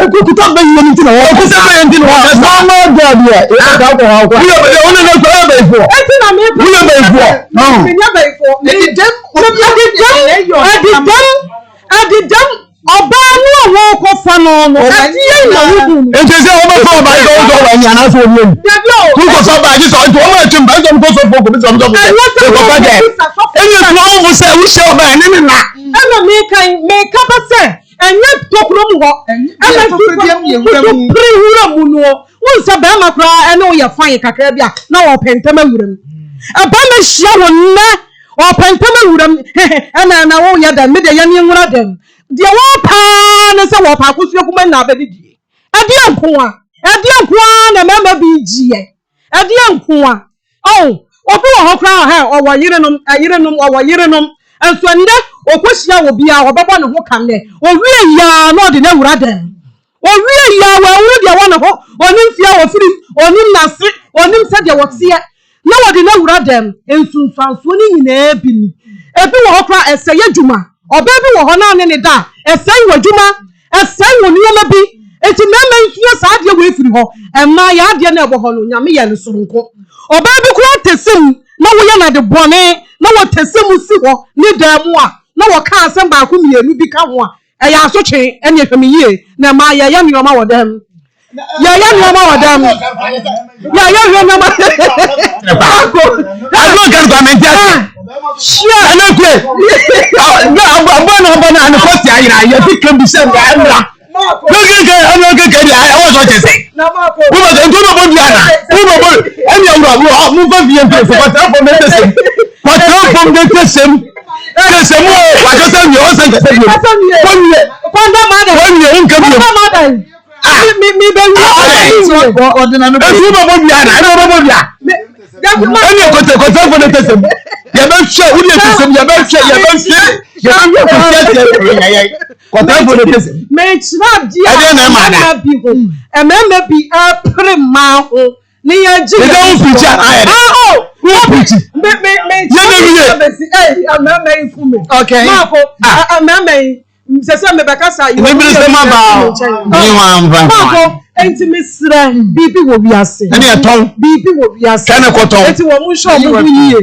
kukuta ben ni tina wo ko se ben tina wo sa no god ye e da ko ha ko yo no no so ben fo e tina me ben fo no me nya ben fo me dem adidam ọba ní àwọn ọkọ̀ fana ọ̀nà àti ẹ̀yà wúdùn. Ètò ìṣe ọmọ tó ọba ìjọ ọjọ́ ọ̀rọ̀ ẹ̀yìn àná sí omi. Kí kò sọ bá àjíṣọ ọjọ́ ọmọ ẹ̀tún bá ẹ̀jọ̀ tó sọ fún òkú nítorí ọjọ́ ọjọ́ ọjọ́ ẹ̀yìn ìtura ọ̀hún mu sẹ́ wíṣẹ́ ọba ẹ̀ nínú nà. Ẹ̀nà mi ká bá sẹ̀ ẹ̀yẹ́ tókùnú mu họ ẹ̀nà tuntun pírí wúrọ̀ mu nù ọ wọ́n sọ bẹ́ẹ̀ ma kura ẹni ó yẹ fáyín kakra bí a náà wọ́n pẹ̀ntẹ́mẹ́ wúrọ̀ mu. Ẹ̀bá mi ṣíà wọ̀ nnẹ́ wọ́n pẹ̀ntẹ́mẹ́ wúrọ̀ mu ẹ̀nà wọ́n yẹ dẹ̀ mí dẹ̀ yẹn ní nwúrọ̀ dẹ̀ deɛ wɔpaa ne sɛ wɔpa akosua kuma na abɛdidie ɛdeɛ nkoa na mɛma bi gyeɛ ɛdeɛ nkoa obi wɔ hɔ koraa ha ɔwɔ yerenom nso ndɛ ɔkɔhyia wɔ bia ɔbɛbɔ ne ho kam dɛ owie yaa na ɔde n'awura dɛm owie yaa wɔawu deɛ wɔ ne ho ɔnim fia wɔ firim ɔnim nase ɔnim sɛdeɛ wɔteɛ na wɔde n'awura dɛm nsunsuansoɔ ne nyinaa bi ni ebi wɔ hɔ koraa ɛsɛ yɛ dwuma ọbẹ bi wọ hɔ náà ne da ẹsẹn wọ adwuma ẹsẹn wọ nneɛma bi eti mɛmɛ nsúnyɛ saa adeɛ wɔ efiri hɔ ɛmaa yɛ adeɛ na ɛbɔ hɔ no nyame yɛ no soronko ɔbɛ bi kura tɛsɛ mu na wɔyɛ na de bɔne na wɔ tɛsɛ mu si hɔ ne dan mu a na wɔ kaa asɛm baako mmienu bi ka ho a ɛyɛ asotwe ɛne ehwɛm yie na ɛmaa yɛyɛ nneɛma wɔ dɛm yɛyɛ nneɛma wɔ dɛm yɛyɛ nneɛma baako Ayo kan gọọmenti ase. Sure. Anakwe. Abọ na ane kosi ayira ye fi kan bi se nga emra. Ke dia e wo so chese. Wo ba nto no bo bia na. Wo bo eni awura wo mu fa vie mpe so pata fo me tese. Pata fo me tese. Tese mo wa jo se mi o se tese mi. Kwanda mada. Wo nka bi. Kwanda mada. Mi be wi. Ordinary. Esu bo bia na, e bo bia. Ẹni ẹ̀kọ́tẹ̀ fún ẹ̀ tẹ̀sẹ̀ mu. Yẹ̀bẹ̀ ṣe wúni ẹ̀tẹ̀sẹ̀ mu yẹ̀bẹ̀ ṣe kọ̀tẹ̀ fún ẹ̀ tẹ̀sẹ̀ mu. Mẹ̀kyerá di a ẹ̀mẹ́mẹ́ bi ho ẹ̀mẹ́mẹ́ bi ẹ̀pẹ̀rẹ̀ máa ho ní yẹn jí. Ẹ̀dá ń pìtì ayẹ̀ dẹ̀. Wọ́n pìtì. Mẹ̀kyerá di ẹ̀mẹ́mẹ́ yìí fún mi. Máa fọ ẹ̀mẹ́mẹ́ yìí sẹ́sẹ́ mi bẹ̀ka sa ìwé mi sẹ́ máa bá ọ ní wọn bá máa fọ ẹ̀ntì mi srẹ̀ bíbí wò wí ase. Ẹni ẹ̀tọ́n. Bíbí wò wí ase. Kẹ́ni kọ́tọ́. Ẹ̀ntì wọ́n mú ṣe ọmọ yín yíyẹ.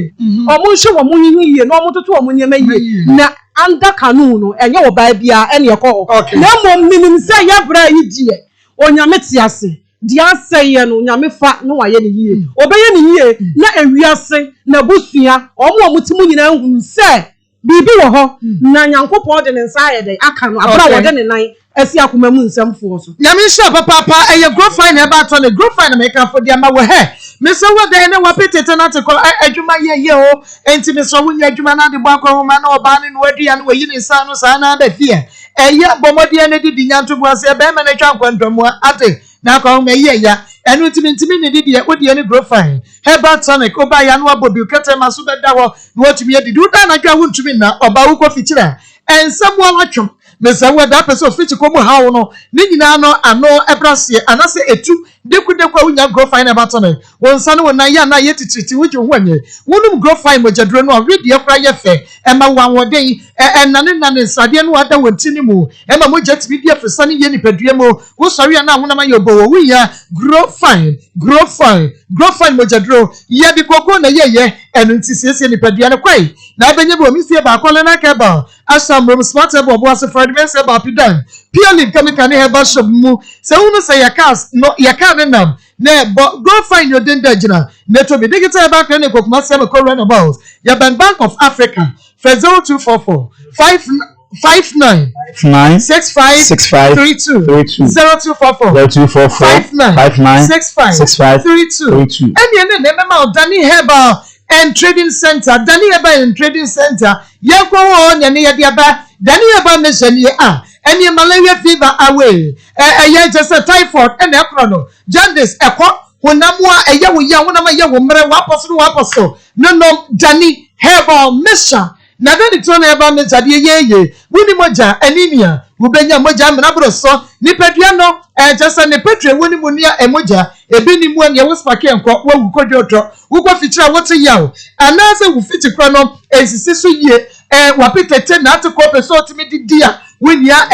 Ọmọ ṣe wọ́n mú yín yíyẹ náà ọmọ tó tó ọmọ yẹn mẹ́ yíyẹ. Na anda kanu no ẹ̀yẹ́ wọ̀ báyìí bíi ẹni ẹ̀kọ́ họ. Na mọ̀ mímí sẹ́ yẹ bẹ̀rẹ̀ yìí diẹ. Onyame ti ase. Di ase yẹ no onyame fa no wa yẹ ni yíyẹ. Ọbẹ̀yẹ ni yíyẹ na ewi ase na busua ọmọ ti mu nyinaa hu sẹ́ bibi wɔ hɔ na nyankopɔn de ne nsa ayɛ dɛ aka no abra wɔde ne nan asi akoma mu nsɛmfoɔ so nyame nhyɛ papa ɛyɛ grofine na ɛba atɔ ne grofine na meka fo deɛ ma wɔ hɛ mesɛ wɔ dɛn ne wapetete na te kɔ adwuma yɛyɛ o enti mesɛ wo nyɛ adwuma na de bɔ akɔ homa na ɔbaa ne no adua no wɔyi ne nsa no saa na abɛfie ɛyɛ bɔmmɔdeɛ no didi nyanto bu ase ɛbɛrima no atwa nkwantamu ate na akɔ homa yɛ ya ɛno ntimi ne didi wodie ne grofine herbal tonic oba ya no abɔ bi kete ma so bɛda hɔ na watumi adidi woda na dwa wo ntumi na ɔba wo kɔ fikyira ɛnsɛm wɔ atwom mesɛ wo da pɛ sɛ ofiti kɔ mu hawo no ne nyinaa no ano ɛbraseɛ anase etu deku a wonya grofine herbal tonic wɔn nsa no wɔn nan yɛ na yɛ titiriti wogye ho anyɛ wonum grofine mogyaduro no a wedeɛ kora yɛ fɛ ɛma wo ahoɔden ɛnane nsadeɛ no wada wɔn ti ne mu ɛma mogya tumi di afrisa ne yɛ nipadua mu wo sɔre a na ahonam ayɛ ɔbɔ wɔ woyɛ grofine mogyaduro yɛ de koko na yɛyɛ ɛno nti siesie nipadua no kwai na abɛnyɛ bi omisie baako lena keba asam smart herbal bo ase Fredman herbal pidan purely chemical ne herbal shop mu sɛ wo no sɛ yɛka ne nam na go find your denda gina neto bi digital herbal clinic kokuma se me run about ya bank of Africa for 0244 59 65 32 0244 59 65 32 and you know ma Danny herbal and Trading Center. Dani Eba and Trading Center. Yako on yani yadiaba. Dani Eba mission ye any malaria fever away. Just a typhoid and eprono. Jaundice ekwa wonamwa eya wo ya wonama ye wo mre waposo. No Dani herbal mission. Na dani tona herbal mission ye. Wuni moja anemia. Ubenya moja mnabro so nipadua no just ne petre woni munia emoja ebi ni mu an ye wospake enko wo kodwotro wo ko fitira wote yawo anase wo fiti kro no esisi so ye wapetete na to ko peso timi dia wonia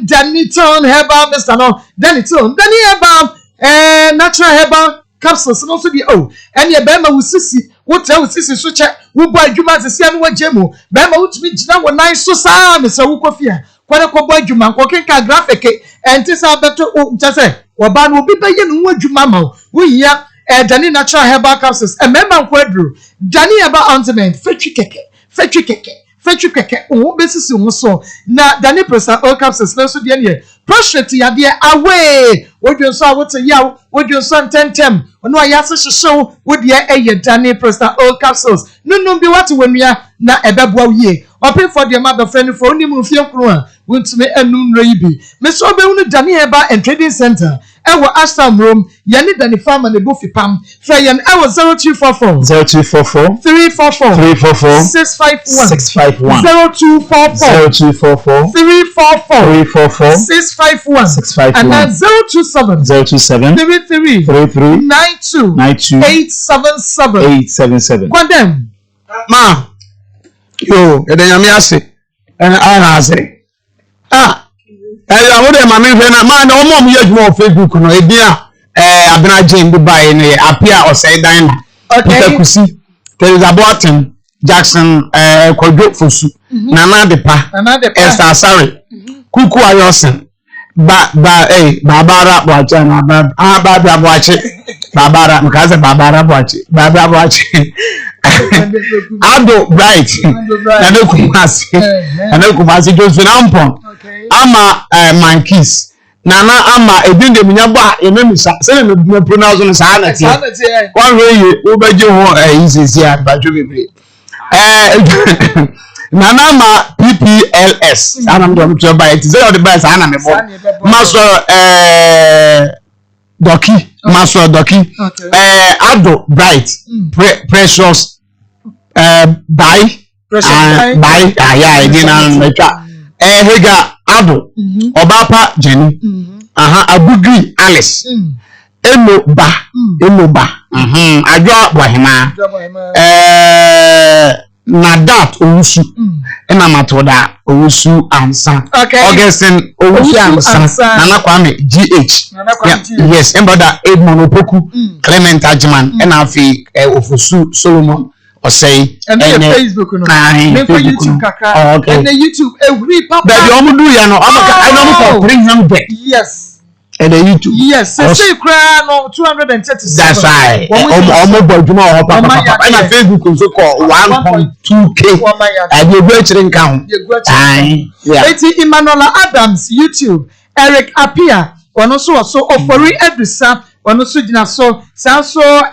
Daniton herbal Mr. no Daniton Dani herbal natural herbal capsules no so di and ye be ma wusisi wote wusisi so che wo bo adwuma sese anu wagemu be ma wutumi gina wo nan so saa me se wo kofia kwale ko bo adwuma ko kenka graphic entisa beto chese wo ba no bi be ye no adwuma ma wo yia Dani natural herbal capsules member kwadru Dani herbal ointment fetri keke o besisi wo so na Dani pressure oil capsules na so de ne prostate yade away wodwo so awote yaw wodwo so ntentem ono ayase hyehyw wodi Dani pressure oil capsules nunum bi wate wanua na ebeboa wie open for the mother friend for onim mfie kro a wontime anum nro yibi me so be wonu Dani herbal and Trading Center ewo Ashton room yani Dani farmer ne bofi pam fra yan ewo 0244 344 651 0244 344 651 and then 027 33 92 877 Kwadem ma yo edanyame ase ana ase awo de ma me hwe na ma na omo yadwuma Facebook no ebia abena Jane Dubai ne apia osai dan na kusi Elizabeth Jackson Kwadwo Fosu Nana Depa Esther Sare Kuku Ayosen Babara Boache na Babara Boache Babara mkaze Babara Boache Babara Boache Ado Bright na Kumasi Josephine Ampon ama Mankis Nana ama edinde munyaba ememisa se me pronounce no sa na tie one way obeje ho isisi abadwo bebre Nana ma PPLS ana mdo mto ba it zero the best ana me bo maso Doki maso Doki Ado Bright Precious by aya edina metwa Hega Ado Obapa Jenny Abugri Alice Enoba Adwa Wahima Nadat Owusu Ena Matoda Owusu Ansa Augustine Owusu Ansa Nana Kwame GH yes brother Edmond Opoku Clement Ajman Ena afi Ofusu Solomon Osei and Facebook no for YouTube kaka and YouTube every papa but you do ya no I know for 300 yes and the YouTube yes say cry no 237 that's right almost boduma or papa and Facebook so call 1.2k and you go chire nkan yeah Emmanuel Adams YouTube Eric Apia one so ofori Edrisa one so gina so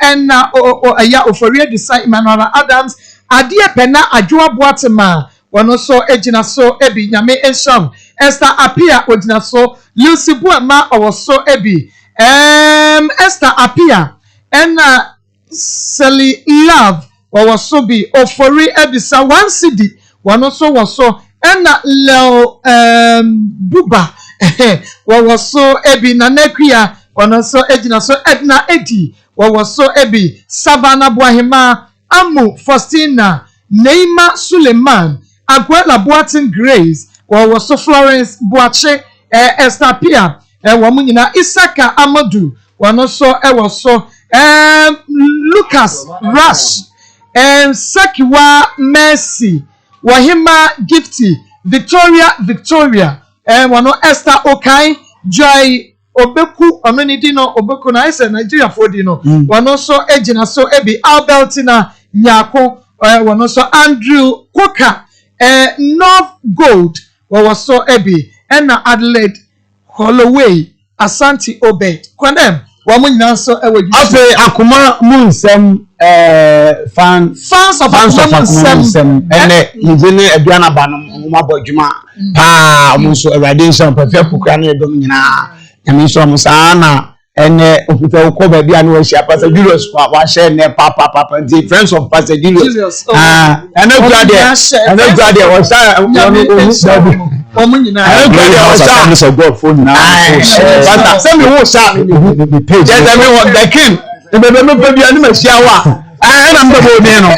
and aya ofori Edrisa Emmanuel Adams adie pena adwoa boatema one so egina so ebi nyame ensham Esther Apia ogina so Lucy Buama owoso ebi Esther Apia and Sally Love owoso bi ofori Edrisa 1 CD one so was so and Leo Buba wawoso ebi na Nakia wanoso ejina so Edna Edi wawoso ebi Savannah Boahima Amu Faustina Neima Suleiman Aguela Boatin Grace wawoso Florence Boache Esther Pia wamunyina Isaka Amadu wanoso ewoso Lucas Rush Sakiwa Mercy Wahima Gifty Victoria wano Esther Okai Joy Obeku omenidi no Obeku na ese Nigeria for di no wano so ejina so ebi Albertina Nyako wano so Andrew Koka North Gold wawo so ebi na Adelaide Holloway Asante Obed kwanem Wa mo nyina so e waju. Afi akoma mu nsem fans of nsem ene yene aduana ba no mo abodwuma pa mo so radiation perfect kukra na edom nyina nyame so mo sana ene ofita ko ba bia na wa hia Pastor Julius wa share ne papa the friends of Pastor Julius ene grade wa sa Omo nyina wa sa God phone na but say me wo sa me page just me what the king me pe bia ni ma hia wa ena mbebo ni no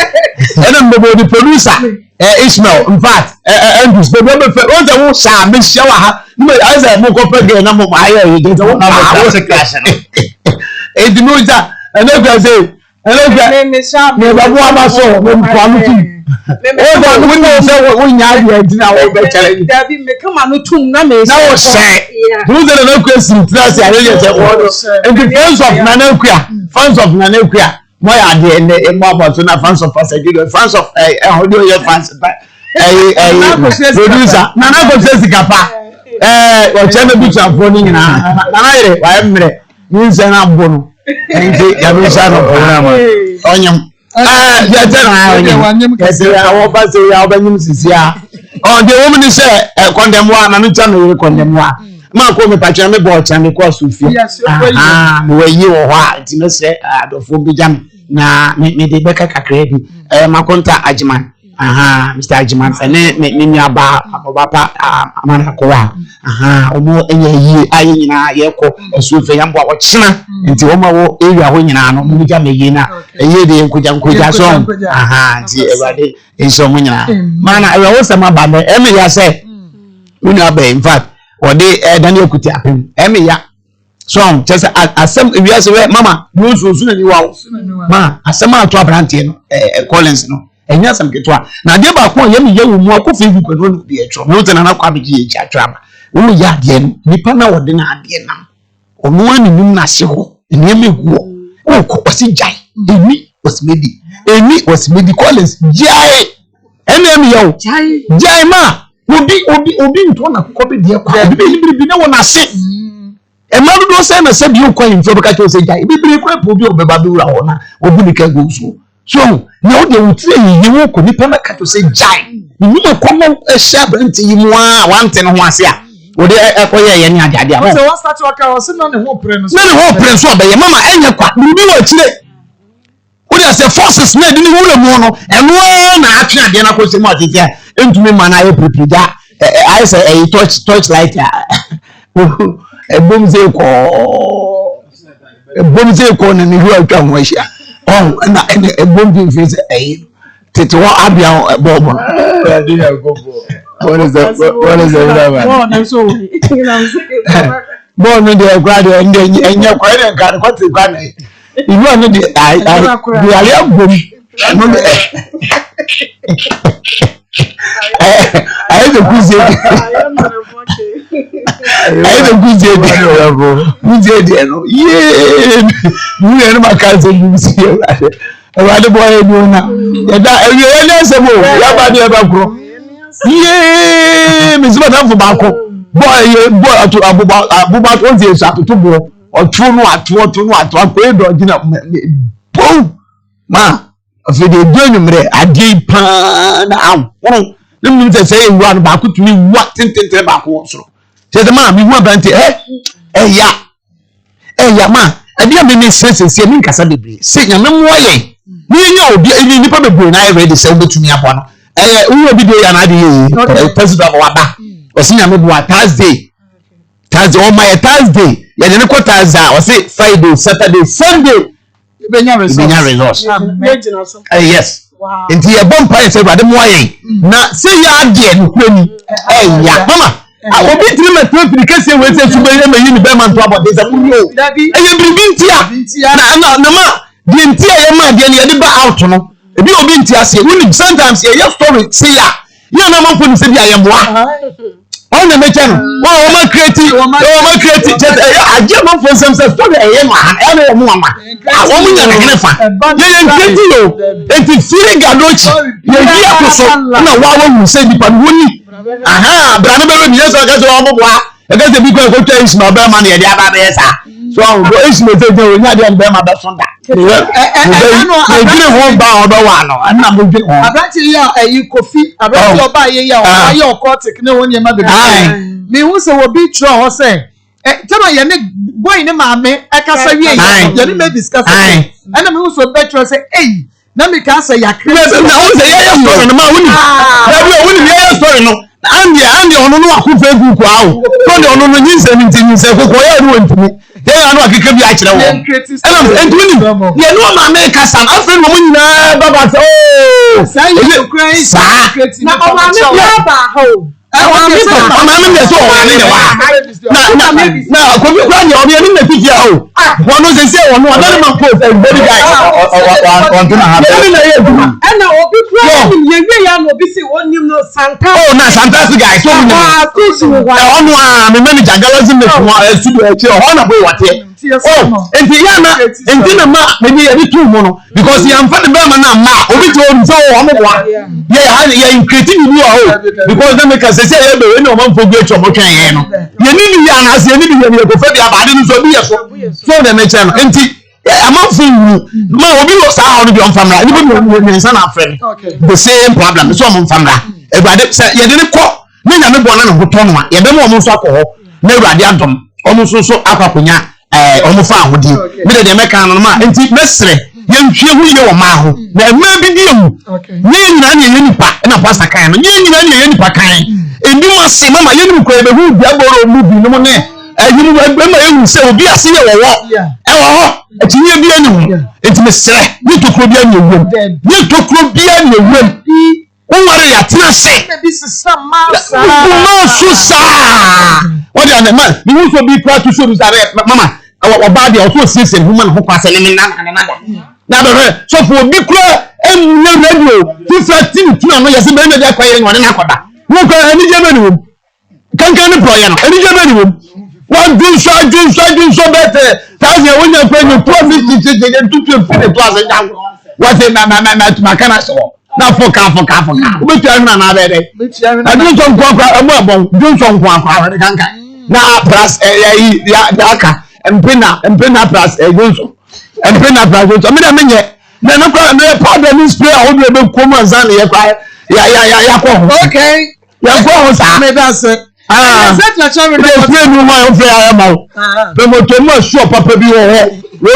ena mbebo the producer Ishmael in fact Andrews be fe o je wo sa me hia wa ha ni I say mo ko pe na mo ma aye je wo na se clash no e di no ja ena gba say me ba bo amaso me mpanu ti o da wo ni se wo nya dia dina wo be challenge da bi me kama no tum na me na wo say who dey na question class ya le je wo and the fans of Nanekua mo ya de e mo about na fans of Pastor Julius fans of audio your fans producer na go say sikapa o cheme bi champo ni na na ire wa emre ni nse na bo no enti ya bi sha no program onyam ya tena onyam kese ya wo ba se ya obanyim sisia on the woman say condemn one na no channel condemn one ma ko me patwa me bo cha me ko sufia me we yi wo ha ti me se adofo bi jam na me de beka kakra bi ma konta ajiman Mr. Ajiman ne me aba ababa amana ko wa omo enye yi ayi nyina ye ko sufia yambo wo china nti wo ma wo area ho nyina no mu jam yi na eye de nkuja so nti ewade enso mu nyina mana ewe wo sama ba me e me ya se unu aba in fact ode Daniel Kuti apem ya so chese asem wiase we mama no so na ni wa ma asem ato abrante no Collins no enya asem ketwa na de ba ko ye me yewu mu akọ Facebook no no bi etro no tena na kwa be ji echi atwa ma wo ya de no nipa na wode na ade na ono ani nim na hye ho ene meguo o ko wasi jai emi wasimedi Collins jai ene me yewu jai ma obi nto na kobe de kwa bibiri na wona se e ma do se na se bi ukwa info beka cho se jai bibiri kwa po bi obeba bi wura wona obu ni ka go so na o de wutire yi wo ko nipa na ka cho se jai ni mo ko mo ehia brant yi mu a wante no ho ase a o de ekoye ye ni ade a so what start work o se na ne ho pre no so obeye mama enye kwa bibi wo chire o de se forces na di ni wura mu no eno na atwe ade na ko se mo atete entumi mana ye prepare I say a touch light a bomze ko na ni hu atwa ho ahia na a bombe face tete wa abia bobo what is that oh no so bo no de grade enye kwa na kan ko ti kwa na ilu no de I ali bom no I the kuze no yeah you eno makaze buzi ewade boy no na da ewe na sebo ya ba de ba kro yeah me zuba na fu ba ko boy atu abuba to ze sa to bo otu no atu ko edo gina boom ma afi de donu mre adi pa na am num say ewu an ba ko tumi wa tentente ba ko soro say ma mi wu abante ya ma adi am me sense mi nkasa bebre say nyame mo ye ni nya obi ni nipa bebre na ready say obetumi abo no wu obi de ya na adi ye president wa ba o si nyame bo Thursday o my Thursday ya de ne ko Thursday o say Friday Saturday Sunday Ibenya results. Yes. Wow. Nti e bom pa ese bade mo ayen. Na se ya ade no kwani. Ya mama. Obi tiri me tiri kese we se suba ye me yini be man to abode se mu yo. Eye bribi ntia. Na ma di ntia ye ma de ne ye de ba out no. Ebi obi ntia se we sometimes ye story se ya. Ya na man ko ni se bi ayemboa. On the mechanic. Oh, my creative. Just I man for some story. I am mama. I want me to get fun. You if you feeling gadochi, you hear person. Na wa we say the panwoni. Aha, brother be yes I guess o mo wa. I guess the big go to is my bear man here dey aba be sa. So wrong. Go is me say you nya dey be ma be so da. E gire won ba odo wa no. Na mo gire won. Abati ya you Kofi, abati oba ye ya o aye okotic na won ye ma be. Me hu se wo bi tro ho say tell you ne boy ne maame e kasa wie ye ne me discuss and me hu so betro say hey na me ka say yakre na hu say ye story no ma woni na woni ye story no andi ono no akufo egu ko awo so de ono no nyinse ntinse kokko ye ru ntumi ye anu akeke bi a kire wo entuni ye no maame kasa afre no mo nyina baba say oh say you crazy na o maame bia ba ho Mama me so wa ni na ko bi kwa ni obi ni na fiti a o won no say won no na man ko say very guy on to na ha na ye duma na obi kwa ni ye we ya no obi say won nim no santa na santa si guy so mi na onu a me manager galaxy me ko studio e che ho na boy wate enti ya na enti na ma me ye bi tu mo no because ya mfa de be ma na ma obi to o so o mo kwa ye increasing you o because them can say ye be we no man for great chomo twan ye no ye ni ya na se ye ni ye ko fa bi abade no so bi ye so na me che no enti amanfo ma obi wo sa ho no bi on famra ni bi no na friend the same problem so on famra ebade ye de ne ko me nya me bo na no ho to no a ye be mo so akọ ho na urade adom omo so akwakonya omo fa ahodi me de meka no ma enti mesre ye nhwe hu ye wo ma ho na ma bi di emu ye nyina ne ye nipa na pastor kan no ye nyina ne ye nipa kan eni mo se mama ye nim ko e be hu bia boro mu bi no mo ne ayi mu egbe ma ye hu se obi ase ye wo wo ho eti ye bi ani ho enti mesre ni tokro bi ani ewem ni tokro bi ani ewem wọ́n yà tí a ṣe. Mo sùn sáà. Wọ́n di àná ma ni wọ́n sọ bí kúrò tó sọ̀rọ̀ sáré mama ọba di ọ̀tún òsì ní human hook asẹ́ ní nana. N'abẹ́rẹ́ sọ̀fọ̀ obi kúrò ẹ̀mú ní rédíò fífẹ́ tí mi tún àná yẹ sí bẹ́ẹ̀ ní ẹ̀dá ẹ̀kọ́ yẹn ní wọ́n ní n'akọ̀dá. Wọ́n kọ́ ẹni jẹ́ bẹ́ẹ̀ ni wọ́n. Kankan ní pọ̀ yẹn no ẹni jẹ́ bẹ́ẹ̀ ni wọ́n. Wọ́n dún sọ bẹ́ẹ̀ tẹ̀ táwọn yẹn wọ́n yẹ pé ní profit ti ṣe tuntun fún ètò àṣẹjà wọ́n ṣe màkànnà sọ̀rọ̀. Na foka obetu ahuna na abede adunso nkwa emu abon dunso nkwa awade kanka na plus ya aka empena plus dunso empena plus dunso me na menye na no kwa na powder ni spray a obi be komo anzan ye kwa ya kwa ho okay ya kwa ho sa me da se set na chori no spray no ma o free ya ma o pe mo to mo sure papa bi wo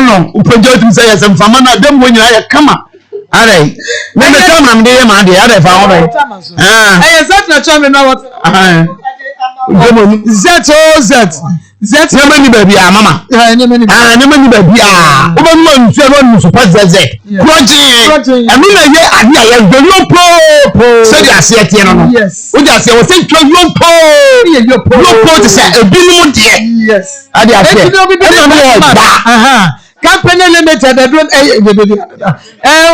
no o project mi say yes mfama na dem wo nyina ya kama Alright. Me tell am dey ma dey ada fa won. Zet na chome na what? Z na mani baby mama. Na mani baby o ba mo ntu e ba mu super z. Proje. Anu na ye ade aye yo po. Se di ase tie no no. O di ase o se twa yo po. Yo po ti se ebinu de. Yes. Ade ase. E na mo ba. Company Limited,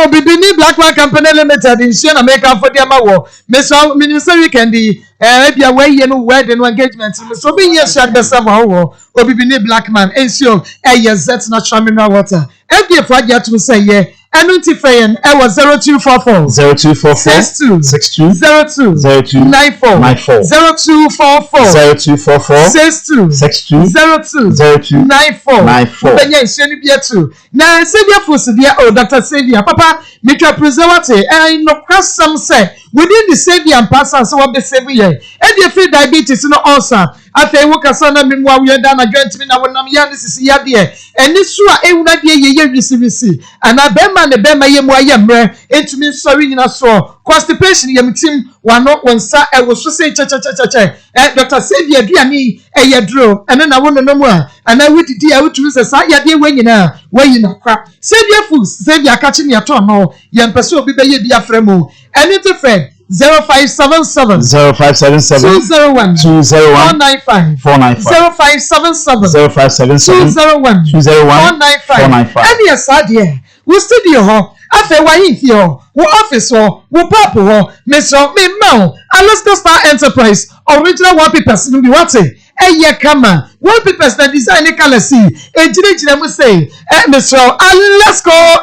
Obibini Blackman Company Limited in Shana America for the Amawo. Minister weekend, maybe away in wedding engagement. So being yes, shut the summer, Obibini Blackman, and so, yes, that's not Shamina water. And the project to say, yeah. Anuntifayan, I was 0244 62 02 94 0244 62 02 94. Benya isheni bia tu. Na Sylvia Fusidia or Dr. Sylvia Papa Mitra Preservate and no custom say within the Sylvia pastor so of the same year. And the free diabetes no ulcer. After work as on a memoir, we are done a joint me now when I'm young. This is Yadia. And this sure a would ye receive. And I bema the bema yemwa yemre into me sorry in a so constipation yem team one not one sa I was so say cha. Dr. Xavier Diani a yadro and then I want to know more. And I would dear out to say Yadia when you know crap. Xavier Fools, Xavier catching your tongue no yam pursue be dia fremo. And it's a friend. 0577 201 495 0577 201 495 and yes idea we studio ho afa wa yin ho wo office ho wo pop ho Mr. Mimao Alaska Star Enterprise original wallpapers no be what eye kama wallpapers na design color see ejire mu say Mr.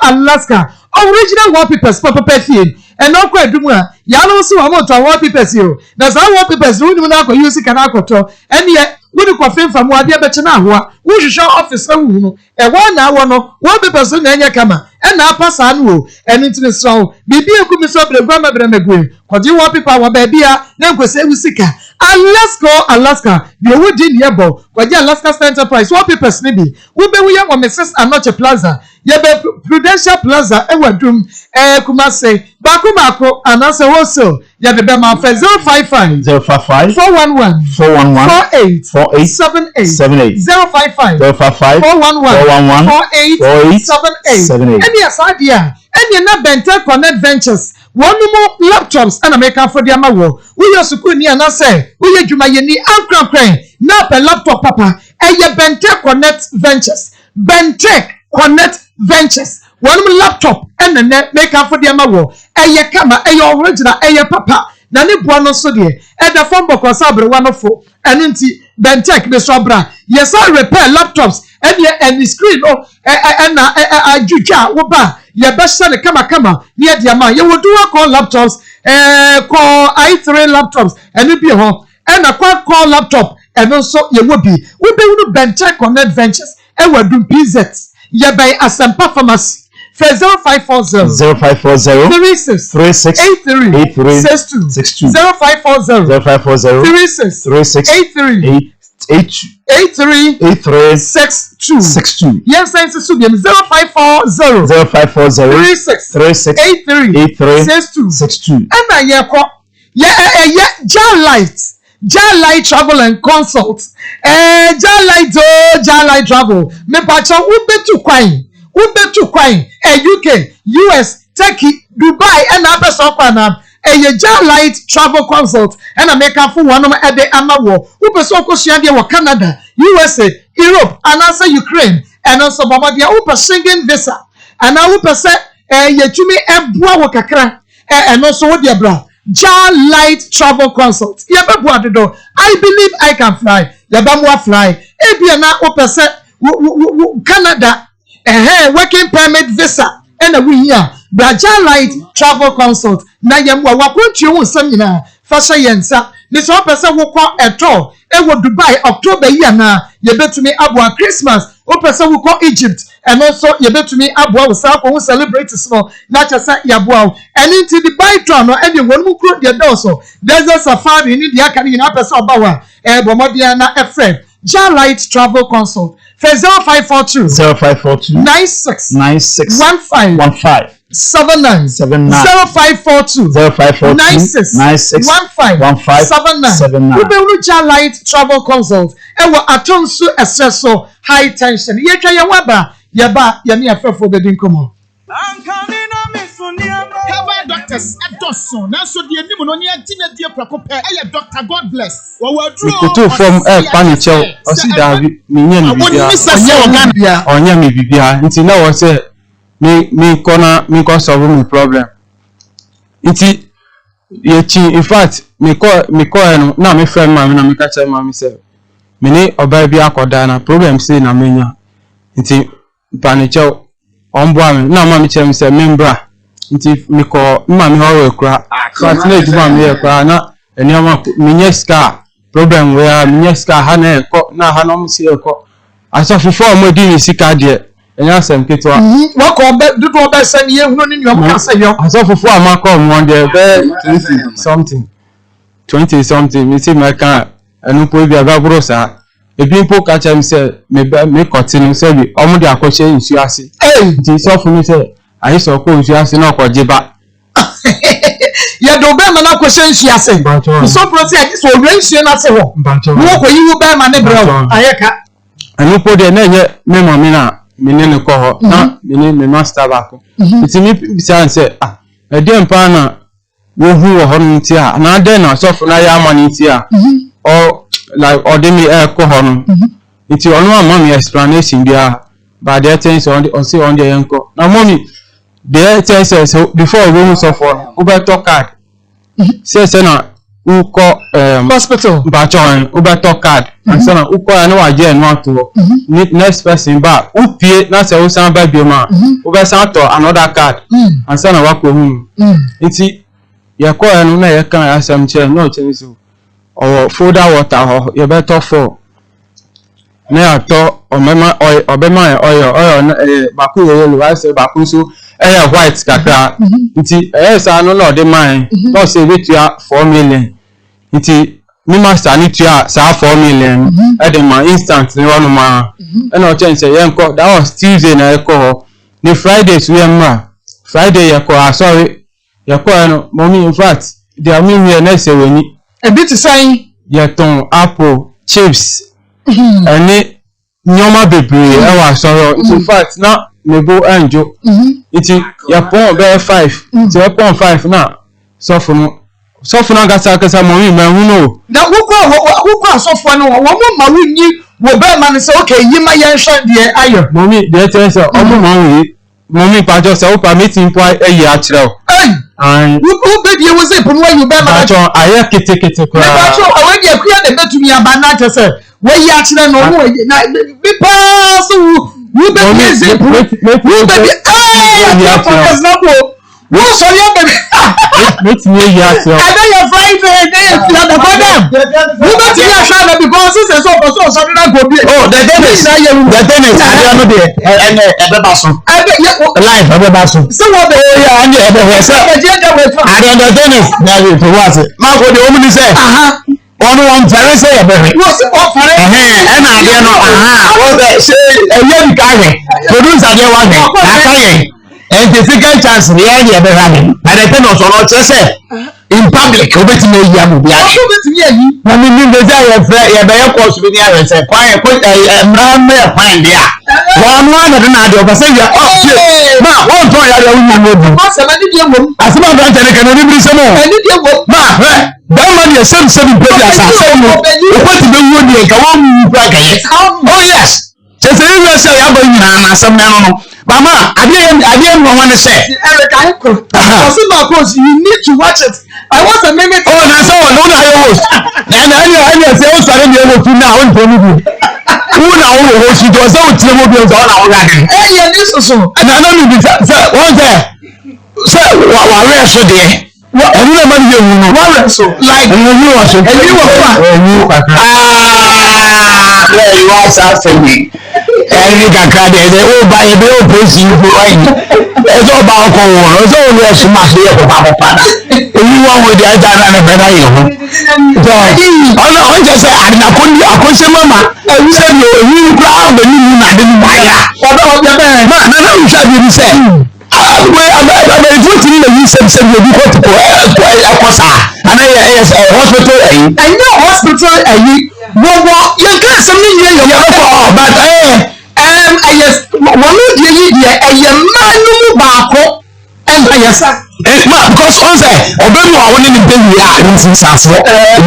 Alaska original wallpapers papa fie and no kwa dumu ya no so amo to wallpapers yo na so wallpapers no ni na ko use kana akoto and ye wo de kofe mfa mu ade be na ahoa wo hwehwe office awu no e wo na awo no wo be person na enya kama e na apasa no o eni ntine so bibi ekumi so bregu amabremegu kodi wo people wo ba bia na nkose ewusika Alaska the wooden yebo kodi Alaska Enterprise wo people ni bi wo be wo ye wo Mrs. Anoche Plaza ye be Prudential Plaza e wadum Kumase Bakumako anase woso ye be ma 055 411 48 055 411 48 any asadia any na Bente Connect Ventures one more laptops and American for the amawo we your sukuni anase we ye dwuma ye ni ankran na per laptop papa eye Bente Connect Ventures Bente Connect Ventures one more laptop and the make up for the amawo eye kama eye original eye papa na ne boa no so de e da phone box abre one of four enu nti Bentech be so bra yes I repair laptops and screen oh na ajuja wo ba ye be share kama near the man you will do call laptops call i3 laptops enu bi ho and a call laptop and also ye will be we be no Bentech Connect Ventures e wadum PZ ye by Asempa Pharmacy 0540 36 83 62 0540 36 83 62 yes science so dem 0540 36 83 62 and na ye ko ye Jalite Travel and Consult Jalite Travel me pacha ubetu kwan UK US Turkey Dubai and abesokwana Jalite Travel Consult and America for one at the amawo ubesoko shiande wa Canada USA Europe and also Ukraine and also Bamadia upa Schengen visa and now upa se yetumi ebua wa kakra and also what dia bra Jalite Travel Consult yebebua do I believe I can fly yebamwa fly ebia na upa se Canada working permit visa and a we here Jalite Travel Consult na yamwa wakontu hu nsam nyina fasha yensa ni so person wo kwa eto e wo Dubai October year na yebetumi abua Christmas o person wo kwa Egypt and also yebetumi abua wo sa ko celebrate small na chasa yabua and into the buy tron no and won mu kro de doso desert safari ni dia kan nyina person obawa bomodia na efrem Jalite Travel Consult 0542 96 15 79 0542 96 15 we be Jalite Travel Consult e wo atonsu espresso high tension ye twa ye waba ye ba ye ne afefo be din komo Cover doctors at Dawson. Now, so the enemy no near dinner, dear Procope, Dr. God bless. Well, to from Panicho, or see that Minion or Yami Bibia, until now I say, me corner, me cause of room problem. In fact, me call now, my friend, mammy, and me catch mammy say, Mini or baby Akodana, problem say, Namina, until Panicho. Omboame na mama chem se membra nti miko mama mi ho kura so na ejuma mi kura na enioma minyeska problem where minyeska ha na eko na ha no msi eko aso fofo mo di ni sika de enya sem ketwa wako dudu oba se ni ehunu ni nyom ka se yo aso fofo amako mo de be 20 something mi see my car enu po bi agabro sa ebi mpo ka chem se me continue se bi omo de akọche nsu ase nti so fun mi se ayi so ko nsu ase na okoje ba ya do be ma na akọche nsu ase so proti ati so re nsu na se ho wo ko yiwu be ma ne bro ayeka enu po de na enye me mami na me ne ko ho na me master ba ko nti mi say e de mpa na wo hu wo ho nti a na de na so fun na ya amani nti a or like ordinary ko hono iti onu amami explanation dia but there things on the yanko na mommy there things so before we move so for uber card say na uko hospital bachon uber card and say na uko na wa je no ato next person ba upie na say usan ba bioma uber san to another card and say na wa ko hu iti yakọ enu na ye kan asem che no che so or folder water or you better for me ato omema obema oyo baku yellow I say baku so white kakra nti sa no no de man no say betua 4 million nti me master ni tua sa 4 million e de man instant ni one ma e no change say yenko that was Tuesday na eko the Fridays we am Friday yako sorry yako no mommy in fact they are me here next we ni a bit saying yeton apple chips any nyoma bebre e wa sorrow in fact na mebo anjo iti yapon be 5 ti yapon 5 na sofunu kasa mo mi ma hu no na wukọ asofo no wo ma wunyi wo be ma ne say okay yima yen hwe de ayo mo mi de tense omo ma hu mo mi pa jo se o pa meeting po eyi a kire o an wo be de wo say po no you be ma jo aye kete kwa ba jo awe de akua de betumi aba na te say wo yi a kire no wo na bi pa so wo be de say wo be what's on your baby? What's near yourself? I know you're Friday, they are the problem. You got to your shadow because this is so something that go be. Oh, the tennis, I don't know there. And the basso. Life, the basso. So what the area and the other sir. I don't know tennis. Now you was it. Marco, the woman say, one very say a baby. What's it all for? And I don't know. What's that? Say a young guy. Produce a new one. And the second chance we are here having. And I tell us on what you say in public. Over to me, Yamu. I mean, the desire of your course with the other. Say, quiet, put a brown mare fine there. One another, but say, oh, ma, one point I don't know. As a man, I can only some more. And if you want, ma, that money is some 7 people. What to do with you? Oh, yes. Just a little say, I'm going to some man. Mama, I didn't want to say. Eric, you need to watch it. I want a minute. Oh, that's all. No, I host. And I say, oh, sorry, you're able to now. Who now host you? Was out to move on our garden. Hey, yeah, this is so. And I don't know one there. Sir, what are you there? What are you doing? What so? Like, and you are so. And you are there you are, something. Every card is all by a bill praising you for wine. It's all about corn, it's all your smash here for Papa Pada. You want with the other and a better you. So, I just said, I'm not going to Mama. I said, you proud and you not in Maya. What about your man? No, you shall be said. I'm putting the use of some of you to go and I hospital. I know hospital. You can't something here, but I just want to hear a man barco and by your son. Because also, obey me, I want to be here in Sasso.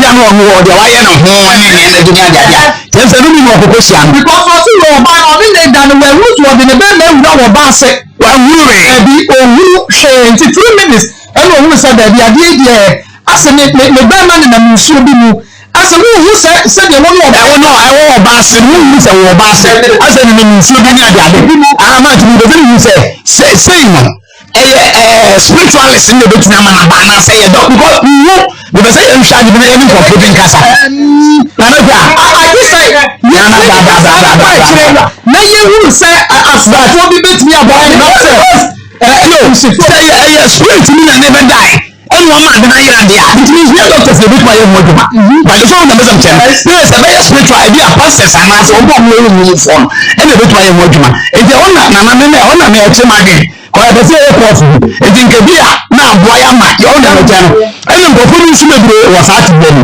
Young one who are the lion of morning and the Junior. There's a little more question because also your man or the than where who's was in the bed, no basket. Well, we who share 3 minutes. And who said that the idea as a the man in the Musubi. As a who said the one I want a basket, who is a basket. As a Musubi, I'm not going to say no. Spiritualist in the Vietnam and say a dog because you say I'm shy for putting Casa. I say, now you will say, as that will be beat me about no, say a spirit will never die. And one man deny idea. It means we are doctors a bit by your mother. By the phone numbers of 10. There is a very spiritual idea, pastors and as a one uniform. And a bit by your mother. If you want that, Nana may actually again. Or the same person, it can be now, boy, I'm not your own channel. And the performance was out of them.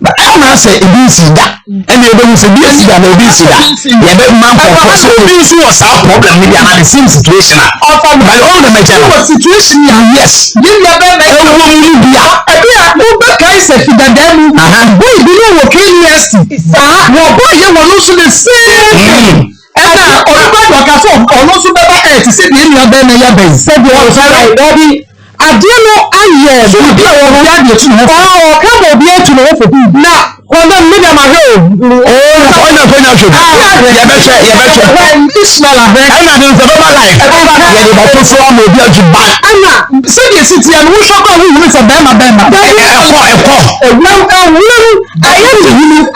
But I'm not saying this is that. And you're going to say this is that, this is that. Yeah, that man for so this was our problem. We are the same situation. Often by all the material situation, yes. You never make a woman be out. I said that then we know what can yes. What boy you will lose the same. And now, almost never to see the Indian Ben said, Daddy, I do know I yes, oh, come on, be to know for now. Condom me dem aho. Oh, on your show. Ya be Ismail abe. Ana dey say baba life. Ya dey back so am obi aju ba. Ana say the city and we shop we use for bema.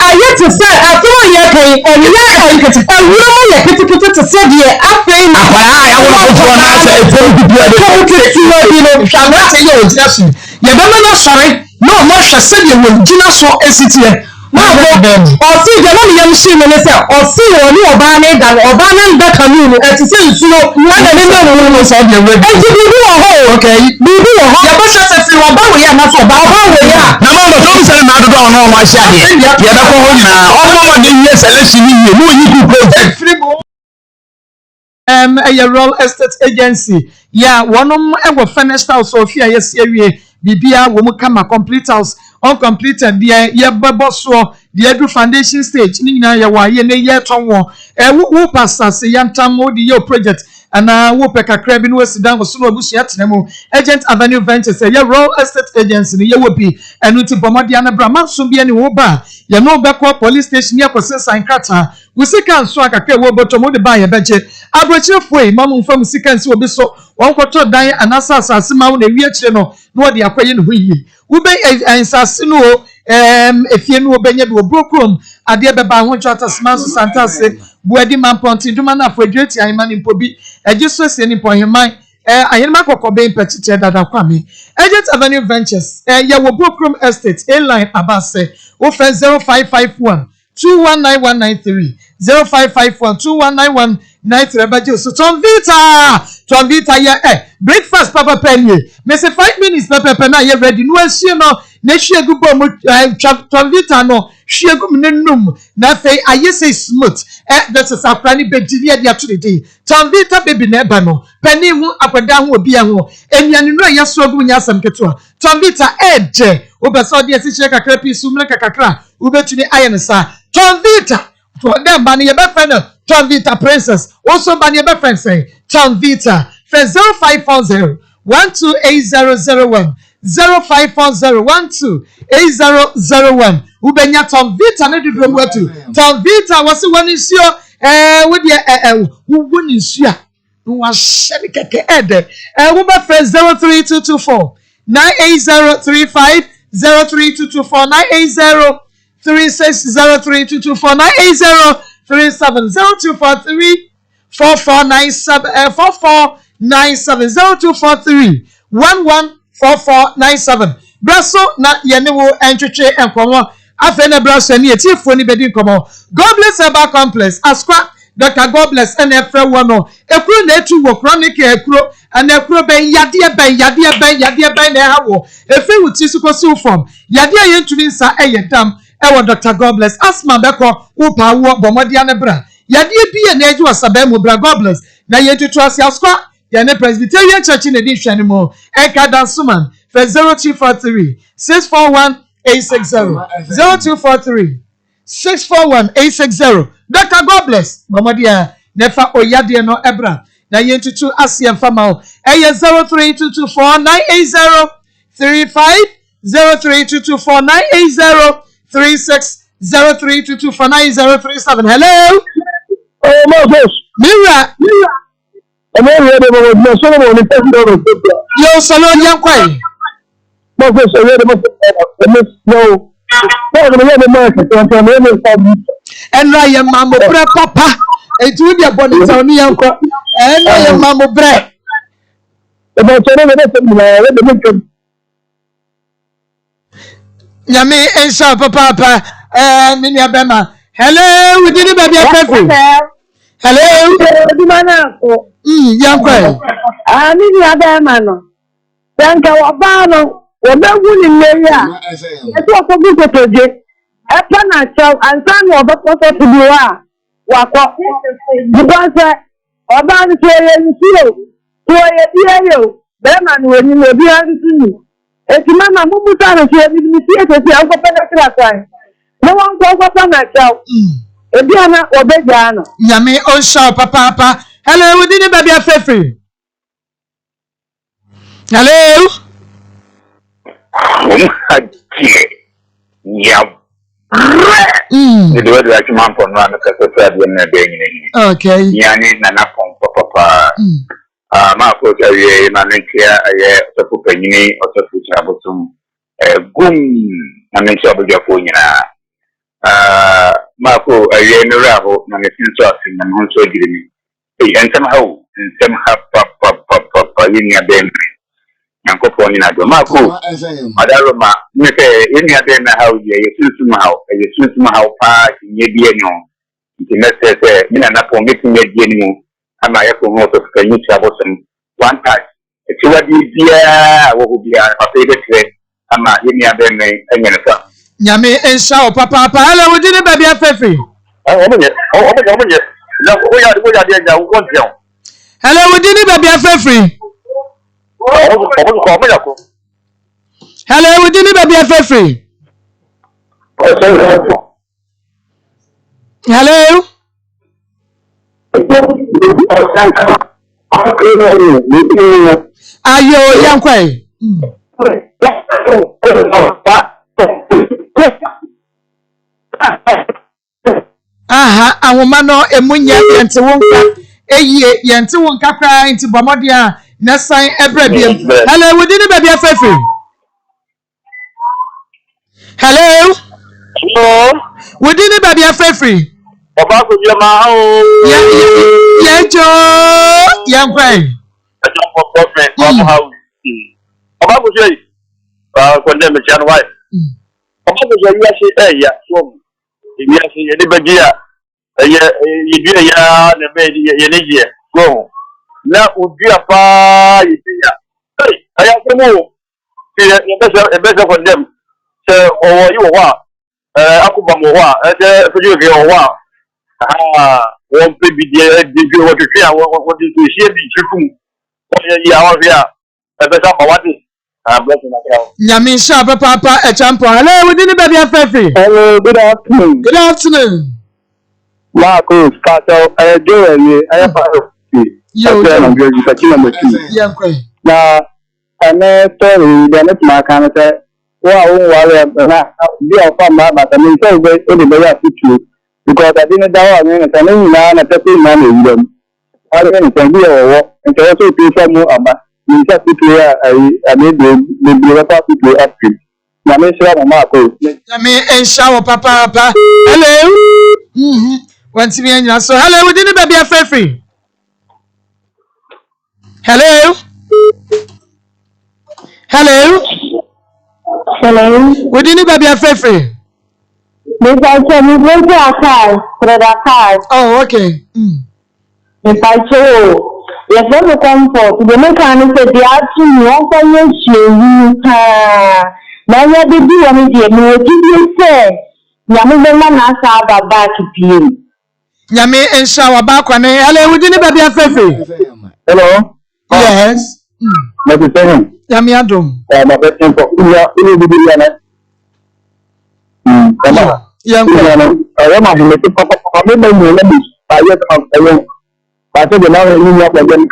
Aye to say after ye kai we kete to say the after na ya wo go na say e for people dey. Come to see you know shama say you just ye be no sorry no mo hwe say ye we gina so esitie. Ma o si je na me yam shi me say o si wo ni oba na da oba na nda kanu no e ti say nsuo na na ni no so de we. E ji bibi wo ho okay bibi wo ho ye be say fi wo ba wo ya na so ba wo ya na ma do say na do do no ma sha de ye be ko ho nyina o mo de ye selection ni no yi ku project free bo a real estate agency yeah one e finished house so fear yes ewie bibia wo mu kama complete house uncompleted there ye bebo so the edu foundation stage ni nyina ye wa ye ne ye tonwo wo pastor se yantam wo di your project ana wo pekakra bi no asidan wo so no abusu atenemu agent avenue ventures ye real estate agency ni ye wo bi enu ti bomode ana bra manso bi ani wo ba ye no be call police station ye kwese sankrata wo sika nso akakra wo botomo de ba ye beje abrochefo e mamu fam sika nso obi so won kwoto dan anasa asase ma wo na wi akire no no de akwaye ne ho yi wo be ansase no efie no obenye bi obrokom ade beba ho chata smanso santase buadi mamponti duma na afodreti ahima ni mpobi ejiso se ni poheman ayenma kokobe impetite dada kwame agent avenue ventures ye wo brokom estate a line abase wo fe 0551 219193 0551 219193 baje so Tom Vita ye breakfast papa penny me say 5 minutes papa na ye ready no ahie no na hie gubo mo Tom Vita no hie gum nenum na fei aye say smooth that is akrani bedini e dia to the day Tom Vita baby na eba no penny hu akwada hu obi hu enuane no ye so gu nya asam keto Tom Vita eje obeso de esi hie kakra pisu mleka kakra ubetuni aye sa Tom Vita to them bani ye be friend Tom Vita princess also bani ye be friend say Tom Vita for 0540 128001 0540 128001 ubenya Tom Vita ne dudro watu Tom Vita wasi wani sio wodi wo ni sua no wa hye keke ede wo be friend 03224 98035 03224 980 3603224980370243 4497 4497 114497 braso na yenewo entwetwe enkomo afa na braso ni etifo ni bedi nkomo God bless Herbal Complex Asqua Dr. God bless and efre wono ekuro na etu wo chronic ekuro and ekuro ben yade na hawo efe wuti sukosi form yade yentumi nsa eyedam ewo Dr. God bless asma beko upa wo bomodi anebra yade bi na eju asaba mu bra God bless na yetutu Asqua ya ne Presbyterian Church in edition mo eka dansuman for 0243 641 860 0243 641 860 Dr. God bless Mamodia nefa oyade no ebra na yentutu asiam famao 03224 980 35 03224 980 36 03224 9037 hello oh Moses Mira yo solo nyankwai Moses no enra ye mambo bre papa etu dia body town yanko enra ye mambo bre Nyame ensha papa mini abema hello we did baby perfect hello di mana ko yanko mini abema no tanka wabano wabagu ni leya eto ko bu toje epa na chaw ansan obapoto tubiwa wako bubanse oba ni teye nsiro toye biyeyo bema ni woni no bi ansuni eti mama mubuta no teye bi tie tete akọ penetra kwai no wan ko na chaw ebi ana obeja no nyame onsha papa hello we did baby afefe hello ya The word like man for no and okay. Yani nana papa. Ma ko je na ntia aye so fu panyini o so fu chabotum. Gum na me so abja ko nyina. Ma ko aye no rabo na me sin so asin na ho so girimi. Ensem ha papa yin ya dem. Yankopon ni na do ma ko adaroma me say yin ya dem na how ye yesusu ma how pa nye bi enyo. Nti na say me na po me tin ye die ni mu ama ye ko ho so kanyi chabotum one time. Ti wadi bia wo bia papa e betre ama yin ya dem enye ne fa. Nyame ensha o papa hello we did baby afefe. Omonye. Na wo ya dia ja wo kontia. Hello we did baby afefe. Hello, we didn't baby afefe. Hello. Ayo yankwe. Aha, awoma no emunya yente wonka. Eyi yente wonka kra nti bomode a na sign ebrebiem. Hello, we didn't baby afefe. Hello. Hello. We didn't baby afefe. Papa ko je ma o. Yeah, Joe. Yankwe. Papa ko je ko ndem chan wai. Papa ko je ya shi ya so. Ya shi ni bagia. Ya ne be ye ne je. Go. Na udua pa yisia aya komo ebeza for them se owo yi wo wa akuba mo wa fuju ge wo wa won pe bi de wo twa a wo di so sie bi chikum ya wa via ebeza pa wati blessing na ya nyame sha papa e champo hello we didn't baby afefe. Hello, good afternoon. Good afternoon. Marcus, Castle, Joel, I Yo, na ane story the net ma kan say wa won wale na bi o fa ma but me say we o de be ya fitu because I didn't dawa me na tan na tafi na me yidam ari ni tan bi o wo nti o so ti fa mu aba ni sa fitu ya ai de bi pa fitu after na me sha ma ko na me ensha papa hello want me anya so hello we didn't baby afefe. Hello. Hello. Hello. We didn't baby afefe. Me say me go to car, car. Oh, okay. Me say yes, no comfort. The mechanic said the action you for you na ya de bi woni de me give you say nyame be na sa ba back pie. Nyame ensha wa ba kwa ne hello we didn't baby afefe. Hello. Yes. What is saying? Yami adom. My best info. Yeah, come on. Yeah, I am a little papa. I may be I yet am. I said, now you have again.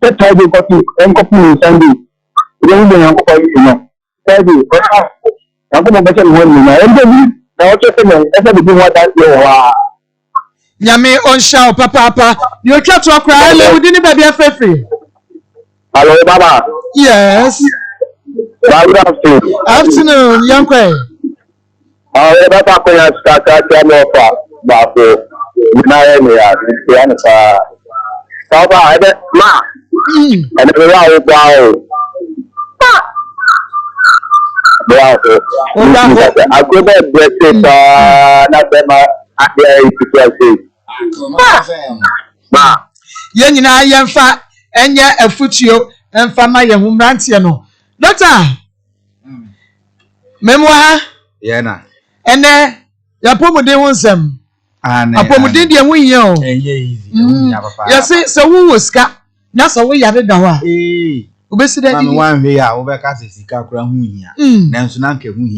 That time you got to uncopy Sunday. You don't know. Tell you, I'm going to mention one. And then now just a minute. That's what I do. Yami on show, papa. You try to cry. Hello, we didn't baby afefe. Hello, Baba. Yes. Good afternoon. Afternoon, Yankwe. Baba, I can start to know about the Baba, I bet ma. And the I could have blessed it, not them at the Ma. Yen na yemfa enye afutuo emfa ma ye humrantie no. Doctor. Memwa. Ye na. Ene ya pomuden wonsem. Apomuden de hu yin o. Enye easy. Papa. Ya se wo ska na so wo yare da wa. Eh. Obesi da di. Mama wan we ya wo be ka se sika kura hu hia. Nanso na nka hu hia.